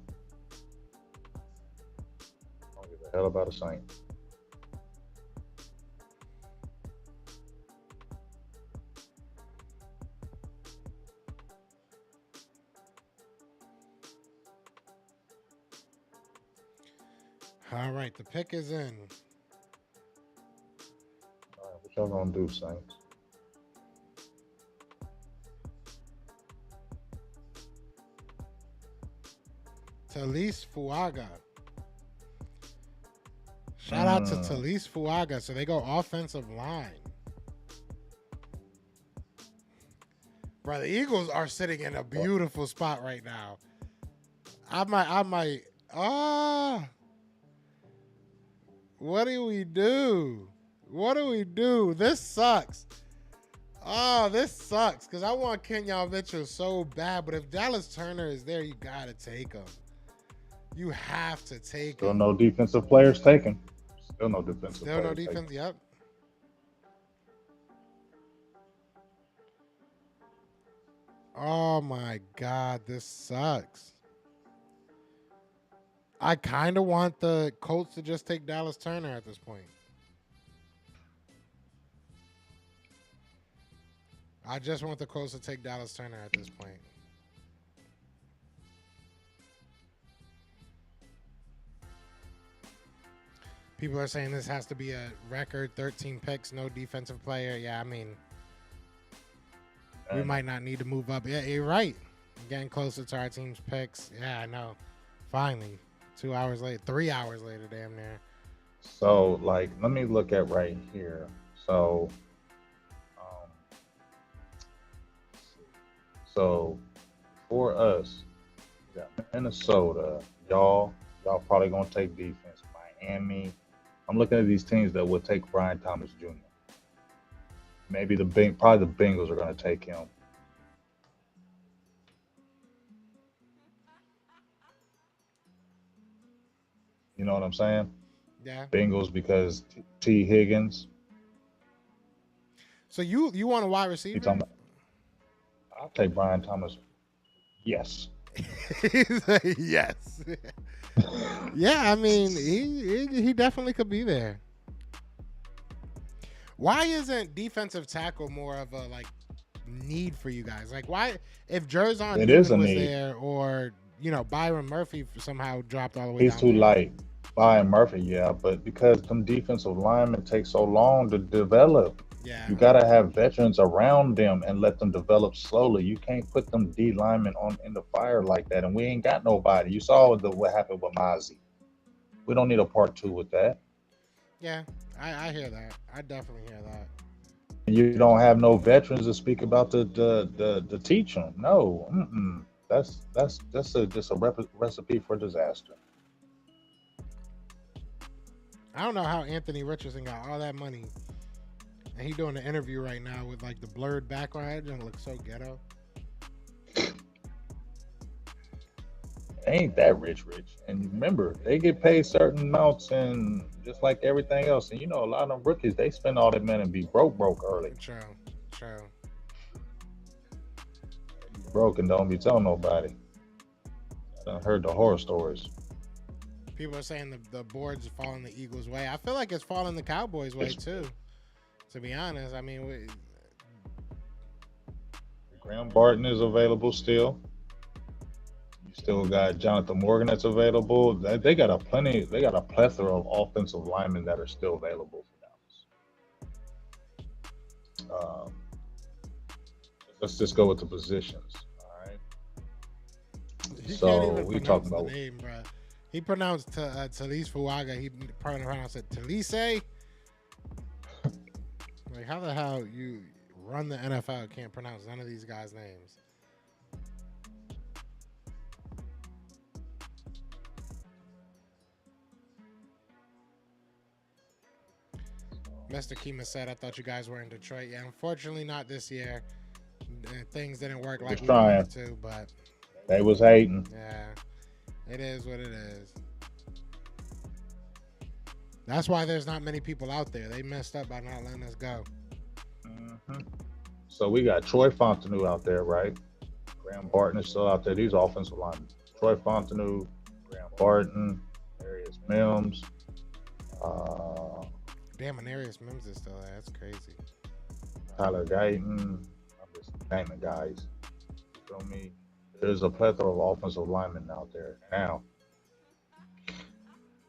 I don't give a hell about a Saint. All right, the pick is in. All right, what y'all gonna do, Saints? Talise Fuaga. Shout out to Talise Fuaga. So they go offensive line. Bro, the Eagles are sitting in a beautiful spot right now. I might. What do we do? What do we do? This sucks. Oh, this sucks because I want Kenyon Mitchell so bad. But if Dallas Turner is there, you got to take him. You have to take Still him. no defensive players taken. Still no defensive Still no players defense. taken. Yep. Oh my God, this sucks. I kind of want the Colts to just take Dallas Turner at this point. I just want the Colts to take Dallas Turner at this point. People are saying this has to be a record 13 picks, no defensive player. Yeah, I mean, we might not need to move up. Yeah, you're right. Getting closer to our team's picks. Yeah, I know. Finally. 2 hours later, 3 hours later, damn near. So, like, let me look at right here. So for us, we got Minnesota. Y'all probably gonna take defense. Miami. I'm looking at these teams that will take Brian Thomas Jr. Maybe probably the Bengals are gonna take him. You know what I'm saying? Yeah. Bengals because T. Higgins. So you want a wide You receiver? talking about, I'll take Brian Thomas. Yes. Yes. Yeah, I mean, he definitely could be there. Why isn't defensive tackle more of a like need for you guys? Like, why if Jerzon It is a Newman was need. there, or Byron Murphy somehow dropped all the way He's down too there? light. Brian Murphy, yeah, but because them defensive linemen take so long to develop, Yeah, you gotta have veterans around them and let them develop slowly. You can't put them D linemen on in the fire like that, and we ain't got nobody. You saw what happened with Mozzie. We don't need a part two with that. yeah, I hear that. I definitely hear that. And you don't have no veterans to speak about the teach them. No, that's just a recipe for disaster. I don't know how Anthony Richardson got all that money, and he doing an interview right now with like the blurred background and it looks so ghetto. Ain't that rich. And remember, they get paid certain amounts, and just like everything else. And a lot of them rookies, they spend all that money and be broke early. True. Broke and don't be telling nobody. I heard the horror stories. People are saying the board's falling the Eagles' way. I feel like it's falling the Cowboys' way too. To be honest, I mean, Graham Barton is available still. You still got Jonathan Morgan that's available. They got a plethora of offensive linemen that are still available for Dallas. Let's just go with the positions. All right. he So can't even we pronounce talking the about name, bro. He pronounced Talise Fuaga. He pronounced it Talise. Like, how the hell you run the NFL and can't pronounce none of these guys' names? Mr. Kima said, I thought you guys were in Detroit. Yeah, unfortunately not this year. Things didn't work like we wanted to, but they was hating. yeah, it is what it is. That's why there's not many people out there. They messed up by not letting us go. Mm-hmm. So we got Troy Fontenot out there, right? Graham Barton is still out there. These offensive linemen. Troy Fontenot, Graham Barton, Arius Mims. Damn, Anarius Mims is still there. That's crazy. Tyler Guyton. I'm just naming guys. You feel me? There's a plethora of offensive linemen out there. Now,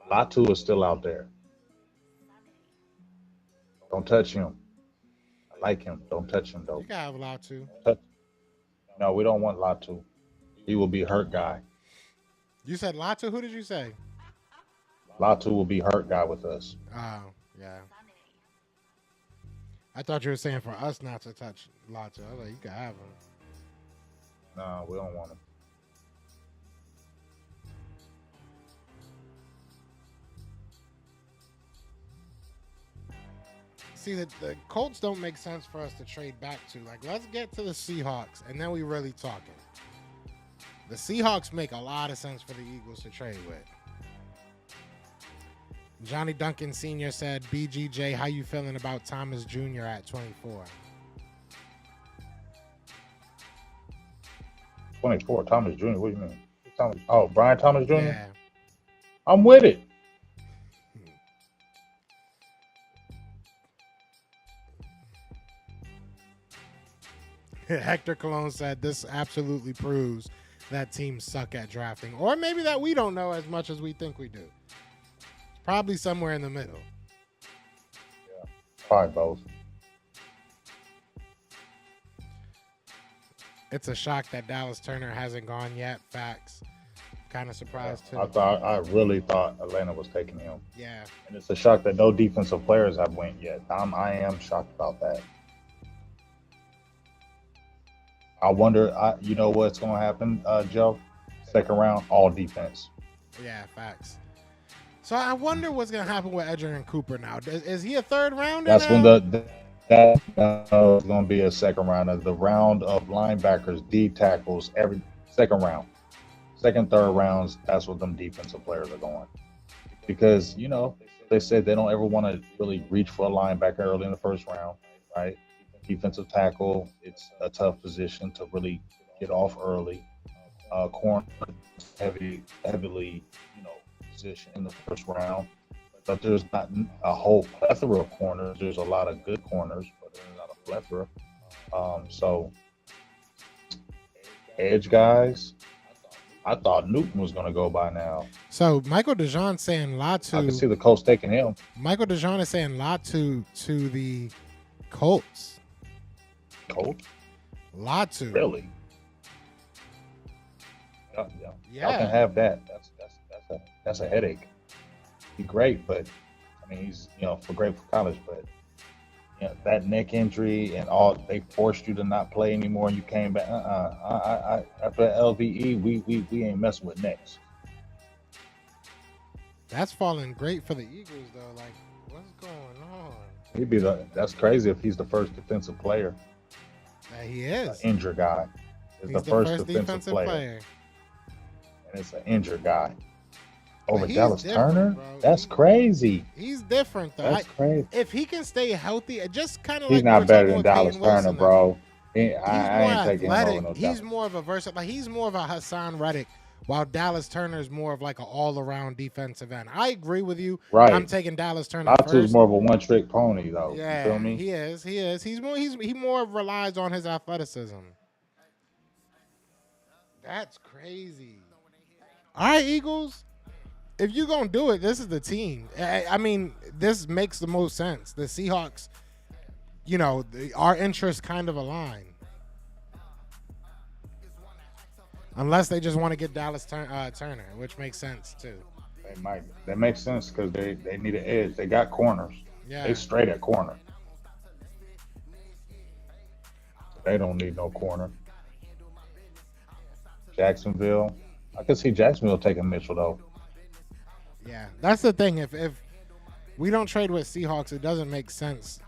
Latu is still out there. Don't touch him. I like him. Don't touch him, though. You gotta have a lot too. No, we don't want Latu. He will be hurt guy. You said Latu? Who did you say? Latu will be hurt guy with us. Oh, yeah. I thought you were saying for us not to touch Latu. I was like, you can have him. No, we don't want him. See, the Colts don't make sense for us to trade back to. Like, let's get to the Seahawks, and then we really talking. The Seahawks make a lot of sense for the Eagles to trade with. Johnny Duncan Sr. said, BGJ, how you feeling about Thomas Jr. at 24? 24, Thomas Jr. What do you mean? Brian Thomas Jr.? Yeah. I'm with it. Hector Cologne said, this absolutely proves that teams suck at drafting. Or maybe that we don't know as much as we think we do. It's probably somewhere in the middle. Yeah, probably both. It's a shock that Dallas Turner hasn't gone yet. Facts. Kind of surprised too. I really thought Atlanta was taking him. Yeah. And it's a shock that no defensive players have went yet. I am shocked about that. I wonder, you know what's going to happen, Joe? Second round, all defense. Yeah, facts. So I wonder what's going to happen with Edgerrin Cooper now. Is he a third rounder? That's now? when that's going to be a second round of the round of linebackers, D tackles, every second round. Second, third rounds, that's what them defensive players are going. Because, they said they don't ever want to really reach for a linebacker early in the first round, right? Defensive tackle, it's a tough position to really get off early. Corner, heavily, position in the first round. But there's not a whole plethora of corners. There's a lot of good corners, but there's not a plethora. So edge guys, I thought Newton was going to go by now. So Michael DeJean saying Latu. I can see the Colts taking him. Michael DeJean is saying Latu to the Colts. Colts? Latu. Really? Yeah. Y'all can have that. That's a headache. Be great, but I mean he's for great for college, but that neck injury and all, they forced you to not play anymore and you came back. After LVE, we ain't messing with necks. That's falling great for the Eagles though. Like, what's going on? That's crazy if he's the first defensive player. Yeah, he is. An injured guy. He's the first defensive player. And it's an injured guy. Over Dallas Turner? Bro. That's crazy. He's different though. That's crazy. If he can stay healthy, just kind of he's like not better than Dallas Turner, bro. I ain't taking him over no He's more of a versatile. Like, he's more of a Hassan Reddick, while Dallas Turner is more of like an all-around defensive end. I agree with you. Right. I'm taking Dallas Turner Latu's more of a one-trick pony, though. Yeah, you feel me? he is. He more relies on his athleticism. That's crazy. All right, Eagles. If you're going to do it, this is the team. I mean, this makes the most sense. The Seahawks, our interests kind of align. Unless they just want to get Dallas Turner, which makes sense, too. They might. That makes sense because they need an edge. They got corners. Yeah. They straight at corner. They don't need no corner. Jacksonville. I could see Jacksonville taking Mitchell, though. Yeah, that's the thing. If we don't trade with Seahawks, it doesn't make sense.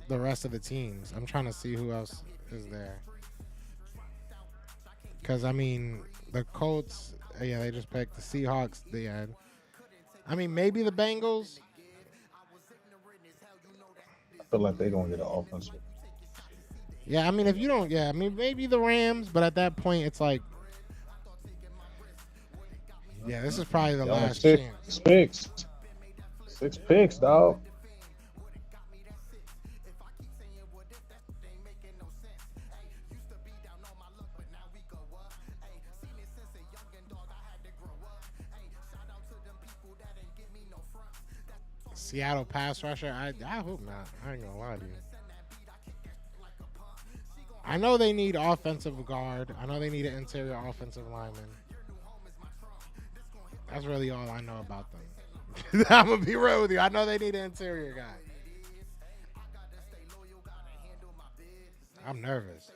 The rest of the teams. I'm trying to see who else is there. Because I mean, the Colts. Yeah, they just picked the Seahawks. I mean, maybe the Bengals. I feel like they're gonna get an offensive. Yeah, I mean, if you don't, I mean, maybe the Rams. But at that point, it's like, yeah, this is probably the last chance. Six picks, dog. Seattle pass rusher. I hope not. I ain't gonna lie to you. I know they need offensive guard. I know they need an interior offensive lineman. That's really all I know about them. I'm gonna be real with you. I know they need an interior guy. I'm nervous.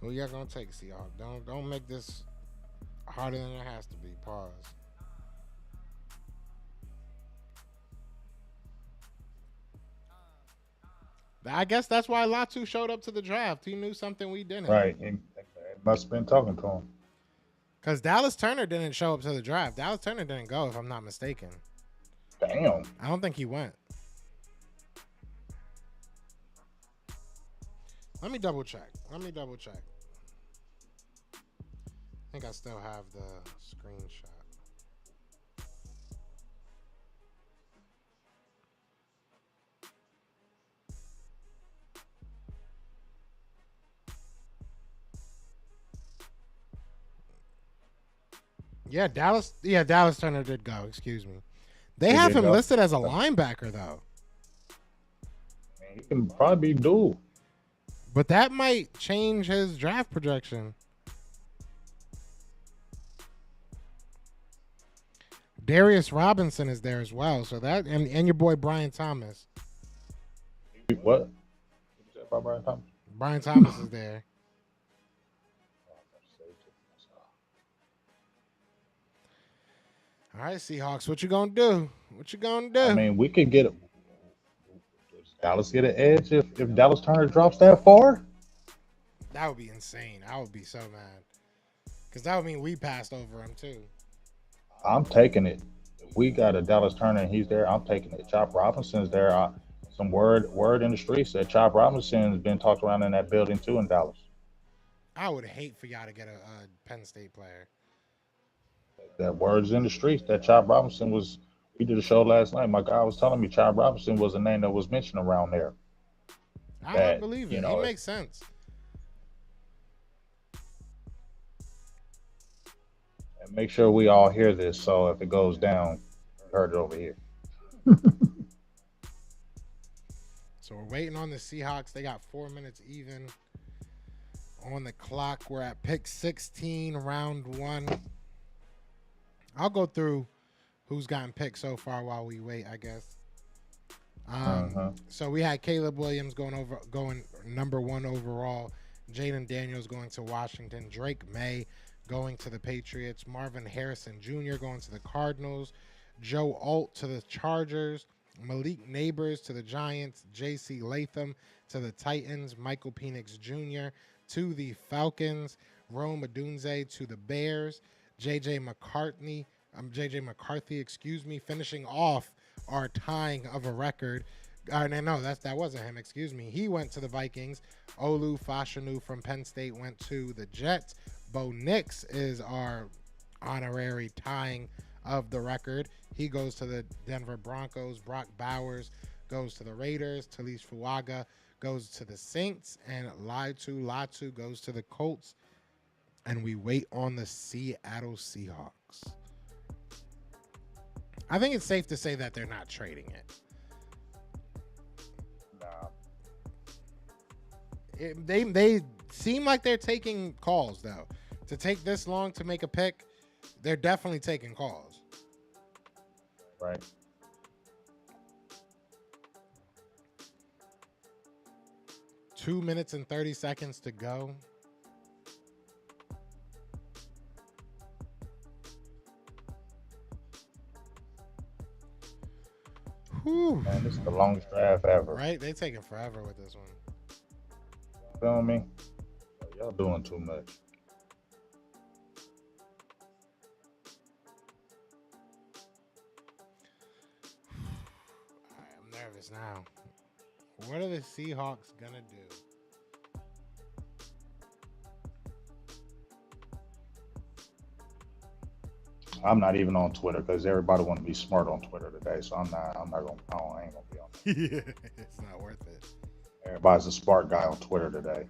Who y'all gonna take, Seahawks? Don't make this harder than it has to be. Pause. I guess that's why Latu showed up to the draft. He knew something we didn't. Right. It must have been talking to him. Because Dallas Turner didn't show up to the draft. Dallas Turner didn't go, if I'm not mistaken. Damn. I don't think he went. Let me double check. I think I still have the screenshot. Dallas Turner did go, excuse me. They have him listed as a linebacker, though. He can probably be dual. But that might change his draft projection. Darius Robinson is there as well. So that and your boy Brian Thomas. What? About Brian Thomas? Brian Thomas is there. All right, Seahawks, what you gonna do? What you gonna I do? mean, we could get does Dallas get an edge if Dallas Turner drops that far? That would be insane. I would be so mad because that would mean we passed over him too. I'm taking it. If we got a Dallas Turner and he's there, I'm taking it. Chop Robinson's there. Some word in the streets that Chop Robinson's been talked around in that building too in Dallas. I would hate for y'all to get a Penn State player. That word's in the streets that Chop Robinson was. We did a show last night. My guy was telling me Chop Robinson was a name that was mentioned around there. I That, would believe you it. know, He makes sense. And make sure we all hear this. So if it goes down, we heard it over here. So we're waiting on the Seahawks. They got 4 minutes even on the clock. We're at pick 16, round 1. I'll go through who's gotten picked so far while we wait, I guess. So we had Caleb Williams going number 1 overall. Jaden Daniels going to Washington. Drake May going to the Patriots. Marvin Harrison Jr. going to the Cardinals. Joe Alt to the Chargers. Malik Neighbors to the Giants. J.C. Latham to the Titans. Michael Penix Jr. to the Falcons. Rome Odunze to the Bears. J.J. McCarthy, finishing off our tying of a record. No, that wasn't him. Excuse me. He went to the Vikings. Olu Fashanu from Penn State went to the Jets. Bo Nix is our honorary tying of the record. He goes to the Denver Broncos. Brock Bowers goes to the Raiders. Talise Fuaga goes to the Saints. And Latu goes to the Colts. And we wait on the Seattle Seahawks. I think it's safe to say that they're not trading it. They seem like they're taking calls, though. To take this long to make a pick, they're definitely taking calls. Right. Two minutes and 30 seconds to go. Whew. Man, this is the longest draft ever. Right? They taking forever with this one. Feel me? Y'all doing too much. I'm nervous now. What are the Seahawks gonna do? I'm not even on Twitter because everybody want to be smart on Twitter today. So I ain't gonna be on. Yeah, it's not worth it. Everybody's a smart guy on Twitter today.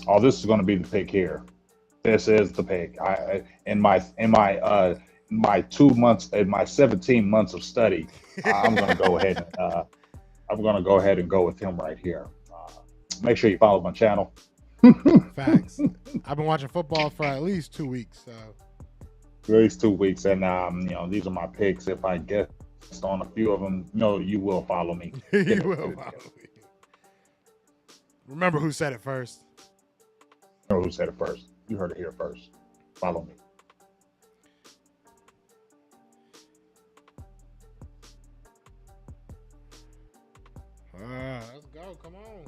Oh, this is going to be the pick here. This is the pick. In my 2 months, in my 17 months of study, I'm going to go ahead and go with him right here. Make sure you follow my channel. Facts. I've been watching football for at least 2 weeks. So. At least 2 weeks, and these are my picks. If I guessed on a few of them, you will follow me. You will follow me. Remember who said it first. Remember who said it first. You heard it here first. Follow me. Let's go. Come on.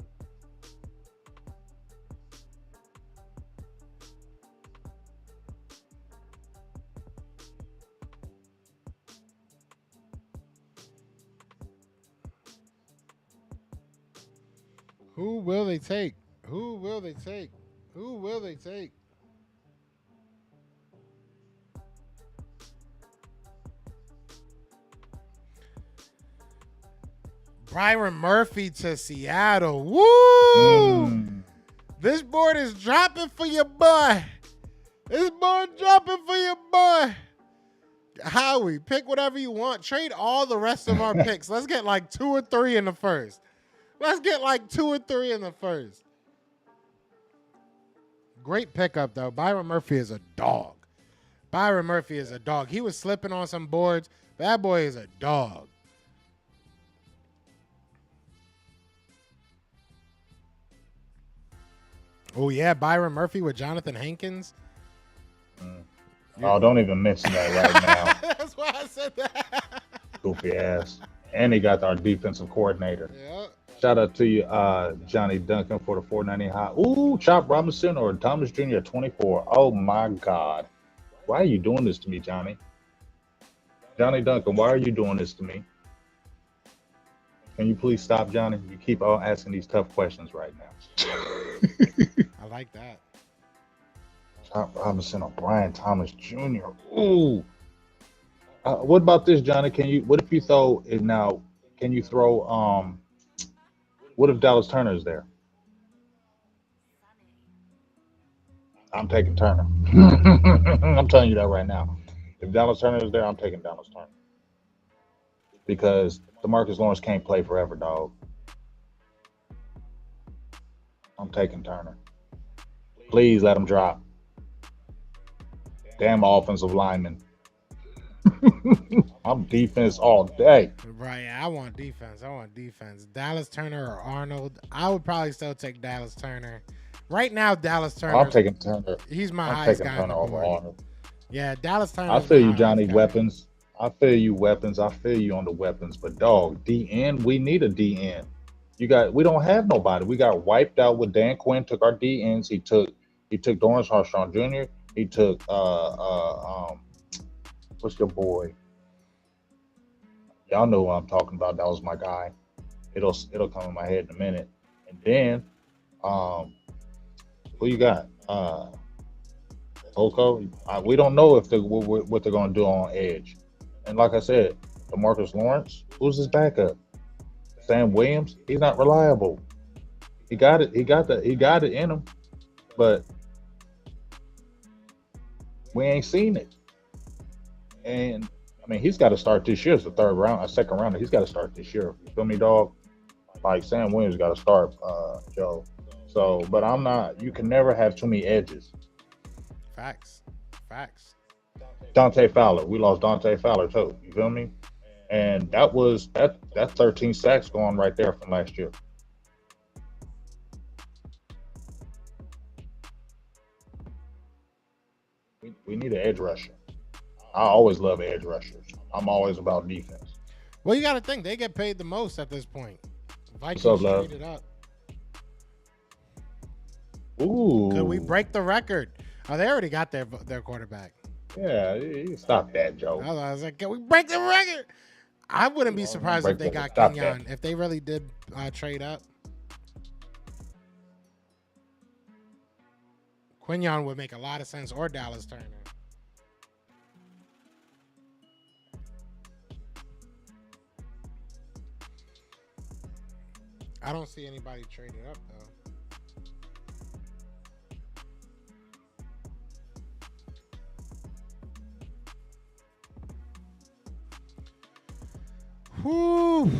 Who will they take? Who will they take? Who will they take? Byron Murphy to Seattle. Woo! This board is dropping for your boy. This board dropping for your boy. Howie, pick whatever you want. Trade all the rest of our picks. Let's get like 2 or 3 in the first. Let's get like 2 or 3 in the first. Great pickup, though. Byron Murphy is a dog. Byron Murphy is a dog. He was slipping on some boards. That boy is a dog. Oh, yeah. Byron Murphy with Jonathan Hankins. Oh, don't even mention that right now. That's why I said that. Goofy ass. And he got our defensive coordinator. Yeah. Shout out to you, Johnny Duncan for the 490 high. Ooh, Chop Robinson or Thomas Jr. at 24. Oh my God. Why are you doing this to me, Johnny? Johnny Duncan, why are you doing this to me? Can you please stop, Johnny? You keep on asking these tough questions right now. I like that. Chop Robinson or Brian Thomas Jr. Ooh. What about this, Johnny? What if you throw it now? Can you throw what if Dallas Turner is there? I'm taking Turner. I'm telling you that right now. If Dallas Turner is there, I'm taking Dallas Turner. Because DeMarcus Lawrence can't play forever, dog. I'm taking Turner. Please let him drop. Damn offensive lineman. I'm defense all day. Right, I want defense. Dallas Turner or Arnold. I would probably still take Dallas Turner. Right now, Dallas Turner. I'm taking Turner. He's my I'm highest taking guy on the Turner over board. Arnold. Yeah, Dallas Turner. I feel you, Johnny. Weapons. I feel you, weapons. I feel you on the weapons. But dog, DN, we need a DN. We don't have nobody. We got wiped out with Dan Quinn. Took our DNs. He took Dorrance Hartshorn Jr. He took what's your boy? Y'all know what I'm talking about. That was my guy. It'll come in my head in a minute. And then who you got? Oko. We don't know if what they're going to do on edge. And like I said, DeMarcus Lawrence, who's his backup? Sam Williams. He's not reliable. He got it. He got it in him, but we ain't seen it. And I mean, he's got to start this year. It's the second round. He's got to start this year. You feel me, dog? Like Sam Williams got to start, Joe. So, but I'm not. You can never have too many edges. Facts. Dante Fowler. We lost Dante Fowler too. You feel me? And that's 13 sacks going right there from last year. We need an edge rusher. I always love edge rushers. I'm always about defense. Well, you got to think they get paid the most at this point. Vikings What's up, love? traded up. Ooh. Could we break the record? Oh, they already got their quarterback. Yeah, you stop that, Joe. I was like, can we break the record? I wouldn't be surprised if they got Kenyon. If they really did trade up. Quinyon would make a lot of sense, or Dallas Turner. I don't see anybody traded up, though. Whew.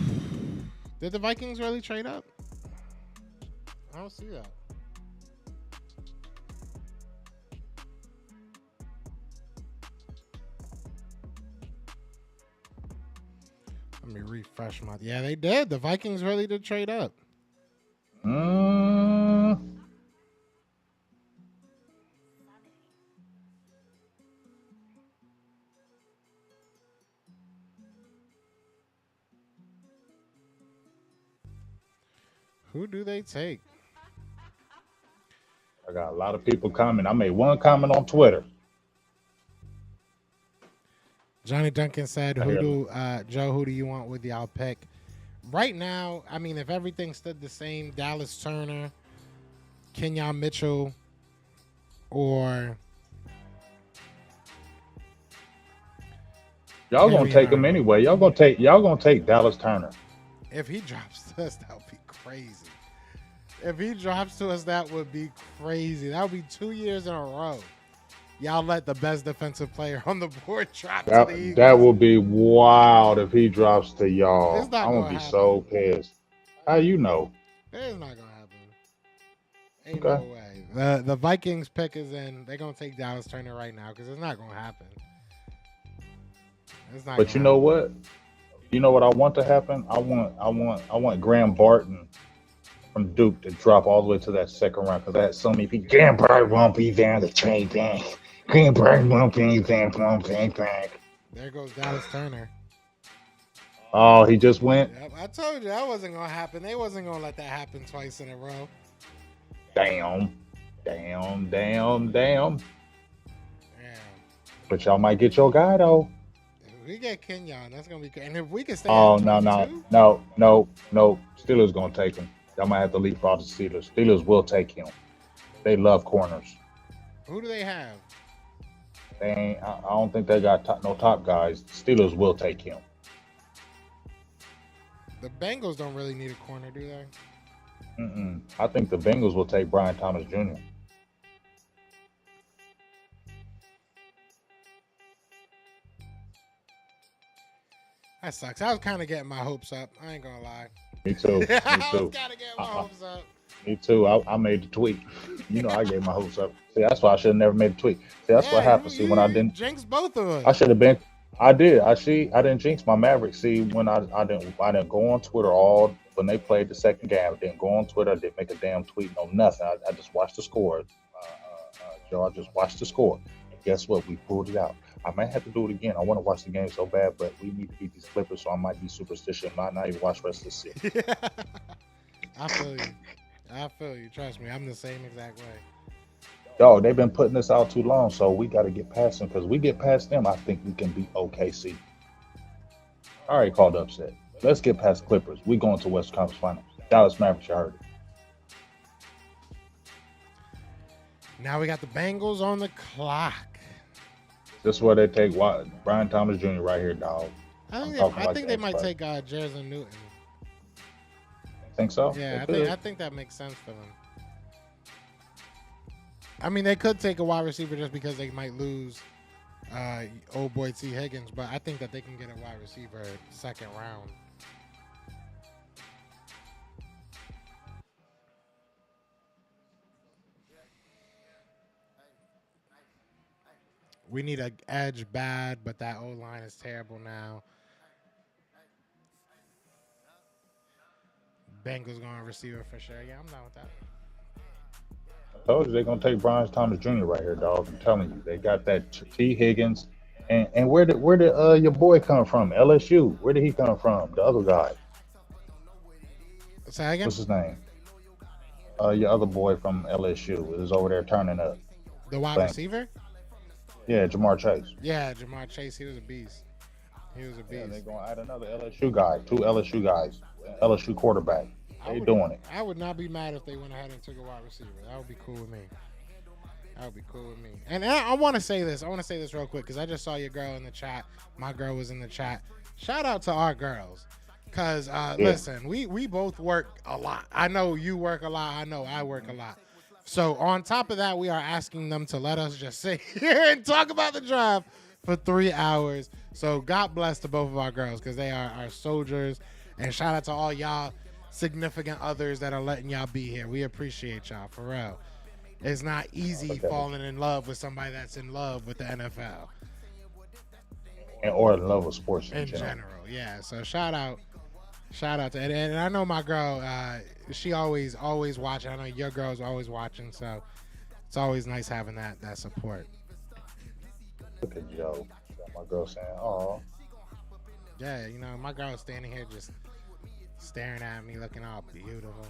Did the Vikings really trade up? I don't see that. Let me refresh my. Yeah, they did. The Vikings really did trade up. Who do they take? I got a lot of people comment. I made one comment on Twitter. Johnny Duncan said, Joe, who do you want with y'all pick? Right now, I mean, if everything stood the same, Dallas Turner, Kenyon Mitchell, or y'all gonna take him anyway. Y'all gonna take Dallas Turner. If he drops to us, that would be crazy. If he drops to us, that would be crazy. That would be 2 years in a row. Y'all let the best defensive player on the board drop to the Eagles. That would be wild if he drops to y'all. I'm gonna be happen. so pissed. How you know? It's not gonna happen. Ain't no way. The Vikings pick is in. They're gonna take Dallas Turner right now because it's not gonna happen. It's not. But you know what? You know what I want to happen? I want Graham Barton from Duke to drop all the way to that second round because I had so many people. Graham Barton won't be there in the trade ban. Can't break one thing, can't one thing, crack. There goes Dallas Turner. Oh, he just went. Yep, I told you that wasn't gonna happen. They wasn't gonna let that happen twice in a row. Damn. Yeah. But y'all might get your guy though. If we get Kenyon, that's gonna be good. And if we can stay Oh at 22, no. Steelers gonna take him. Y'all might have to leapfrog the Steelers. Steelers will take him. They love corners. who do they have? They ain't, I don't think they got no top guys. Steelers will take him. The Bengals don't really need a corner, do they? I think the Bengals will take Brian Thomas Jr. That sucks. I was kind of getting my hopes up. I ain't gonna lie. Me too. Me I was too. kind of getting my hopes up. Me too. I made the tweet. You know, I gave my hopes up. See, that's why I should have never made the tweet. See, that's what happened. See, when I didn't jinx both of us. I should have been. I did. I didn't jinx my Mavericks. See, when I didn't go on Twitter all when they played the second game. I didn't go on Twitter. I didn't make a damn tweet. No nothing. I just watched the score. Joe, I just watched the score. And guess what? We pulled it out. I might have to do it again. I want to watch the game so bad, but we need to beat these Clippers, so I might be superstitious. Might not even watch the rest of the season. I feel you. Trust me. I'm the same exact way. Yo, they've been putting this out too long, so we got to get past them. Because we get past them, I think we can beat OKC. I already called upset. Let's get past Clippers. We going to West Conference Finals. Dallas Mavericks, you heard it. Now we got the Bengals on the clock. This is where they take Brian Thomas Jr. right here, dog. I like think the they might expert. take Jalen Newton. Think so? Yeah, They I think that makes sense for them. I mean, they could take a wide receiver just because they might lose old boy T. Higgins, but I think that they can get a wide receiver second round. We need an edge bad, but that O-line is terrible now. Bengals going receiver for sure. Yeah, I'm down with that. I told you they're going to take Brian Thomas Jr. right here, dog. I'm telling you. They got that T. Higgins. And where did your boy come from? LSU. Where did he come from? The other guy. Say again? What's his name? Your other boy from LSU is over there turning up. The wide receiver? Yeah, Jamar Chase. Yeah, Jamar Chase. He was a beast. Yeah, they're going to add another LSU guy. 2 LSU guys. LSU quarterback. They're doing it. I would not be mad if they went ahead and took a wide receiver. That would be cool with me. And I want to say this. I want to say this real quick because I just saw your girl in the chat. My girl was in the chat. Shout out to our girls. Because, listen, we both work a lot. I know you work a lot. I know I work a lot. So, on top of that, we are asking them to let us just sit here and talk about the draft for 3 hours. So, God bless to both of our girls because they are our soldiers. And shout out to all y'all significant others that are letting y'all be here. We appreciate y'all, for real. It's not easy falling in love with somebody that's in love with the NFL. Or in love with sports in general. Yeah. So, shout out to it. And I know my girl, she always watching. I know your girl's always watching, so it's always nice having that support. Look at Joe. My girl saying, "Oh." Yeah, you know, my girl's standing here just staring at me, looking all beautiful.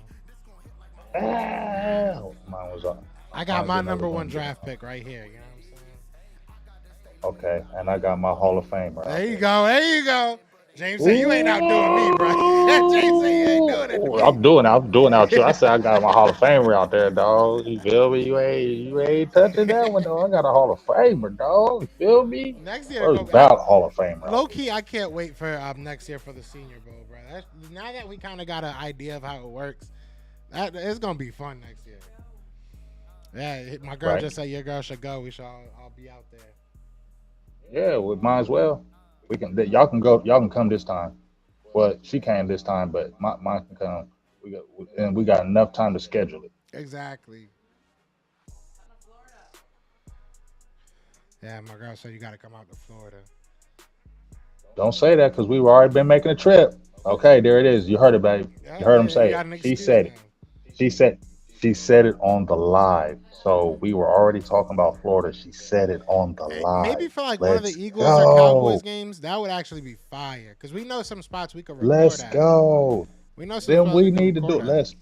Mine was up. I got my number 1 draft pick right here. You know what I'm saying? Okay, and I got my Hall of Famer. There you go. James said, you ain't outdoing me, bro. James said, you ain't doing it. I'm doing out too. I said I got my Hall of Famer out there, dog. You feel me? You ain't touching that one, though. I got a Hall of Famer, dog. You feel me? Next year, First ballot Hall of Famer. Low key, I can't wait for next year for the Senior Bowl, bro. Now that we kind of got an idea of how it works, it's gonna be fun next year. Yeah, my girl just said your girl should go. We should all be out there. Yeah, we might as well. We can. Y'all can go. Y'all can come this time. Well, she came this time, but mine can come. We got enough time to schedule it. Exactly. Yeah, my girl said you got to come out to Florida. Don't say that because we've already been making a trip. Okay, there it is. You heard it, babe. You heard him say it. She said it. She said it on the live. So we were already talking about Florida. She said it on the Maybe live. for like one of Let's the Eagles or Cowboys go. games, that would actually be fire. Because we know some spots we could record Let's at. go. We know some Then spots we we could need to do record it. at. Let's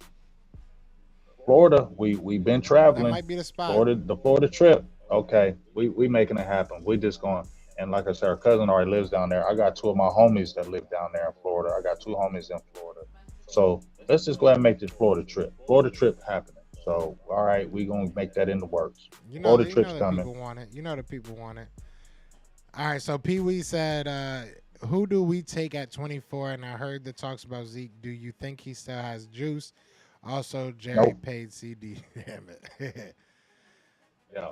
Florida. We've been That traveling. might be the spot. The Florida trip. Okay. We making it happen. We just going, and like I said, our cousin already lives down there. I got two of my homies that live down there in Florida. I got two homies in Florida. So let's just go ahead and make this Florida trip. Florida trip happening. So all right, we gonna make that in the works. Florida You trip's know that coming. people want it. You know that people want it. All right, so Pee Wee said, who do we take at 24? And I heard the talks about Zeke. Do you think he still has juice? Also, Jerry Nope. paid CD. Damn it. Yeah.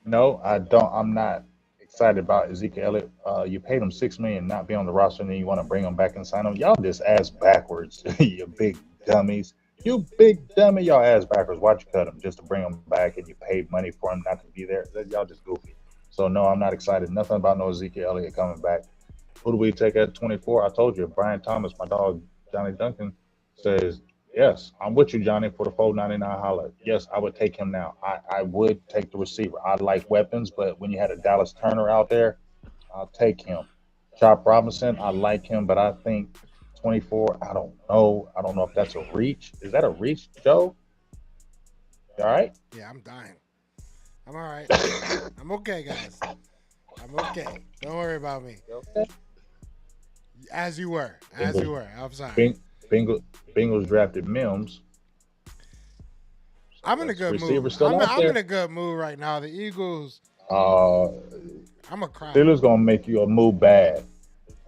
No, I don't. I'm not excited about Ezekiel Elliott. You paid him $6 million, not be on the roster, and then you want to bring him back and sign him. Y'all just ass backwards, you big dummies. You big dummy, y'all ass backwards. Why'd you cut him just to bring him back, and you paid money for him not to be there? Y'all just goofy. So no, I'm not excited. Nothing about no Ezekiel Elliott coming back. Who do we take at 24? I told you, Brian Thomas, my dog Johnny Duncan, says yes. I'm with you, Johnny, for the 499 holler. Yes, I would take him now. I would take the receiver. I like weapons, but when you had a Dallas Turner out there, I'll take him. Chop Robinson, I like him, but I think 24. I don't know. I don't know if that's a reach. Is that a reach, Joe? You all right? Yeah, I'm dying. I'm all right. I'm okay, guys. I'm okay. Don't worry about me. Okay. As you were. I'm sorry. Bengals drafted Mims. I'm in a good Receiver mood. still out I'm there. in a good mood right now. The Eagles, Uh, I'm a cry. Steelers gonna make you a move bad.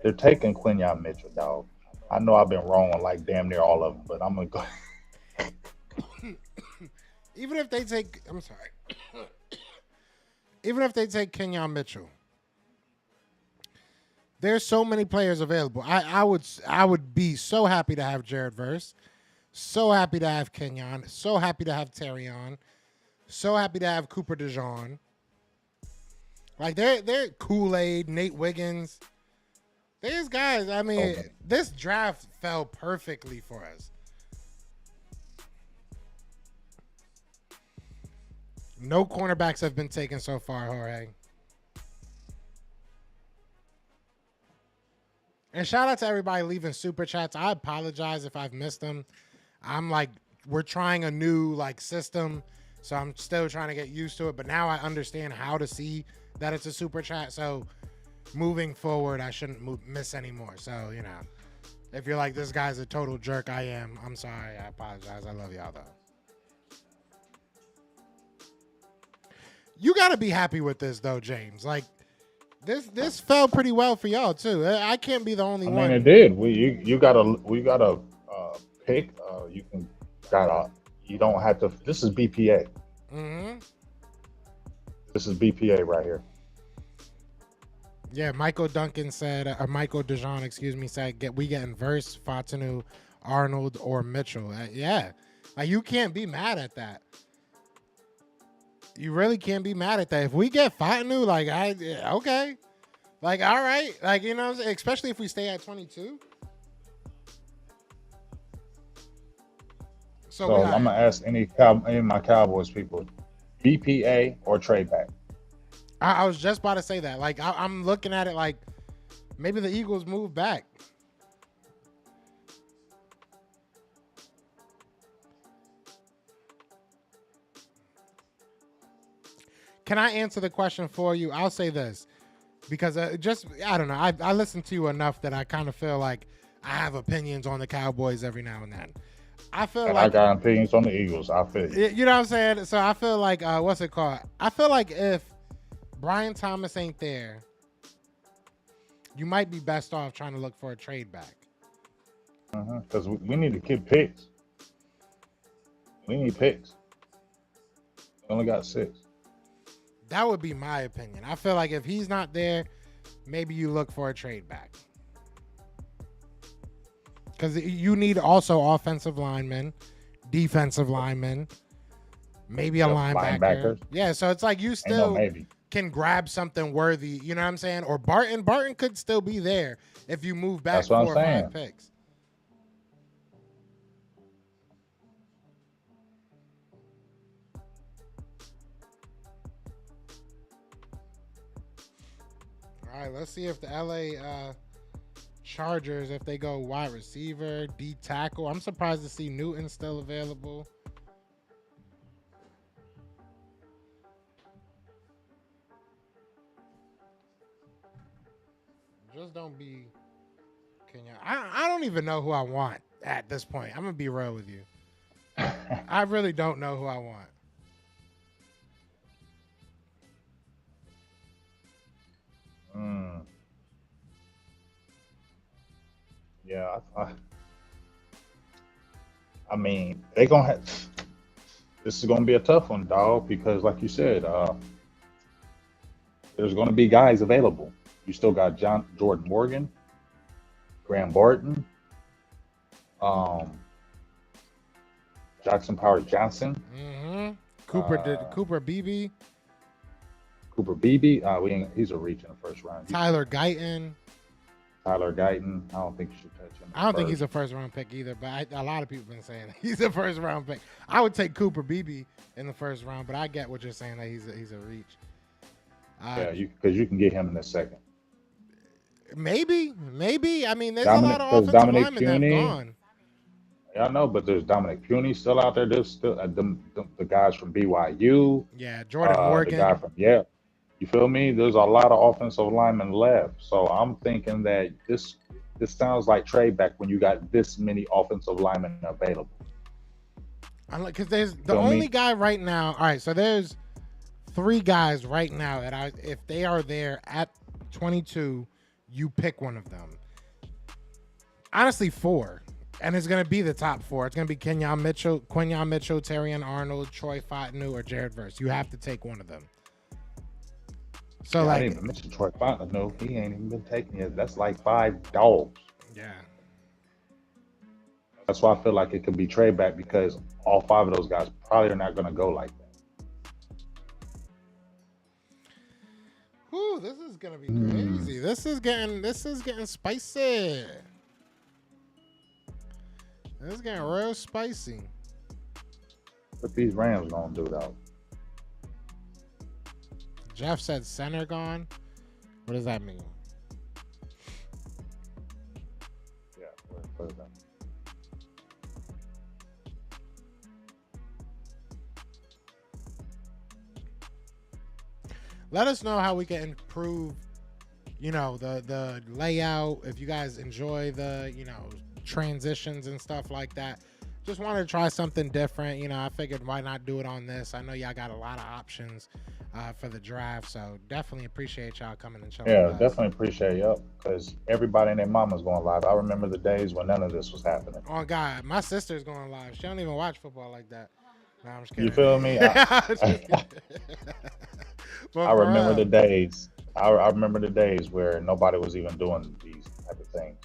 They're taking Quinyon Mitchell, dog. I know I've been wrong on like damn near all of them, but I'm gonna go. Even if they take, I'm sorry. Even if they take Kenyon Mitchell, there's so many players available. I would be so happy to have Jared Verse, so happy to have Kenyon, so happy to have Terrion, so happy to have Cooper DeJean. Like they're Kool-Aid, Nate Wiggins. There's guys. I mean, Okay. This draft fell perfectly for us. No cornerbacks have been taken so far, Jorge. And shout out to everybody leaving super chats. I apologize if I've missed them. I'm like, we're trying a new like system, so I'm still trying to get used to it. But now I understand how to see that it's a super chat. So moving forward, I shouldn't miss anymore. So, you know, if you're like, this guy's a total jerk, I am. I'm sorry. I apologize. I love y'all, though. You got to be happy with this, though, James. Like, this fell pretty well for y'all, too. I can't be the only one. I mean, it did. We got a pick. You don't have to. This is BPA. Mm-hmm. This is BPA right here. Yeah, Michael Duncan said, or Michael DeJean, excuse me, said, we getting Verse, Fatanu, Arnold, or Mitchell. Yeah, like you can't be mad at that. You really can't be mad at that. If we get Fatanu, like okay, like all right, like you know, what I'm saying? Especially if we stay at 22. So I'm gonna ask any of my Cowboys people, BPA or trade back. I was just about to say that. Like I'm looking at it like maybe the Eagles move back. Can I answer the question for you? I'll say this because I don't know. I listen to you enough that I kind of feel like I have opinions on the Cowboys every now and then. I feel And like I got opinions on the Eagles. I feel you. you know what I'm saying. So I feel like what's it called? I feel like if Brian Thomas ain't there, you might be best off trying to look for a trade back. Because we need to get picks. We need picks. We only got 6. That would be my opinion. I feel like if he's not there, maybe you look for a trade back. Because you need also offensive linemen, defensive linemen, maybe a linebacker. Linebackers. Yeah, so it's like you still can grab something worthy, you know what I'm saying? Or Barton could still be there if you move back 4 or 5 picks. All right, let's see if the LA Chargers, if they go wide receiver, D tackle. I'm surprised to see Newton still available. Just don't be Kenya. I don't even know who I want at this point. I'm gonna be real with you. I really don't know who I want. Yeah, I mean, they gonna have. This is gonna be a tough one, dog, because like you said, there's gonna be guys available. You still got Jordan Morgan, Graham Barton, Jackson Powers Johnson, Cooper Beebe, he's a reach in the first round. Tyler Guyton. I don't think you should touch him. I don't think he's a first round pick either, but a lot of people have been saying he's a first round pick. I would take Cooper Beebe in the first round, but I get what you're saying that he's a reach. Because you can get him in the second. Maybe. I mean, there's a lot of offensive linemen that have gone. Yeah, I know, but there's Dominic Puny still out there. There's still the guys from BYU. Yeah, Jordan Morgan. The guy from you feel me? There's a lot of offensive linemen left. So I'm thinking that this sounds like trade back when you got this many offensive linemen available. Because there's the only guy right now. All right, so there's 3 guys right now that if they are there at 22, you pick one of them. Honestly, 4. And it's going to be the top 4. It's going to be Quinyon Mitchell, Terrion Arnold, Troy Fautanu, or Jared Verse. You have to take one of them. So I didn't even mention Troy Fautanu. He ain't even been taking it. That's like 5 dogs. Yeah. That's why I feel like it could be trade back because all 5 of those guys probably are not going to go like that. Whew, this is going to be crazy. This is getting spicy. This is getting real spicy. What these Rams gonna do though? Jeff said center gone. What does that mean? Yeah, what is that? Let us know how we can improve, the layout. If you guys enjoy the, transitions and stuff like that. Just wanted to try something different. I figured why not do it on this. I know y'all got a lot of options for the draft, so definitely appreciate y'all coming and chilling. Yeah, definitely appreciate you because everybody and their mama's going live. I remember the days when none of this was happening. Oh God, my sister's going live. She don't even watch football like that. No, I'm just kidding. You feel me? I remember the days. I remember the days where nobody was even doing these type of things.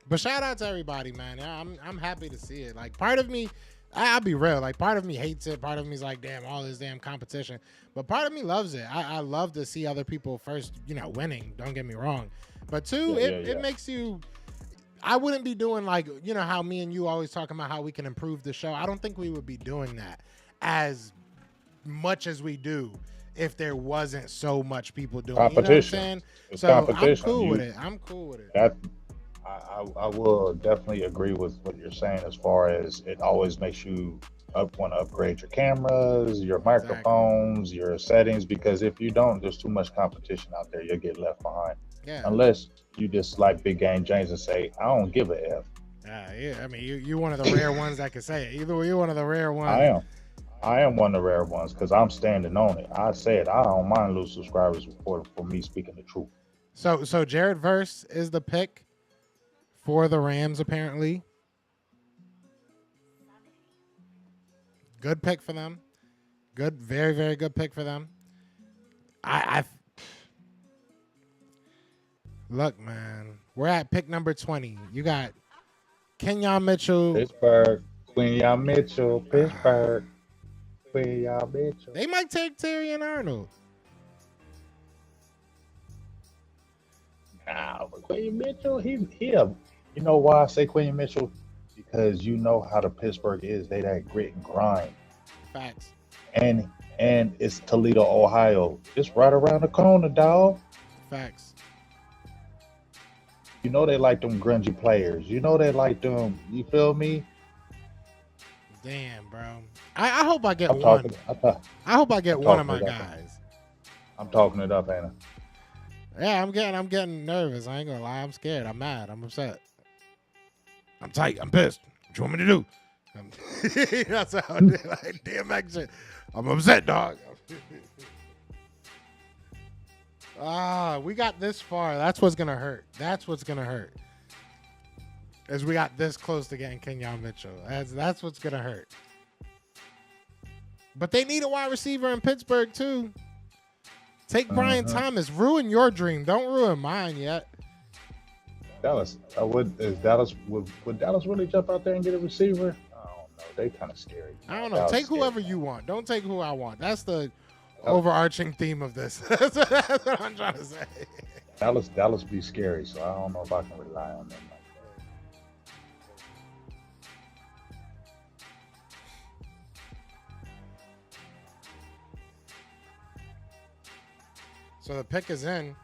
But shout out to everybody, man. I'm happy to see it. Like, part of me, I'll be real. Like, part of me hates it. Part of me is like, damn, all this damn competition. But part of me loves it. I love to see other people first, winning. Don't get me wrong. But two, it makes you. I wouldn't be doing like, how me and you always talking about how we can improve the show. I don't think we would be doing that as much as we do if there wasn't so much people doing it. You know what I'm saying? It's so competition. I'm cool with it. I'm cool with it. I will definitely agree with what you're saying as far as it always makes you want to upgrade your cameras, your microphones, your settings, because if you don't, there's too much competition out there. You'll get left behind. Yeah. Unless you just like Big Game James and say, I don't give a F. Yeah. I mean, you're one of the rare ones that can say it. Either way, you're one of the rare ones. I am one of the rare ones because I'm standing on it. I said I don't mind lose subscribers for me speaking the truth. So Jared Verse is the pick for the Rams, apparently. Good pick for them. Good, very, very good pick for them. Look, man, we're at pick number 20. You got Quinyon Mitchell. Pittsburgh. Quinyon Mitchell. Pittsburgh. Quinyon Mitchell. They might take Terrion Arnold. Nah, but Quinyon Mitchell, he you know why I say Quinyon Mitchell? Because you know how the Pittsburgh is. They that grit and grind. Facts. And it's Toledo, Ohio. It's right around the corner, dog. Facts. You know they like them grungy players. You know they like them. You feel me? Damn, bro. I hope I get I'm one. talking. I hope I get I'm one of talking my it up. guys. I'm talking it up, ain't I? Yeah, I'm getting nervous. I ain't gonna lie. I'm scared. I'm mad. I'm upset. I'm tight. I'm pissed. What you want me to do? That's how I did. Like, DMX shit. I'm upset, dog. We got this far. That's what's gonna hurt. That's what's gonna hurt. As we got this close to getting Kenyon Mitchell. That's what's gonna hurt. But they need a wide receiver in Pittsburgh too. Take Brian Thomas. Ruin your dream. Don't ruin mine yet. Dallas. Would Dallas really jump out there and get a receiver? I don't know. They kind of scary. I don't know. Dallas Take scary. whoever you want. Don't take who I want. That's the overarching theme of this. That's what I'm trying to say. Dallas be scary, so I don't know if I can rely on them. So the pick is in.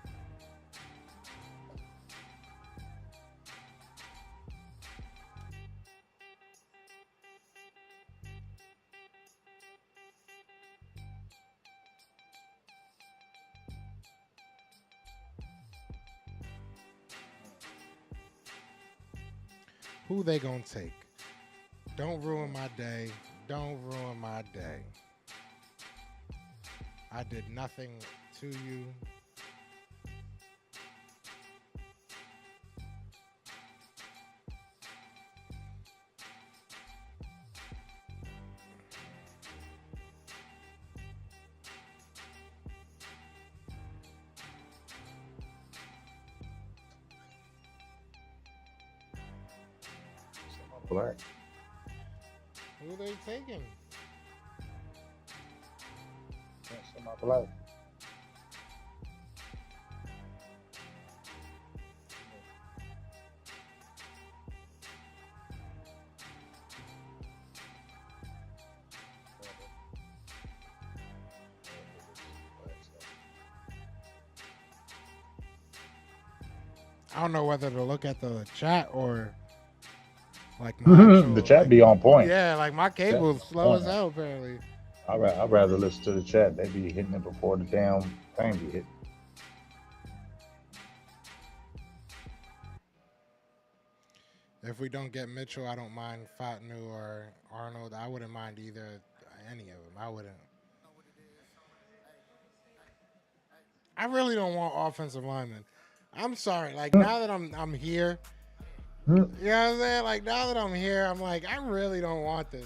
Who they gonna take? Don't ruin my day. Don't ruin my day. I did nothing to you. Black. Who they taking? Black. I don't know whether to look at the chat or like my actual, The chat be on point. Yeah, like my cable is slow as hell apparently. I'd rather listen to the chat. They be hitting it before the damn thing be hit. If we don't get Mitchell, I don't mind Fatnu or Arnold. I wouldn't mind either any of them. I wouldn't. I really don't want offensive linemen. I'm sorry. Like now that I'm here, you know what I'm saying? Like now that I'm here, I'm like, I really don't want this.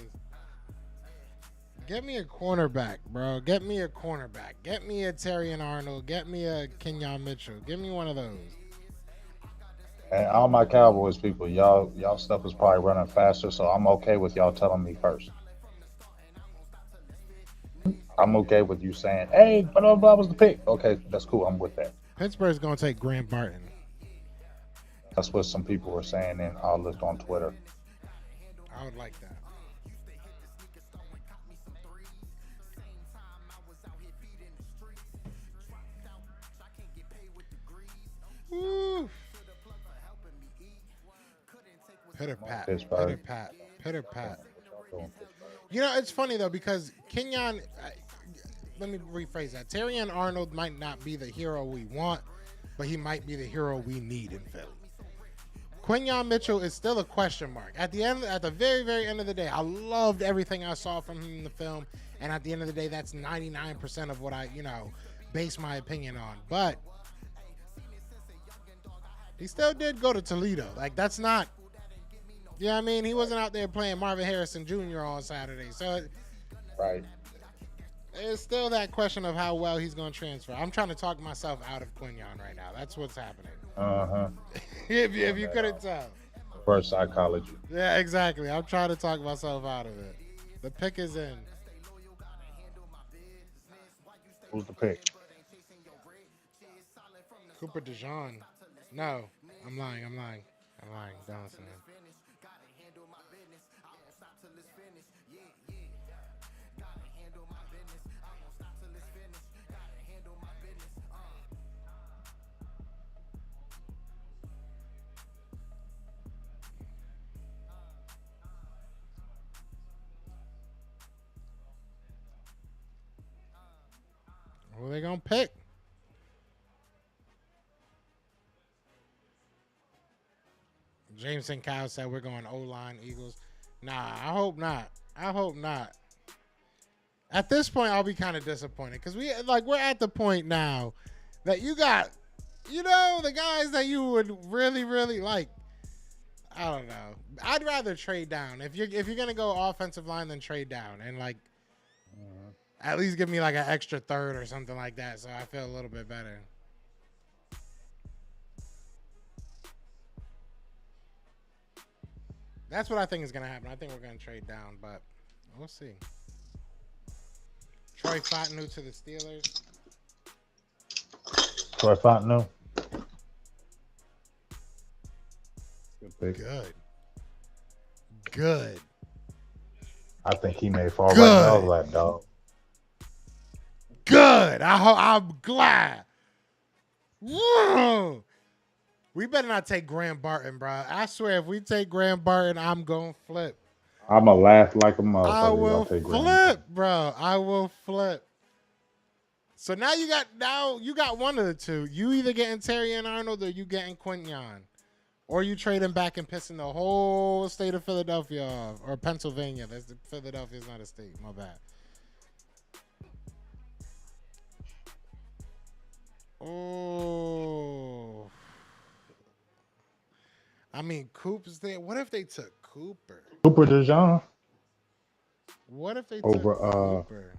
Get me a cornerback, bro. Get me a cornerback. Get me a Terrion Arnold. Get me a Kenyon Mitchell. Give me one of those. And all my Cowboys people, y'all stuff is probably running faster, so I'm okay with y'all telling me first. I'm okay with you saying, hey, blah, blah, blah was the pick. Okay, that's cool. I'm with that. Pittsburgh's going to take Grant Barton. That's what some people were saying in our list on Twitter. I would like that. Woo. Pitter pat, pitter pat, pitter pat. You know, it's funny though because Kenyon. Let me rephrase that. Terrion Arnold might not be the hero we want, but he might be the hero we need in Philly. Kenyon Mitchell is still a question mark. At the very, very end of the day, I loved everything I saw from him in the film, and at the end of the day, that's 99% of what I, base my opinion on. But he still did go to Toledo. Like that's not. You know what I mean? He wasn't out there playing Marvin Harrison Jr. on Saturday. So Right. It's still that question of how well he's going to transfer. I'm trying to talk myself out of Quinyon right now. That's what's happening. if you couldn't tell. First psychology. Yeah, exactly. I'm trying to talk myself out of it. The pick is in. Who's the pick? Cooper DeJean. No, I'm lying. Donaldson. Who they gonna pick? Jameson Cow said we're going O-line Eagles. Nah, I hope not. I hope not. At this point, I'll be kind of disappointed because we're at the point now that you got, the guys that you would really, really like. I don't know. I'd rather trade down. If you're gonna go offensive line, then trade down and at least give me like an extra third or something like that, so I feel a little bit better. That's what I think is gonna happen. I think we're gonna trade down, but we'll see. Troy Fontenot to the Steelers. Troy Fontenot. Good pick. Good. I think he may fall right off that dog. Good. I'm glad. Whoa. We better not take Graham Barton, bro. I swear, if we take Graham Barton, I'm going to flip. I'm going to laugh like a motherfucker. I will flip, bro. I will flip. So now you got one of the two. You either getting Terry and Arnold or you getting Quinyon. Or you trading back and pissing the whole state of Philadelphia off. Or Pennsylvania. Philadelphia's not a state. My bad. Oh. I mean, Coop's there. What if they took Cooper? Cooper DeJean. What if they took Cooper?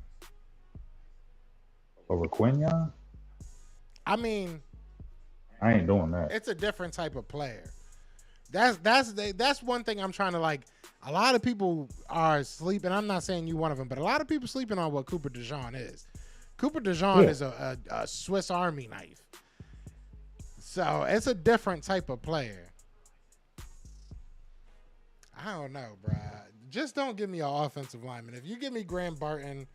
Over Quinyon? I mean, I ain't doing that. It's a different type of player. That's one thing I'm trying to like. A lot of people are sleeping. I'm not saying you one of them, but a lot of people sleeping on what Cooper DeJean is. Cooper DeJean is a Swiss Army knife. So it's a different type of player. I don't know, bro. Just don't give me an offensive lineman. If you give me Graham Barton